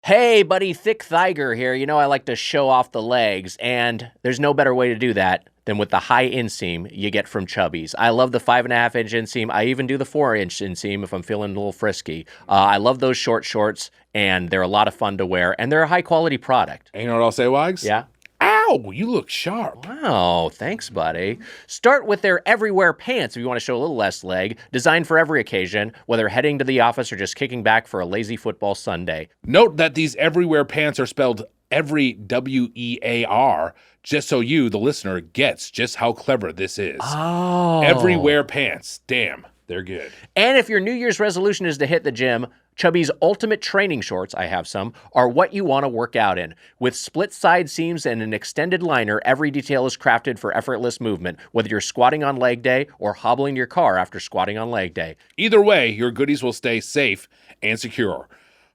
Hey, buddy, Thick Thiger here. You know I like to show off the legs, and there's no better way to do that than with the high inseam you get from Chubbies. I love the 5.5-inch inseam. I even do the 4-inch inseam if I'm feeling a little frisky. I love those short shorts, and they're a lot of fun to wear, and they're a high-quality product. And you know what I'll say, Wags? Yeah? Ow, you look sharp. Wow, thanks, buddy. Start with their Everywhere pants if you want to show a little less leg. Designed for every occasion, whether heading to the office or just kicking back for a lazy football Sunday. Note that these Everywhere pants are spelled every W-E-A-R, just so you, the listener, gets just how clever this is. Oh. Everywhere pants. Damn, they're good. And if your New Year's resolution is to hit the gym, Chubbies' Ultimate Training Shorts, I have some, are what you want to work out in. With split side seams and an extended liner, every detail is crafted for effortless movement, whether you're squatting on leg day or hobbling your car after squatting on leg day. Either way, your goodies will stay safe and secure.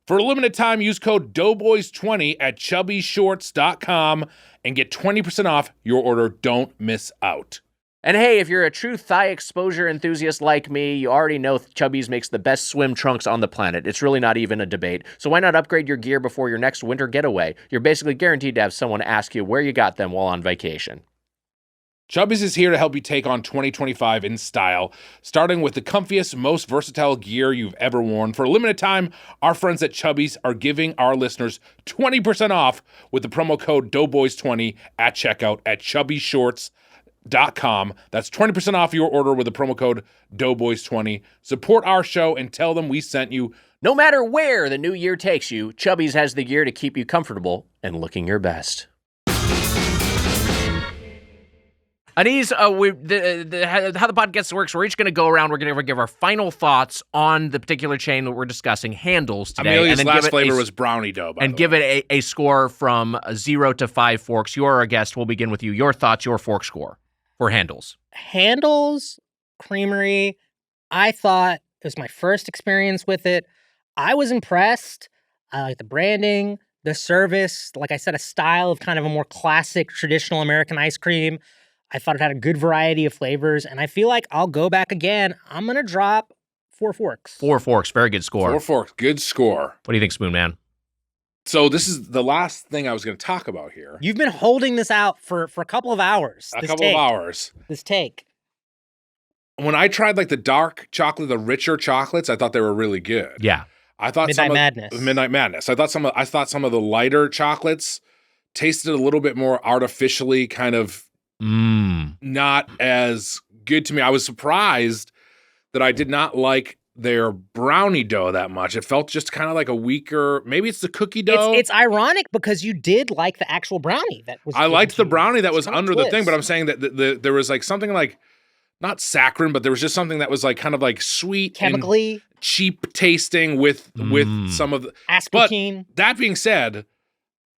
For a limited time, use code Doughboys20 at chubbyshorts.com and get 20% off your order. Don't miss out. And hey, if you're a true thigh exposure enthusiast like me, you already know Chubbies makes the best swim trunks on the planet. It's really not even a debate. So why not upgrade your gear before your next winter getaway? You're basically guaranteed to have someone ask you where you got them while on vacation. Chubbies is here to help you take on 2025 in style, starting with the comfiest, most versatile gear you've ever worn. For a limited time, our friends at Chubbies are giving our listeners 20% off with the promo code Doughboys20 at checkout at chubbyshorts.com. That's 20% off your order with the promo code Doughboys20. Support our show and tell them we sent you. No matter where the new year takes you, Chubbies has the gear to keep you comfortable and looking your best. Aniz, how the podcast works, we're each going to go around. We're going to give our final thoughts on the particular chain that we're discussing, Handels, today. Amelia's last flavor was brownie dough, by the way. And give it a score from 0 to 5 forks. You're our guest. We'll begin with you. Your thoughts, your fork score for Handels. Handels Creamery, I thought it was my first experience with it. I was impressed. I like the branding, the service, like I said, a style of kind of a more classic, traditional American ice cream. I thought it had a good variety of flavors, and I feel like I'll go back again. I'm going to drop 4 forks. 4 forks. Very good score. 4 forks. Good score. What do you think, Spoon Man? So this is the last thing I was going to talk about here. You've been holding this out for a couple of hours. This take. When I tried like the dark chocolate, the richer chocolates, I thought they were really good. Yeah. I thought Midnight Madness. I thought some of the lighter chocolates tasted a little bit more artificially kind of not as good to me. I was surprised that I did not like their brownie dough that much. It felt just kind of like a weaker, maybe it's the cookie dough. It's ironic because you did like the actual brownie that was. I liked the brownie that was under the thing, but I'm saying that there was like something like, not saccharine, but there was just something that was like kind of like sweet, chemically and cheap tasting with some of the aspartame. But that being said,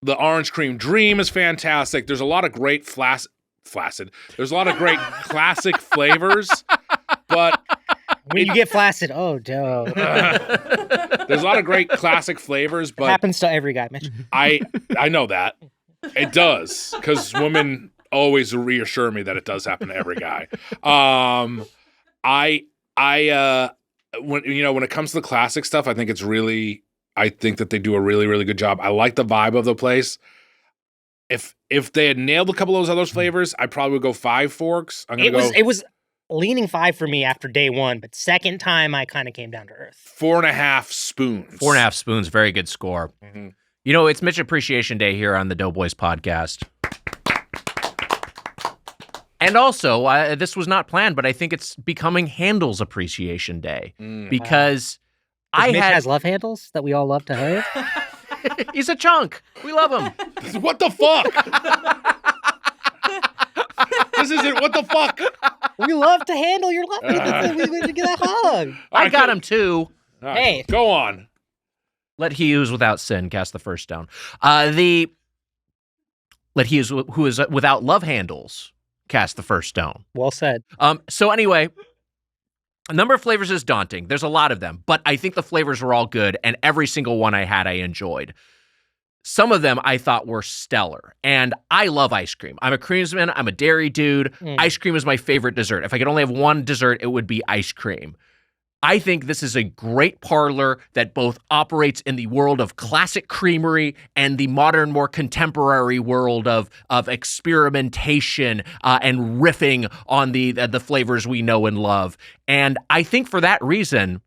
the orange cream dream is fantastic. There's a lot of great There's a lot of great classic flavors, but when you get flaccid, oh, dough. There's a lot of great classic flavors, but it happens to every guy, Mitch. I know that, It does, because women always reassure me that it does happen to every guy. When it comes to the classic stuff, I think that they do a really, really good job. I like the vibe of the place. If they had nailed a couple of those other flavors, I probably would go 5 forks. It was leaning 5 for me after day 1, but second time I kind of came down to earth. 4.5 spoons. 4.5 spoons, very good score. Mm-hmm. It's Mitch Appreciation Day here on the Doughboys podcast. And also, this was not planned, but I think it's becoming Handel's Appreciation Day because Mitch has love handles that we all love to have. He's a chunk. We love him. What the fuck? This isn't what the fuck. We love to handle your love. We get a hug. I got him too. Right, hey, go on. Let he who is without sin cast the first stone. Let he who is without love handles cast the first stone. Well said. So anyway, a number of flavors is daunting. There's a lot of them, but I think the flavors were all good, and every single one I had I enjoyed. Some of them I thought were stellar, and I love ice cream. I'm a creamsman. I'm a dairy dude. Ice cream is my favorite dessert. If I could only have one dessert, it would be ice cream. I think this is a great parlor that both operates in the world of classic creamery and the modern, more contemporary world of experimentation and riffing on the flavors we know and love. And I think for that reason,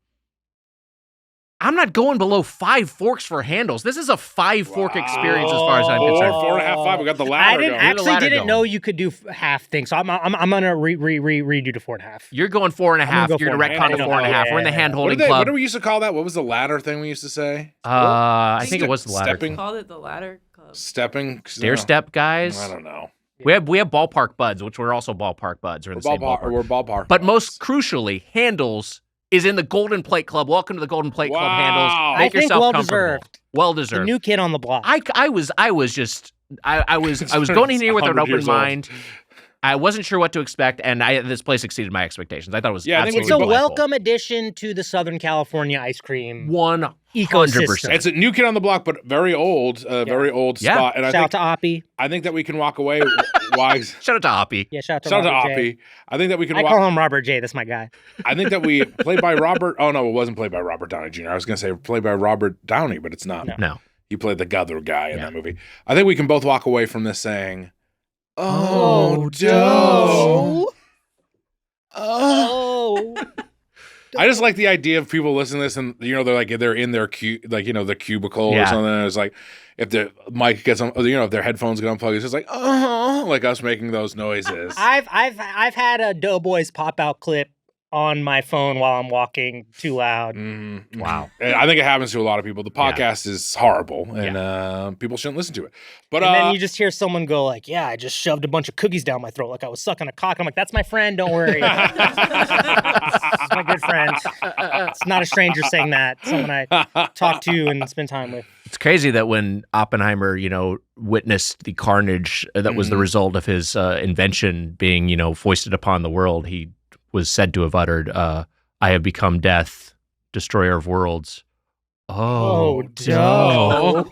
I'm not going below 5 forks for Handles. This is a 5-fork experience as far as I'm concerned. 4.5, 5. We got the ladder I didn't know you could do half things, so I'm gonna redo to 4.5. You're going 4.5. You're gonna retcon to 4.5. We're in the hand-holding club. What did we used to call that? What was the ladder thing we used to say? I think it was the ladder. Stepping. Called it the ladder club. Stepping. Stair step guys. I don't know. We have ballpark buds, which we're also ballpark buds. We're in the same ballpark. We're ballpark. But most crucially, Handles is in the Golden Plate Club. Welcome to the Golden Plate Club, Handles. Make yourself comfortable. Well deserved. The new kid on the block. I was going in here with an open mind. I wasn't sure what to expect, and this place exceeded my expectations. I thought it was absolutely it's a delightful. welcome addition to the Southern California ice cream 100%. ecosystem. It's a new kid on the block, but very old spot. And shout out to Oppie. I think that we can walk away wise. Shout out to Oppie. Yeah, shout out to Shout out to Robert J. Oppie. I think that we can. I call him Robert J. That's my guy. I think that we played by Robert. Oh no, it wasn't played by Robert Downey Jr. I was going to say played by Robert Downey, but it's not. No. He played the other guy in that movie. I think we can both walk away from this saying, "Oh, dough." Oh. I just like the idea of people listening to this, and they're in their the cubicle or something. And it's like if their mic gets on, if their headphones get unplugged, it's just like like us making those noises. I've had a Doughboys pop out clip on my phone while I'm walking too loud. Mm-hmm. Wow. And I think it happens to a lot of people. The podcast is horrible, and people shouldn't listen to it. But and then you just hear someone go like, "Yeah, I just shoved a bunch of cookies down my throat like I was sucking a cock." I'm like, "That's my friend. Don't worry." It's my good friend. It's not a stranger saying that. Someone I talk to and spend time with. It's crazy that when Oppenheimer, witnessed the carnage that was the result of his invention being, foisted upon the world, he was said to have uttered, "I have become death, destroyer of worlds." Oh, dough.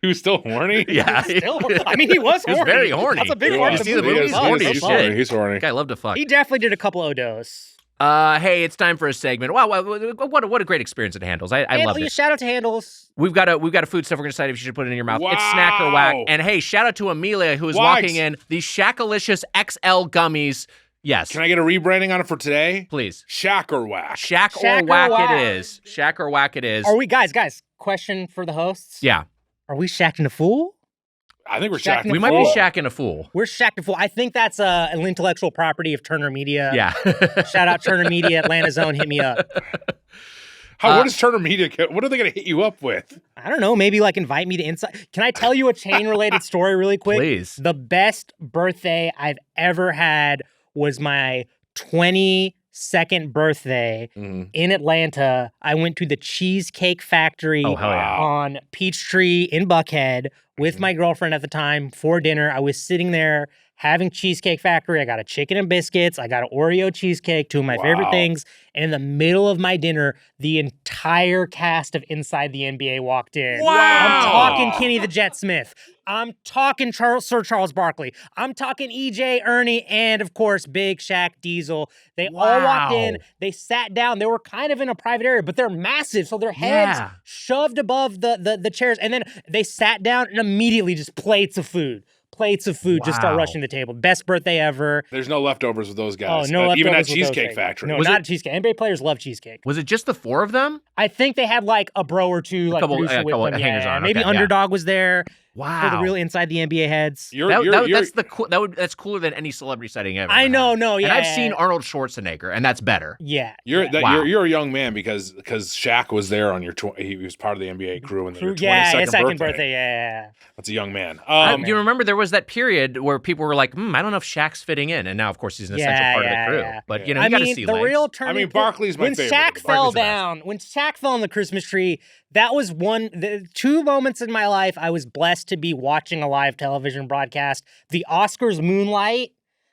He was still horny? Yeah. He was horny. He was very horny. That's a big part of the see the movie. movie? He's horny as shit. He's horny. Guy loved to fuck. He definitely did a couple Odos. Hey, it's time for a segment. Wow, what a great experience it Handles. I love it. Shout out to Handles. We've got a food stuff we're gonna decide if you should put it in your mouth. Wow. It's snack or whack. And hey, shout out to Amelia who is walking in the Shaq-alicious XL gummies. Yes. Can I get a rebranding on it for today? Please. Shack or whack? Shack or whack it is. Shack or whack it is. Are we guys? Question for the hosts. Yeah. Are we shacking a fool? I think we're shacking. We might be shacking a fool. We're shacking a fool. I think that's an intellectual property of Turner Media. Yeah. Shout out Turner Media, Atlanta Zone. Hit me up. What does Turner Media get? What are they going to hit you up with? I don't know. Maybe invite me to inside. Can I tell you a chain-related story really quick? Please. The best birthday I've ever had was my 22nd birthday in Atlanta. I went to the Cheesecake Factory on Peachtree in Buckhead with my girlfriend at the time for dinner. I was sitting there having Cheesecake Factory. I got a chicken and biscuits. I got an Oreo cheesecake, two of my favorite things. And in the middle of my dinner, the entire cast of Inside the NBA walked in. Wow. I'm talking Kenny the Jet Smith. I'm talking Sir Charles Barkley. I'm talking EJ, Ernie, and of course, Big Shaq Diesel. They all walked in. They sat down. They were kind of in a private area, but they're massive. So their heads shoved above the chairs. And then they sat down and immediately just plates of food just start rushing the table. Best birthday ever. There's no leftovers with those guys. Oh, no leftovers even at with Cheesecake those Factory. No, not Cheesecake. NBA players love cheesecake. Was it just the 4 of them? I think they had like a bro or two, like producer with them. Hangers on. Maybe Okay, Underdog was there. Wow. For the real Inside the NBA heads. That's cooler than any celebrity sighting ever. I know, yeah. And I've seen Arnold Schwarzenegger, and that's better. Yeah. You're a young man because Shaq was there on your he was part of the NBA crew in your 22nd birthday. Yeah. That's a young man. You remember there was that period where people were like, I don't know if Shaq's fitting in, and now of course he's an essential part of the crew. Yeah. But you got to see the legs. real turning. I mean, Barkley's my favorite. When Shaq fell on the Christmas tree, that was two moments in my life I was blessed to be watching a live television broadcast. The Oscars Moonlight.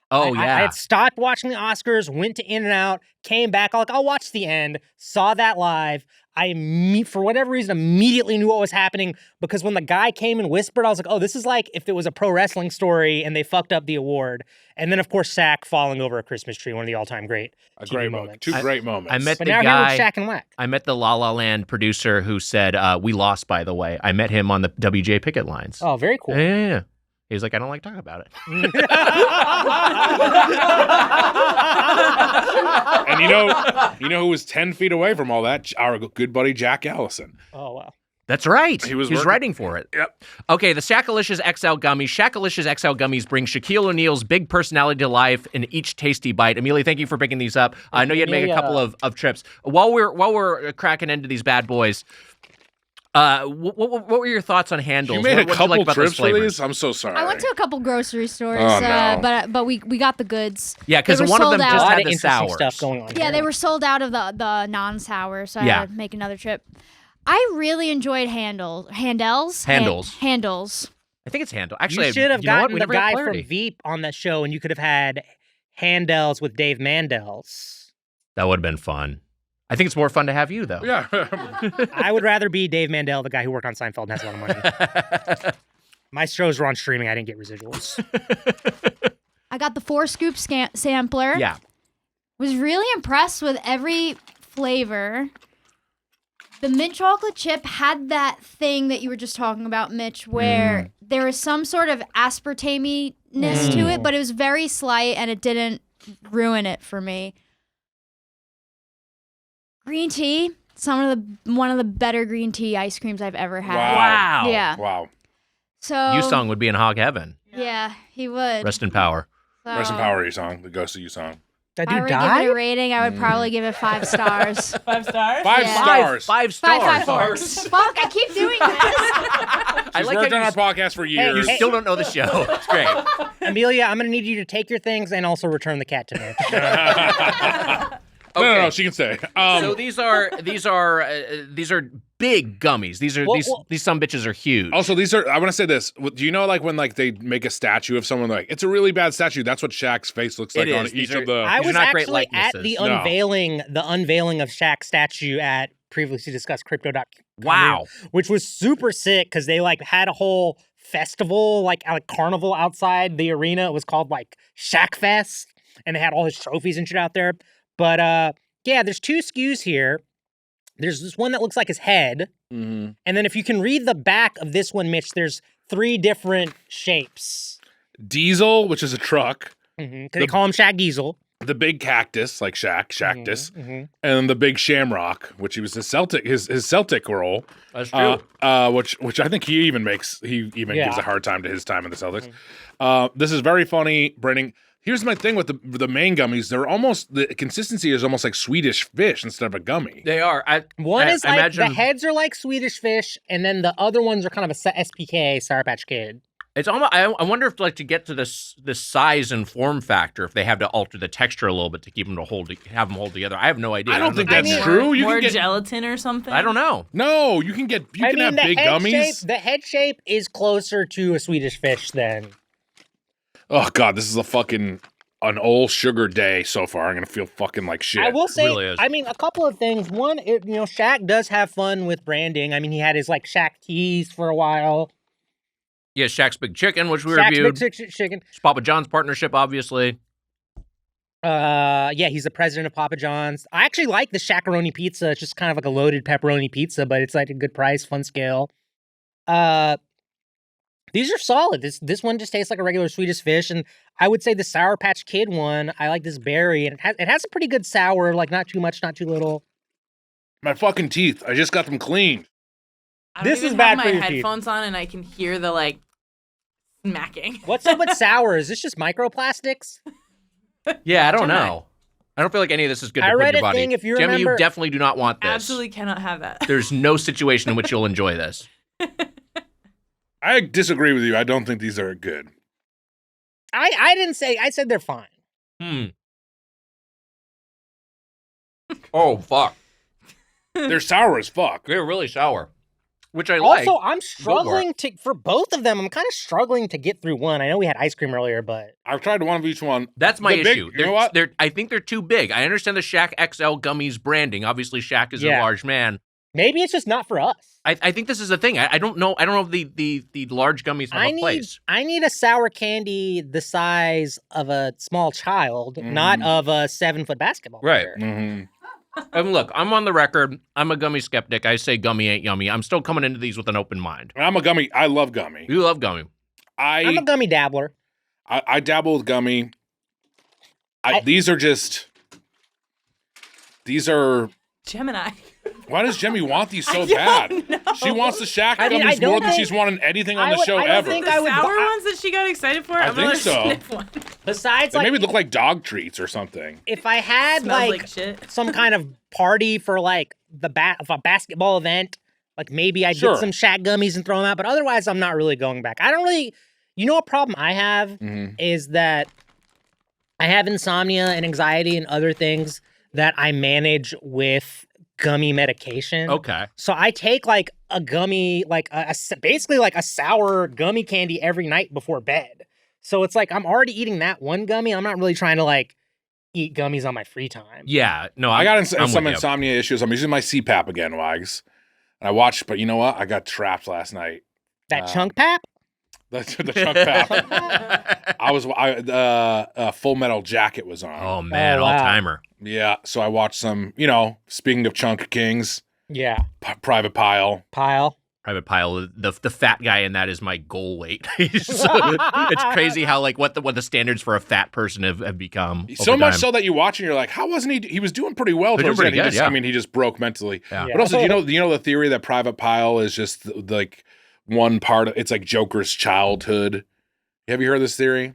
Oh, I had stopped watching the Oscars, went to In-N-Out, came back. I'll watch the end, saw that live. For whatever reason, immediately knew what was happening because when the guy came and whispered, I was like, oh, this is like if it was a pro wrestling story and they fucked up the award. And then, of course, Shaq falling over a Christmas tree, one of the all-time great moments. Two great moments. I met but now here with Shaq and Wack. I met the La La Land producer who said, we lost, by the way. I met him on the WJ picket lines. Oh, very cool. Yeah. He was like, I don't like talking about it. And you know who was 10 feet away from all that? Our good buddy Jack Allison. Oh, wow. That's right. He was writing for it. Yep. Okay, the Shaq-alicious XL Gummies. Shaq-alicious XL Gummies bring Shaquille O'Neal's big personality to life in each tasty bite. Amelia, thank you for picking these up. I know you had to make a couple of trips. While we're cracking into these bad boys, what were your thoughts on Handles? You made a couple like trips for these? I'm so sorry. I went to a couple grocery stores, no. but we got the goods. Yeah, because one of them just had the sours. Stuff going on. Yeah, they were sold out of the non-sour, so I had to make another trip. I really enjoyed Handels. Handles. I think it's Handel. Actually, you should have gotten the guy from Veep on the show, and you could have had Handels with Dave Mandels. That would have been fun. I think it's more fun to have you, though. Yeah. I would rather be Dave Mandel, the guy who worked on Seinfeld and has a lot of money. My shows were on streaming. I didn't get residuals. I got the 4-scoop sampler. Yeah. Was really impressed with every flavor. The mint chocolate chip had that thing that you were just talking about, Mitch, where there was some sort of aspartame-ness to it, but it was very slight and it didn't ruin it for me. Green tea, one of the better green tea ice creams I've ever had. Wow. Yeah. Wow. So Yusong would be in hog heaven. Yeah, he would. Rest in power. So, Rest in power, Yusong. The ghost of Yusong. That if I dude were to give died? it a rating, I would probably give it 5 stars. 5 stars? Five Yeah. stars. Five stars. 5 stars. Fuck, I keep doing this. I She's like worked how on our podcast for years. you still don't know the show. It's great. Amelia, I'm going to need you to take your things and also return the cat to me. No, she can stay. So these are big gummies. These some bitches are huge. Also, I want to say this. Do you know, like, when like they make a statue of someone, like, it's a really bad statue. That's what Shaq's face looks like on each of the. I was not great actually at the likenesses. unveiling of Shaq's statue at previously discussed crypto.com. Wow. Which was super sick because they like had a whole festival, like carnival outside the arena. It was called like Shaq Fest, and they had all his trophies and shit out there. But yeah, there's 2 SKUs here. There's this one that looks like his head. Mm-hmm. And then if you can read the back of this one, Mitch, there's 3 different shapes. Diesel, which is a truck. Because they call him Shaq Diesel. The big cactus, like Shaqtus. Mm-hmm. And the big shamrock, which he was his Celtic role. That's true. Which I think he even gives a hard time to his time in the Celtics. This is very funny, Brennan. Here's my thing with the main gummies. The consistency is almost like Swedish fish instead of a gummy. They are. One is like, the heads are like Swedish fish, and then the other ones are kind of a SPK, Sour Patch Kid. It's almost. I wonder if, like, to get to this size and form factor, if they have to alter the texture a little bit to keep them hold together. I have no idea. I don't think that's true. You more can get gelatin or something. I don't know. No, you can have big gummies. The head shape is closer to a Swedish fish than. Oh God, this is an old sugar day so far. I'm gonna feel fucking like shit. I will say, really is. I mean, a couple of things. One, Shaq does have fun with branding. I mean, he had his like Shaq tees for a while. Yeah, Shaq's Big Chicken, which we Shaq's reviewed. Big Chicken. Papa John's partnership, obviously. Yeah, he's the president of Papa John's. I actually like the Shaq-a-roni pizza. It's just kind of like a loaded pepperoni pizza, but it's like a good price, fun scale. These are solid. This one just tastes like a regular Swedish Fish, and I would say the Sour Patch Kid one, I like this berry, and it has a pretty good sour, like not too much, not too little. My fucking teeth. I just got them cleaned. This is I bad have for my your teeth. headphones on, and I can hear the like smacking. What's up with sour? Is this just microplastics? Yeah, I don't know. I don't feel like any of this is good to I put in read your a body. thing, if you Gemma, remember- you definitely do not want this. Absolutely cannot have that. There's no situation in which you'll enjoy this. I disagree with you. I don't think these are good. I didn't say. I said they're fine. Oh, fuck. They're sour as fuck. They're really sour, which I like. Also, I'm struggling for both of them. I'm kind of struggling to get through one. I know we had ice cream earlier, but I've tried one of each one. That's my The big- issue. you know what? I think they're too big. I understand the Shaq XL gummies branding. Obviously, Shaq is a Yeah. large man. maybe it's just not for us. I think this is a thing. I don't know. I don't know if the large gummies have a place. I need a sour candy the size of a small child, not of a 7-foot basketball Right. player. Mm-hmm. And look, I'm on the record. I'm a gummy skeptic. I say gummy ain't yummy. I'm still coming into these with an open mind. I'm a gummy. I love gummy. You love gummy. I'm a gummy dabbler. I dabble with gummy. These are. Gemini. Why does Jemmy want these so bad? She wants the Shaq I mean, I gummies don't more than think- she's wanted anything on I the would- show I don't ever. think The I would sour buy- ones that she got excited for? I I'm gonna think so. sniff one. Besides, They like, maybe look like dog treats or something. if I had Smells like like shit. some kind of party for like of a basketball event, like maybe I'd Sure. get some Shaq gummies and throw them out. But otherwise, I'm not really going back. I don't really. You know, what problem I have Mm-hmm. is that I have insomnia and anxiety and other things that I manage with gummy medication. Okay. So I take like a gummy, like basically like a sour gummy candy every night before bed. So it's like I'm already eating that one gummy. I'm not really trying to like eat gummies on my free time. Yeah. No, I got I'm some with you. insomnia issues. I'm using my CPAP again, Wags. And I watched, but you know what? I got trapped last night. That chunk pap? The chunk pap. Full Metal Jacket was on. Oh man, Oh, wow. all timer. Yeah, so I watched some, speaking of Chunk Kings, Yeah. Private Pile. Pile. Private Pile. The fat guy in that is my goal weight. It's crazy how like what the standards for a fat person have become. So over much time. so that you watch and you're like, how wasn't he? He was doing pretty well. They're doing towards the pretty end. good, yeah. I mean, he just broke mentally. Yeah. But also, you know the theory that Private Pile is just like one part of it's like Joker's childhood. Have you heard this theory?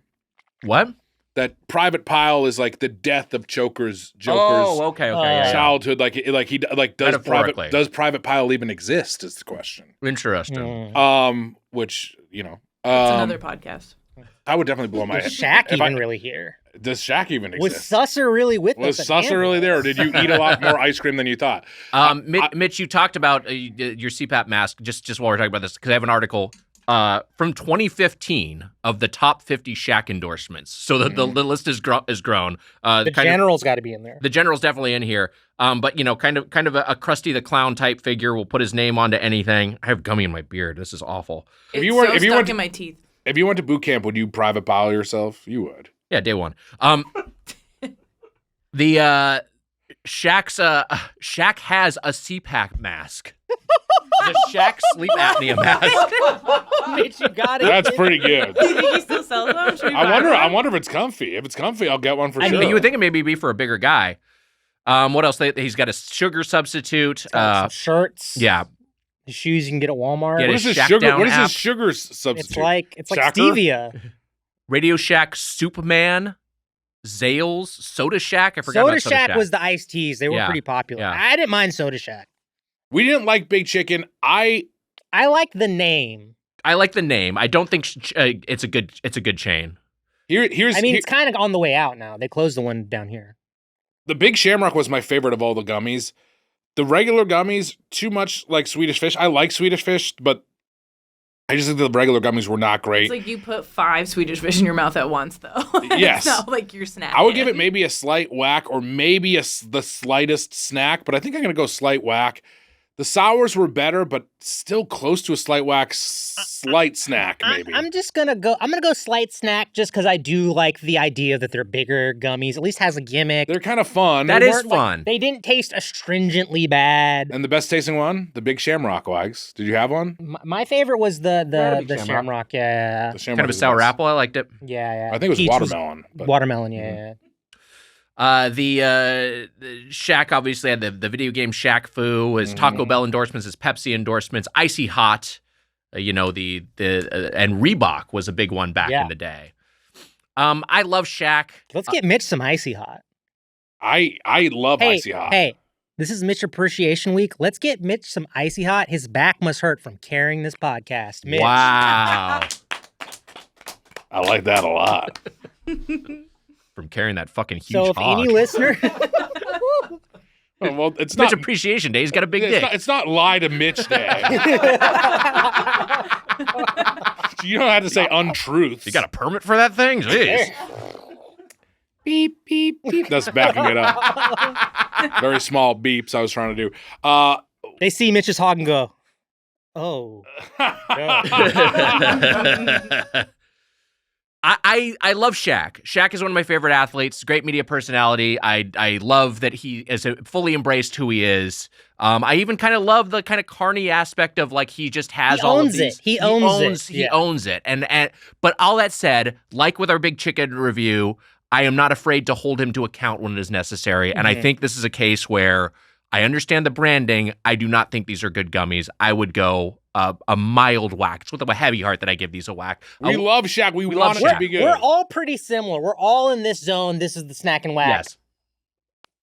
What? That Private Pile is like the death of Joker's Oh, okay. Yeah. childhood. Metaphorically. Does Private Pile even exist? Is the question. Interesting. Which It's another podcast. I would definitely blow my Is head. Shaq even really here? Does Shaq even Was exist? Susser really with Was us? at Susser really Handel? there, or did you eat a lot more ice cream than you thought? Mitch, you talked about your CPAP mask just while we're talking about this because I have an article from 2015 of the top 50 Shaq endorsements. So the list is grown. The general's got to be in there. The general's definitely in here. But kind of a Krusty the Clown type figure will put his name onto anything. I have gummy in my beard. This is awful. If It's you were- so if you stuck went- in my teeth. If you went to boot camp, would you Private Pile yourself? You would. Yeah, day one. The Shaq has a CPAP mask. The Shaq sleep apnea mask. Mitch, you got it. That's pretty good. Do you think he still sells them? Should we buy I one? wonder if it's comfy. If it's comfy, I'll get one for I sure. mean, you would think it maybe be for a bigger guy. What else? He's got a sugar substitute. Some shirts. Yeah. The shoes you can get at Walmart. Yeah, What is this Shack sugar? Down What is app. this sugar substitute? It's like Shacker? stevia. Radio Shack Superman. Zales. Soda Shack. I forgot Soda about Soda Shack Shack. was the iced teas. They were Yeah, pretty popular. yeah. I didn't mind Soda Shack. We didn't like Big Chicken. I like the name. I like the name. I don't think it's a good chain. Here's I mean, it's kind of on the way out now. They closed the one down here. the Big Shamrock was my favorite of all the gummies. The regular gummies, too much like Swedish Fish. I like Swedish Fish, but I just think the regular gummies were not great. It's like you put 5 Swedish Fish in your mouth at once, though. Yes. It's not like you're snacking. I would give it maybe a slight whack or maybe the slightest snack, but I think I'm going to go slight whack. The sours were better, but still close to a slight whack, slight snack maybe. I'm gonna go slight snack just because I do like the idea that they're bigger gummies. At least has a gimmick. They're kind of fun. That is fun. They didn't taste astringently bad. And the best tasting one, the big Shamrock Wags. Did you have one? My favorite was the Shamrock. Yeah. The Shamrock Kind of a sour apple. I liked it. Yeah. I think it was Peach watermelon. Watermelon, yeah. The Shaq obviously had the video game Shaq Fu, his Taco Bell endorsements, his Pepsi endorsements, Icy Hot, and Reebok was a big one back in the day. I love Shaq. Let's get Mitch some Icy Hot. I love Icy Hot. Hey, this is Mitch Appreciation Week. Let's get Mitch some Icy Hot. His back must hurt from carrying this podcast. Mitch. Wow. I like that a lot. From carrying that fucking huge So if hog. any listener... Well, it's Mitch not Appreciation Day. He's got a big dick. It's not lie to Mitch Day. You don't have to say untruths. You got a permit for that thing? Jeez. Beep, beep, beep. That's backing it up. Very small beeps I was trying to do. They see Mitch's hog and go, oh. I love Shaq. Shaq is one of my favorite athletes. Great media personality. I love that he is fully embraced who he is. I even kind of love the kind of carny aspect of like he just has all of these. He owns it. He owns it. And but all that said, like with our big chicken review, I am not afraid to hold him to account when it is necessary. And I think this is a case where I understand the branding. I do not think these are good gummies. I would go a mild whack. It's with a heavy heart that I give these a whack. We love Shaq. We want it to be good. We're all pretty similar. We're all in this zone. This is the snack and whack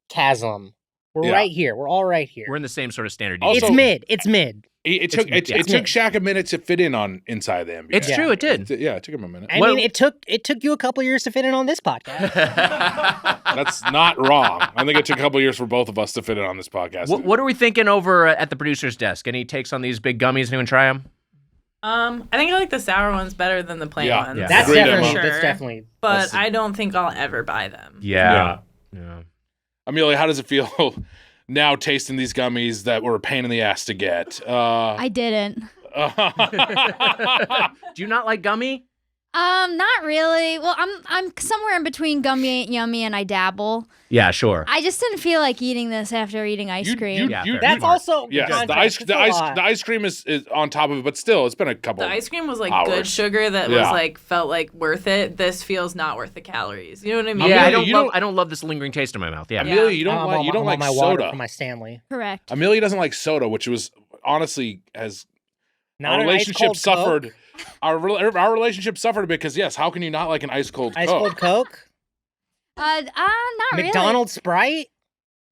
chasm. We're right here. We're all right here. We're in the same sort of standard. Also, it's mid. It took Shaq a minute to fit in on Inside the NBA. It's true. It did. It took him a minute. I mean, it took you a couple years to fit in on this podcast. That's not wrong. I think it took a couple years for both of us to fit in on this podcast. What are we thinking over at the producer's desk? Any takes on these big gummies? Anyone try them? I think I like the sour ones better than the plain ones. Yeah. That's definitely. But I don't think I'll ever buy them. Yeah. Amelia, how does it feel now tasting these gummies that were a pain in the ass to get? I didn't. Do you not like gummy? Not really. Well, I'm somewhere in between gummy ain't yummy and I dabble. Yeah, sure. I just didn't feel like eating this after eating ice cream. That's also the ice cream is on top of it, but still, it's been a couple. The ice cream was like hours. good sugar that was like felt like worth it. This feels not worth the calories. You know what I mean? Yeah, I don't love this lingering taste in my mouth. Yeah, Amelia, you don't like my soda. Water for my Stanley. Correct. Amelia doesn't like soda, which was honestly Not our relationship suffered. Coke. Our relationship suffered because how can you not like an ice cold Coke? Ice cold Coke? Not really. McDonald's Sprite?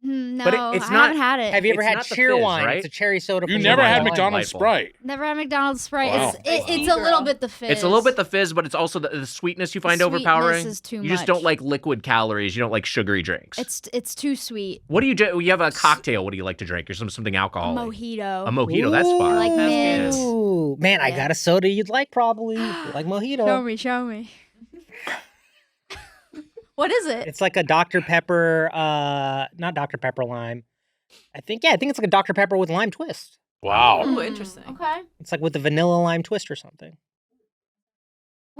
No, But I it's haven't had it. Have you ever It's had not the cheer fizz, wine? right? It's a cherry soda. You from never had Delightful. McDonald's Sprite. Never had McDonald's Sprite. Wow. It's a little bit the fizz. It's a little bit the fizz, but it's also the sweetness you find The overpowering. sweetness is too You just much. don't like liquid calories. You don't like sugary drinks. It's too sweet. What do you do? You have a cocktail. What do you like to drink? Or something alcoholic? Mojito. A mojito. That's fun. I like mint. Ooh, man, I got a soda you'd like probably. You like mojito. Show me. What is it? It's like a Dr. Pepper, not Dr. Pepper lime. I think it's like a Dr. Pepper with lime twist. Wow. Oh, interesting. Okay. It's like with the vanilla lime twist or something.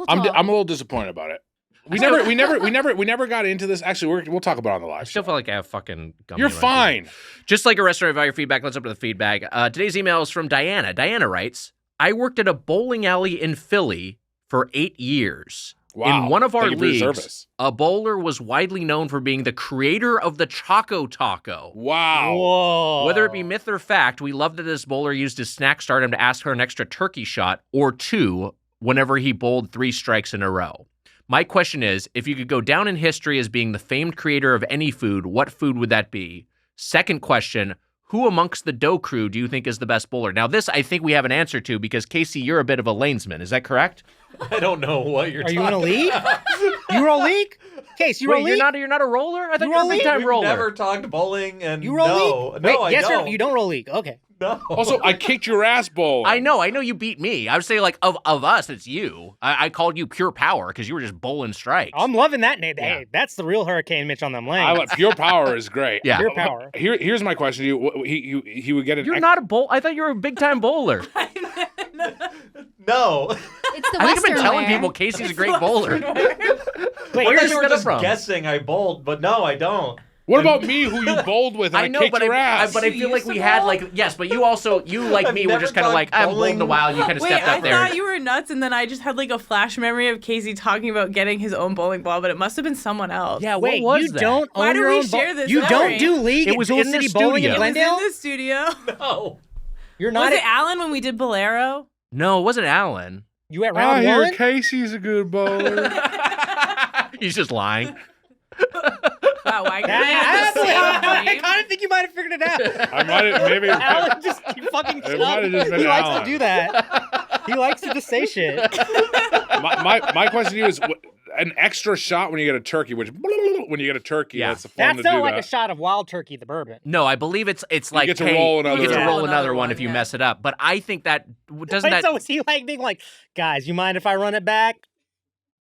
I'm a little disappointed about it. We never got into this. Actually, we'll talk about it on the live. I still feel like I have fucking gummy. You're right fine. here. Just like a restaurant about your feedback, let's open the feedback. Today's email is from Diana. Diana writes, I worked at a bowling alley in Philly for 8 years. Wow. In one of our Thank you for your leagues, service. a bowler was widely known for being the creator of the Choco Taco. Wow. Whoa. Whether it be myth or fact, we love that this bowler used his snack stardom to ask for an extra turkey shot or two whenever he bowled 3 strikes in a row. My question is, if you could go down in history as being the famed creator of any food, what food would that be? Second question, who amongst the dough crew do you think is the best bowler? Now, this I think we have an answer to because, Casey, you're a bit of a lanesman. Is that correct? I don't know what you're talking Are you in a league? You roll league? Case, you roll league? You're not a roller? I thought you were a roll big time We've roller. never talked bowling and You roll no. league? No, Wait, I yes don't. or you don't roll league. Okay. No. Also, I kicked your ass bowling. I know you beat me. I would say like of us, it's you. I called you pure power because you were just bowling strikes. I'm loving that name. Yeah. Hey, that's the real Hurricane Mitch on them lanes. Pure power is great. Yeah. Pure power. Here's my question to you. He would get an. You're not a bowl. I thought you were a big time bowler. No. It's the I think I've been Western telling wear. people Casey's a great bowler. Wait, Where here's you were that just from? guessing I bowled, but no, I don't. What about me, who you bowled with? And I know, kicked but your ass. but I feel like we had like yes, but you like I've me were never just kind of gone like I haven't bowled in a bowling. while. You kind of Wait, stepped I up there. thought you were nuts, and then I just had like a flash memory of Casey talking about getting his own bowling ball, but it must have been someone else. Yeah, Wait, what was you that? don't Why own do your we own share this You memory? don't do league It at was Dual in the City Bowling in studio. It was Glendale? in the studio. No. You're not Was it Alan when we did Bolero? No, it wasn't Alan. You at I round hear one? Casey's a good bowler. He's just lying. Wow, why I kind of think you might have figured it out. I might have maybe. Alan just he fucking It might have just been he likes Alan. to do that. He likes to just say shit. My question to you is an extra shot when you get a turkey, which when you get a turkey, Yeah. that's fun That's to not do like that. a shot of wild turkey, the bourbon. No, I believe it's like get to hey, roll another you get to one. roll Yeah. another one Another if you one, mess it up. But I think that doesn't Wait, that. so is he like being like, guys, you mind if I run it back?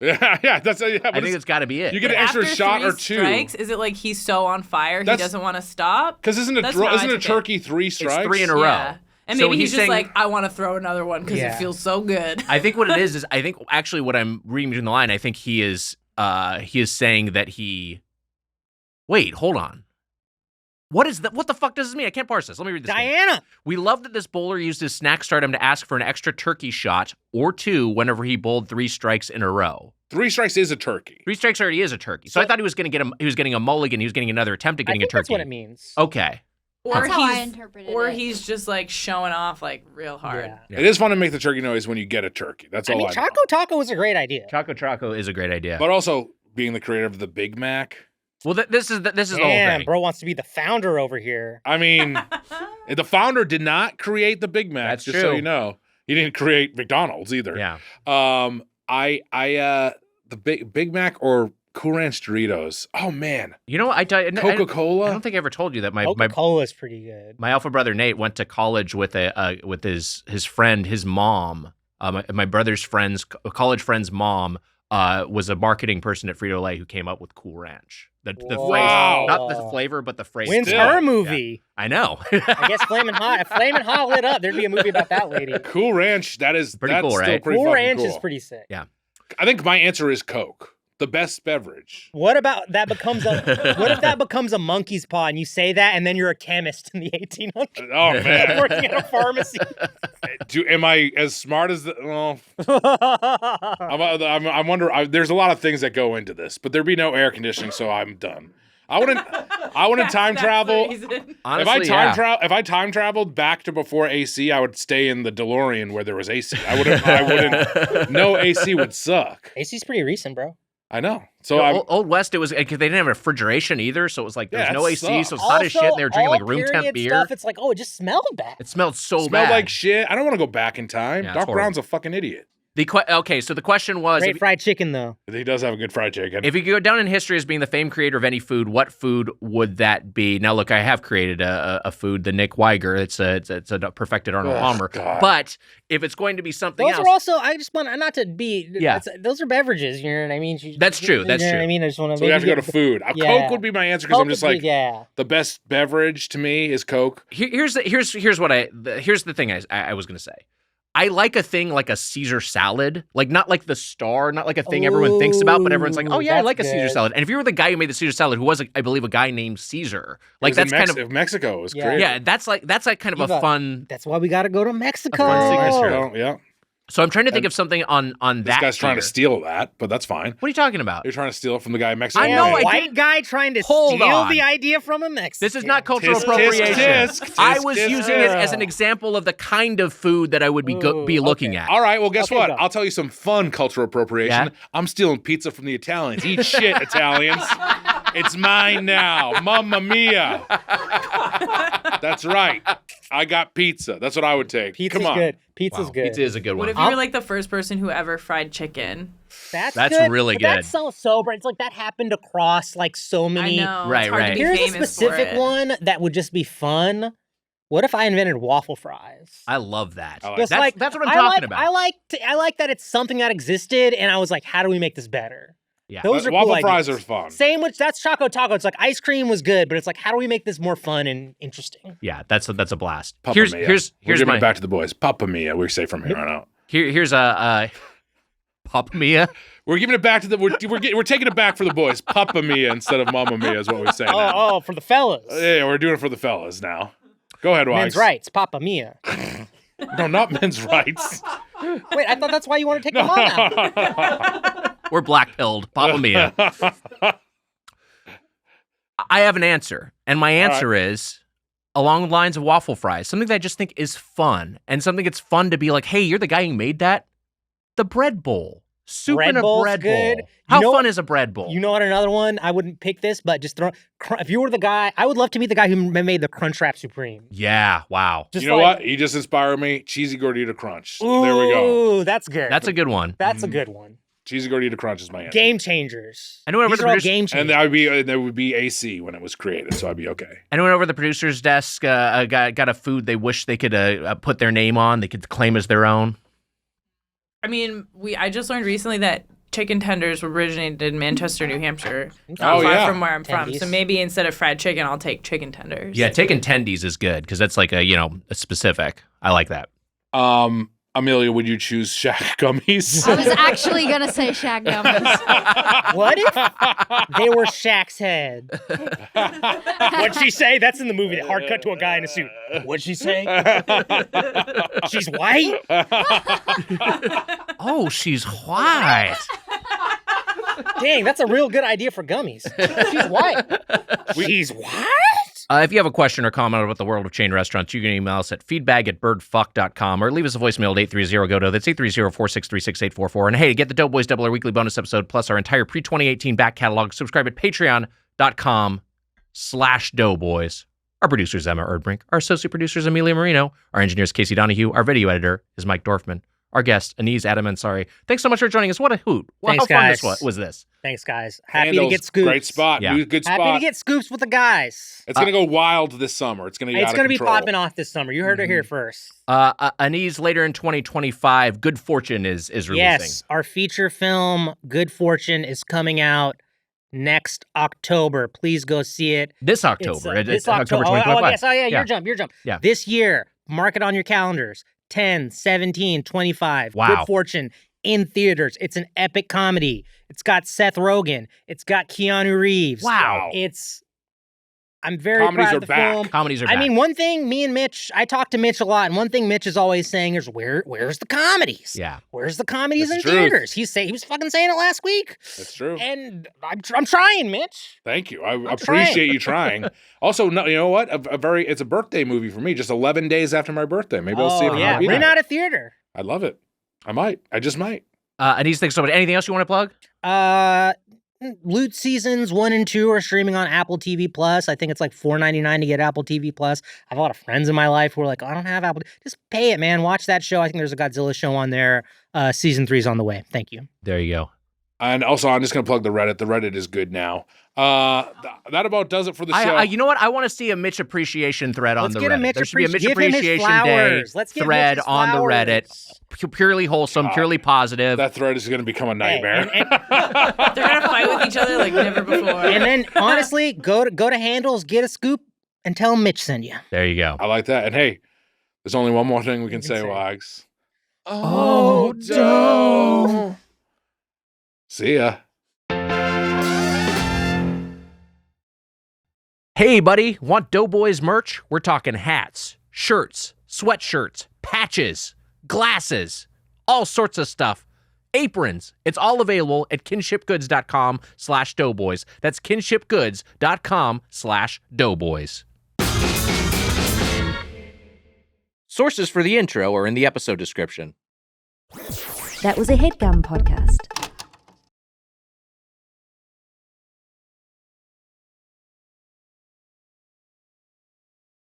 Yeah, that's. Yeah, I think it's got to be it. you get an extra After shot 3 or two. strikes, is it like he's so on fire he That's- doesn't want to stop? Because isn't That's how I a took it. turkey 3 strikes? It's 3 in a row. Yeah. And So maybe he's he's just saying- like, I want to throw another one because Yeah. it feels so good. I think what it is I think actually what I'm reading between the line. I think he is saying that he. Wait, hold on. What is that? What the fuck does this mean? I can't parse this. Let me read this. Thing. Diana! We love that this bowler used his snack stardom to ask for an extra turkey shot or 2 whenever he bowled 3 strikes in a row. 3 strikes is a turkey. 3 strikes already is a turkey. So I thought he was going to get he was getting a mulligan. He was getting another attempt at I getting think a turkey. that's what it means. Okay. Or That's how I he's interpreted or it. he's just like showing off like real hard. Yeah. Yeah. It is fun to make the turkey noise when you get a turkey. That's I all mean, I know. Choco Taco was a great idea. Choco Choco is a great idea. But also being the creator of the Big Mac. Well, this is the whole Damn, thing. bro wants to be the founder over here. I mean, the founder did not create the Big Mac. That's just so true. you know, he didn't create McDonald's either. Yeah. The Big Mac or Cool Ranch Doritos. Oh man, You know, I Coca-Cola. don't think I ever told you that my Coca-Cola's pretty good. my alpha brother Nate went to college with his friend, his mom. My brother's college friend's mom was a marketing person at Frito-Lay who came up with Cool Ranch. The phrase, Wow. not the flavor, but the phrase. When's Still. her movie? I know. I guess Flamin' Hot. If Flamin' Hot lit up, there's be a movie about that lady. Cool Ranch. That's Pretty cool, still right? Pretty Cool fucking Ranch cool. is pretty sick. Yeah. I think my answer is Coke, the best beverage. What about that becomes a? What if that becomes a monkey's paw and you say that and then you're a chemist in the 1800s Oh man, working at a pharmacy? am I as smart as the? Well, I wonder. There's a lot of things that go into this, but there'd be no air conditioning, so I'm done. I wouldn't time That's travel. the reason. Honestly, If I time traveled back to before AC, I would stay in the DeLorean where there was AC. I wouldn't. No AC would suck. AC's pretty recent, bro. I know. So I'm. Old West, it was because they didn't have refrigeration either, so it was like there was Yeah, no that AC, so sucks. it's hot as shit. And they were drinking like all room temp period beer. Stuff, it's like, oh, it just smelled bad. It smelled so Smelled bad. like shit. I don't want to go back in time. Yeah, it's Doc horrible. Brown's a fucking idiot. Okay, so the question was, Great fried chicken though. He does have a good fried chicken. if you go down in history as being the famed creator of any food, what food would that be? Now, look, I have created a food, the Nick Weiger. It's a perfected Arnold Oh, Palmer. God. But if it's going to be something Those else, are also. I just want not to be. Yeah. Those are beverages. You know what I mean? That's true, that's you know true. What I mean, I just want to. so we have to go to food. Yeah. Coke would be my answer because I'm just like yeah. the best beverage to me is Coke. here's the thing I was going to say. I like a thing like a Caesar salad, like not like the star, not like a thing everyone thinks about, but everyone's like, oh yeah, I That's like a Caesar good. salad. And if you were the guy who made the Caesar salad, who was, I believe, a guy named Caesar, like It was that's in kind of Mexico was Yeah. great. yeah, that's like kind of a Eva. fun. That's why we got to go to Mexico. fun signature. Oh, yeah. So I'm trying to think of something on This that. guy's trying to tier. steal that, but that's fine. What are you talking about? You're trying to steal it from the guy in Mexico. I know, Yeah, I white didn't- guy trying to Hold steal on. the idea from a Mexican. This is not cultural Tisk, tisk, appropriation. tisk, I tisk, was tisk. using it as an example of the kind of food that I would be looking okay. at. All right, well, guess Okay, what? go. I'll tell you some fun cultural appropriation. Yeah? I'm stealing pizza from the Italians. Eat shit, Italians. It's mine now. Mamma mia. That's right. I got pizza. That's what I would take. Pizza's Come on. good. Pizza's Wow, good. Pizza is a good What one. if you were like the first person who ever fried chicken? That's That's good, really but good. That's so sober. It's like that happened across like so I many. know. Right, it's hard right. To be Here's a famous specific for it. one that would just be fun. What if I invented waffle fries? I love that. That's what I'm talking about. I like that it's something that existed, and I was like, how do we make this better? Yeah. Those are waffle cool fries ideas. are fun. Sandwich, that's Choco Taco. It's like ice cream was good, but it's like, how do we make this more fun and interesting? Yeah, that's a blast. Papa Here's We're giving my it back to the boys. Papa Mia, we say from here on out. here's a Papa Mia. We're giving it back to the. We're taking it back for the boys. Papa Mia instead of Mama Mia is what we say now. Oh, for the fellas. Yeah, we're doing it for the fellas now. Go ahead, Wags. Men's rights, Papa Mia. No, not men's rights. Wait, I thought that's why you want to take them on now. We're black-pilled. Papa Mia. I have an answer, and my answer is along the lines of waffle fries, something that I just think is fun, and something it's fun to be like, hey, you're the guy who made that? The bread bowl. Soup Bread in a bowl's bread good. bowl. How fun is a bread bowl? You know what? Another one. I wouldn't pick this, but just throw. If you were the guy, I would love to meet the guy who made the Crunchwrap Supreme. Yeah. Wow. You know what? He just inspired me. Cheesy Gordita Crunch. There we go. Ooh, that's good. That's a good one. That's a good one. Cheesy Gordita Crunch is my answer. Game changers. I know whenever These are all game changers. And there would be AC when it was created, so I'd be okay. I went over the producer's desk, got a food they wish they could put their name on, they could claim as their own. I mean, I just learned recently that chicken tenders originated in Manchester, New Hampshire. Not far from where I'm from. So maybe instead of fried chicken, I'll take chicken tenders. Yeah, taking tendies is good because that's like a specific. I like that. Amelia, would you choose Shaq gummies? I was actually going to say Shaq gummies. What if they were Shaq's head? What'd she say? That's in the movie. The hard cut to a guy in a suit. What'd she say? She's white? Oh, she's white. Dang, that's a real good idea for gummies. She's white. She's white? If you have a question or comment about the world of chain restaurants, you can email us at feedbag@birdfuck.com or leave us a voicemail at 830-GO-DOUGH. That's 830-463-6844. And hey, to get the Doughboys Double Our Weekly Bonus episode plus our entire pre-2018 back catalog, subscribe at patreon.com/Doughboys. Our producer is Emma Erdbrink. Our associate producer is Amelia Marino. Our engineer is Casey Donahue. Our video editor is Mike Dorfman. Our guest, Aniz Adam Ansari. Thanks so much for joining us. What a hoot. Thanks, how fun guys. this was this. Thanks, guys. Happy Handel's to get scoops. Great spot. Yeah. Good spot. Happy to get scoops with the guys. It's going to go wild this summer. It's going to be out of be control. popping off this summer. You heard it here first. Aniz, later in 2025, Good Fortune is releasing. Yes, our feature film, Good Fortune, is coming out next October. Please go see it. This October. It's October October 2025. Oh, yes. Oh, yeah. Your jump. Yeah. This year, mark it on your calendars. 10, 17, 25. Wow. Good Fortune in theaters. It's an epic comedy. It's got Seth Rogen. It's got Keanu Reeves. Wow. I'm very proud of the film. Comedies are back. I mean, one thing, me and Mitch, I talk to Mitch a lot, and one thing Mitch is always saying is, where's the comedies? Yeah. Where's the comedies That's in the truth. theaters? He was fucking saying it last week. That's true. And I'm trying, Mitch. Thank you. I appreciate you trying. Also, no, you know what? It's a birthday movie for me. Just 11 days after my birthday. Maybe I'll see if yeah. I'll be We're there. not a theater. I love it. I might. I just might. Aniz, thanks so much. Anything else you want to plug? Loot seasons 1 and 2 are streaming on Apple TV Plus. I think it's like $4.99 to get Apple TV Plus. I have a lot of friends in my life who are like, I don't have Apple. Just pay it, man. Watch that show. I think there's a Godzilla show on there. Season 3 is on the way. Thank you. There you go. And also, I'm just going to plug the Reddit. The Reddit is good now. That about does it for the show. You know what? I want to see a Mitch appreciation thread on the Reddit. There should be a Mitch Give him his Appreciation flowers. Day Let's give thread Mitch his on the flowers. Reddit. Purely wholesome, purely positive. That thread is going to become a nightmare. They're gonna fight with each other like never before. And then, honestly, go to Handles, get a scoop, and tell him Mitch sent you. There you go. I like that. And hey, there's only one more thing we can say, Wags. Oh, Dough. See ya. Hey, buddy, want Doughboys merch? We're talking hats, shirts, sweatshirts, patches, glasses, all sorts of stuff. Aprons. It's all available at kinshipgoods.com/doughboys. That's kinshipgoods.com/doughboys. Sources for the intro are in the episode description. That was a Headgum podcast.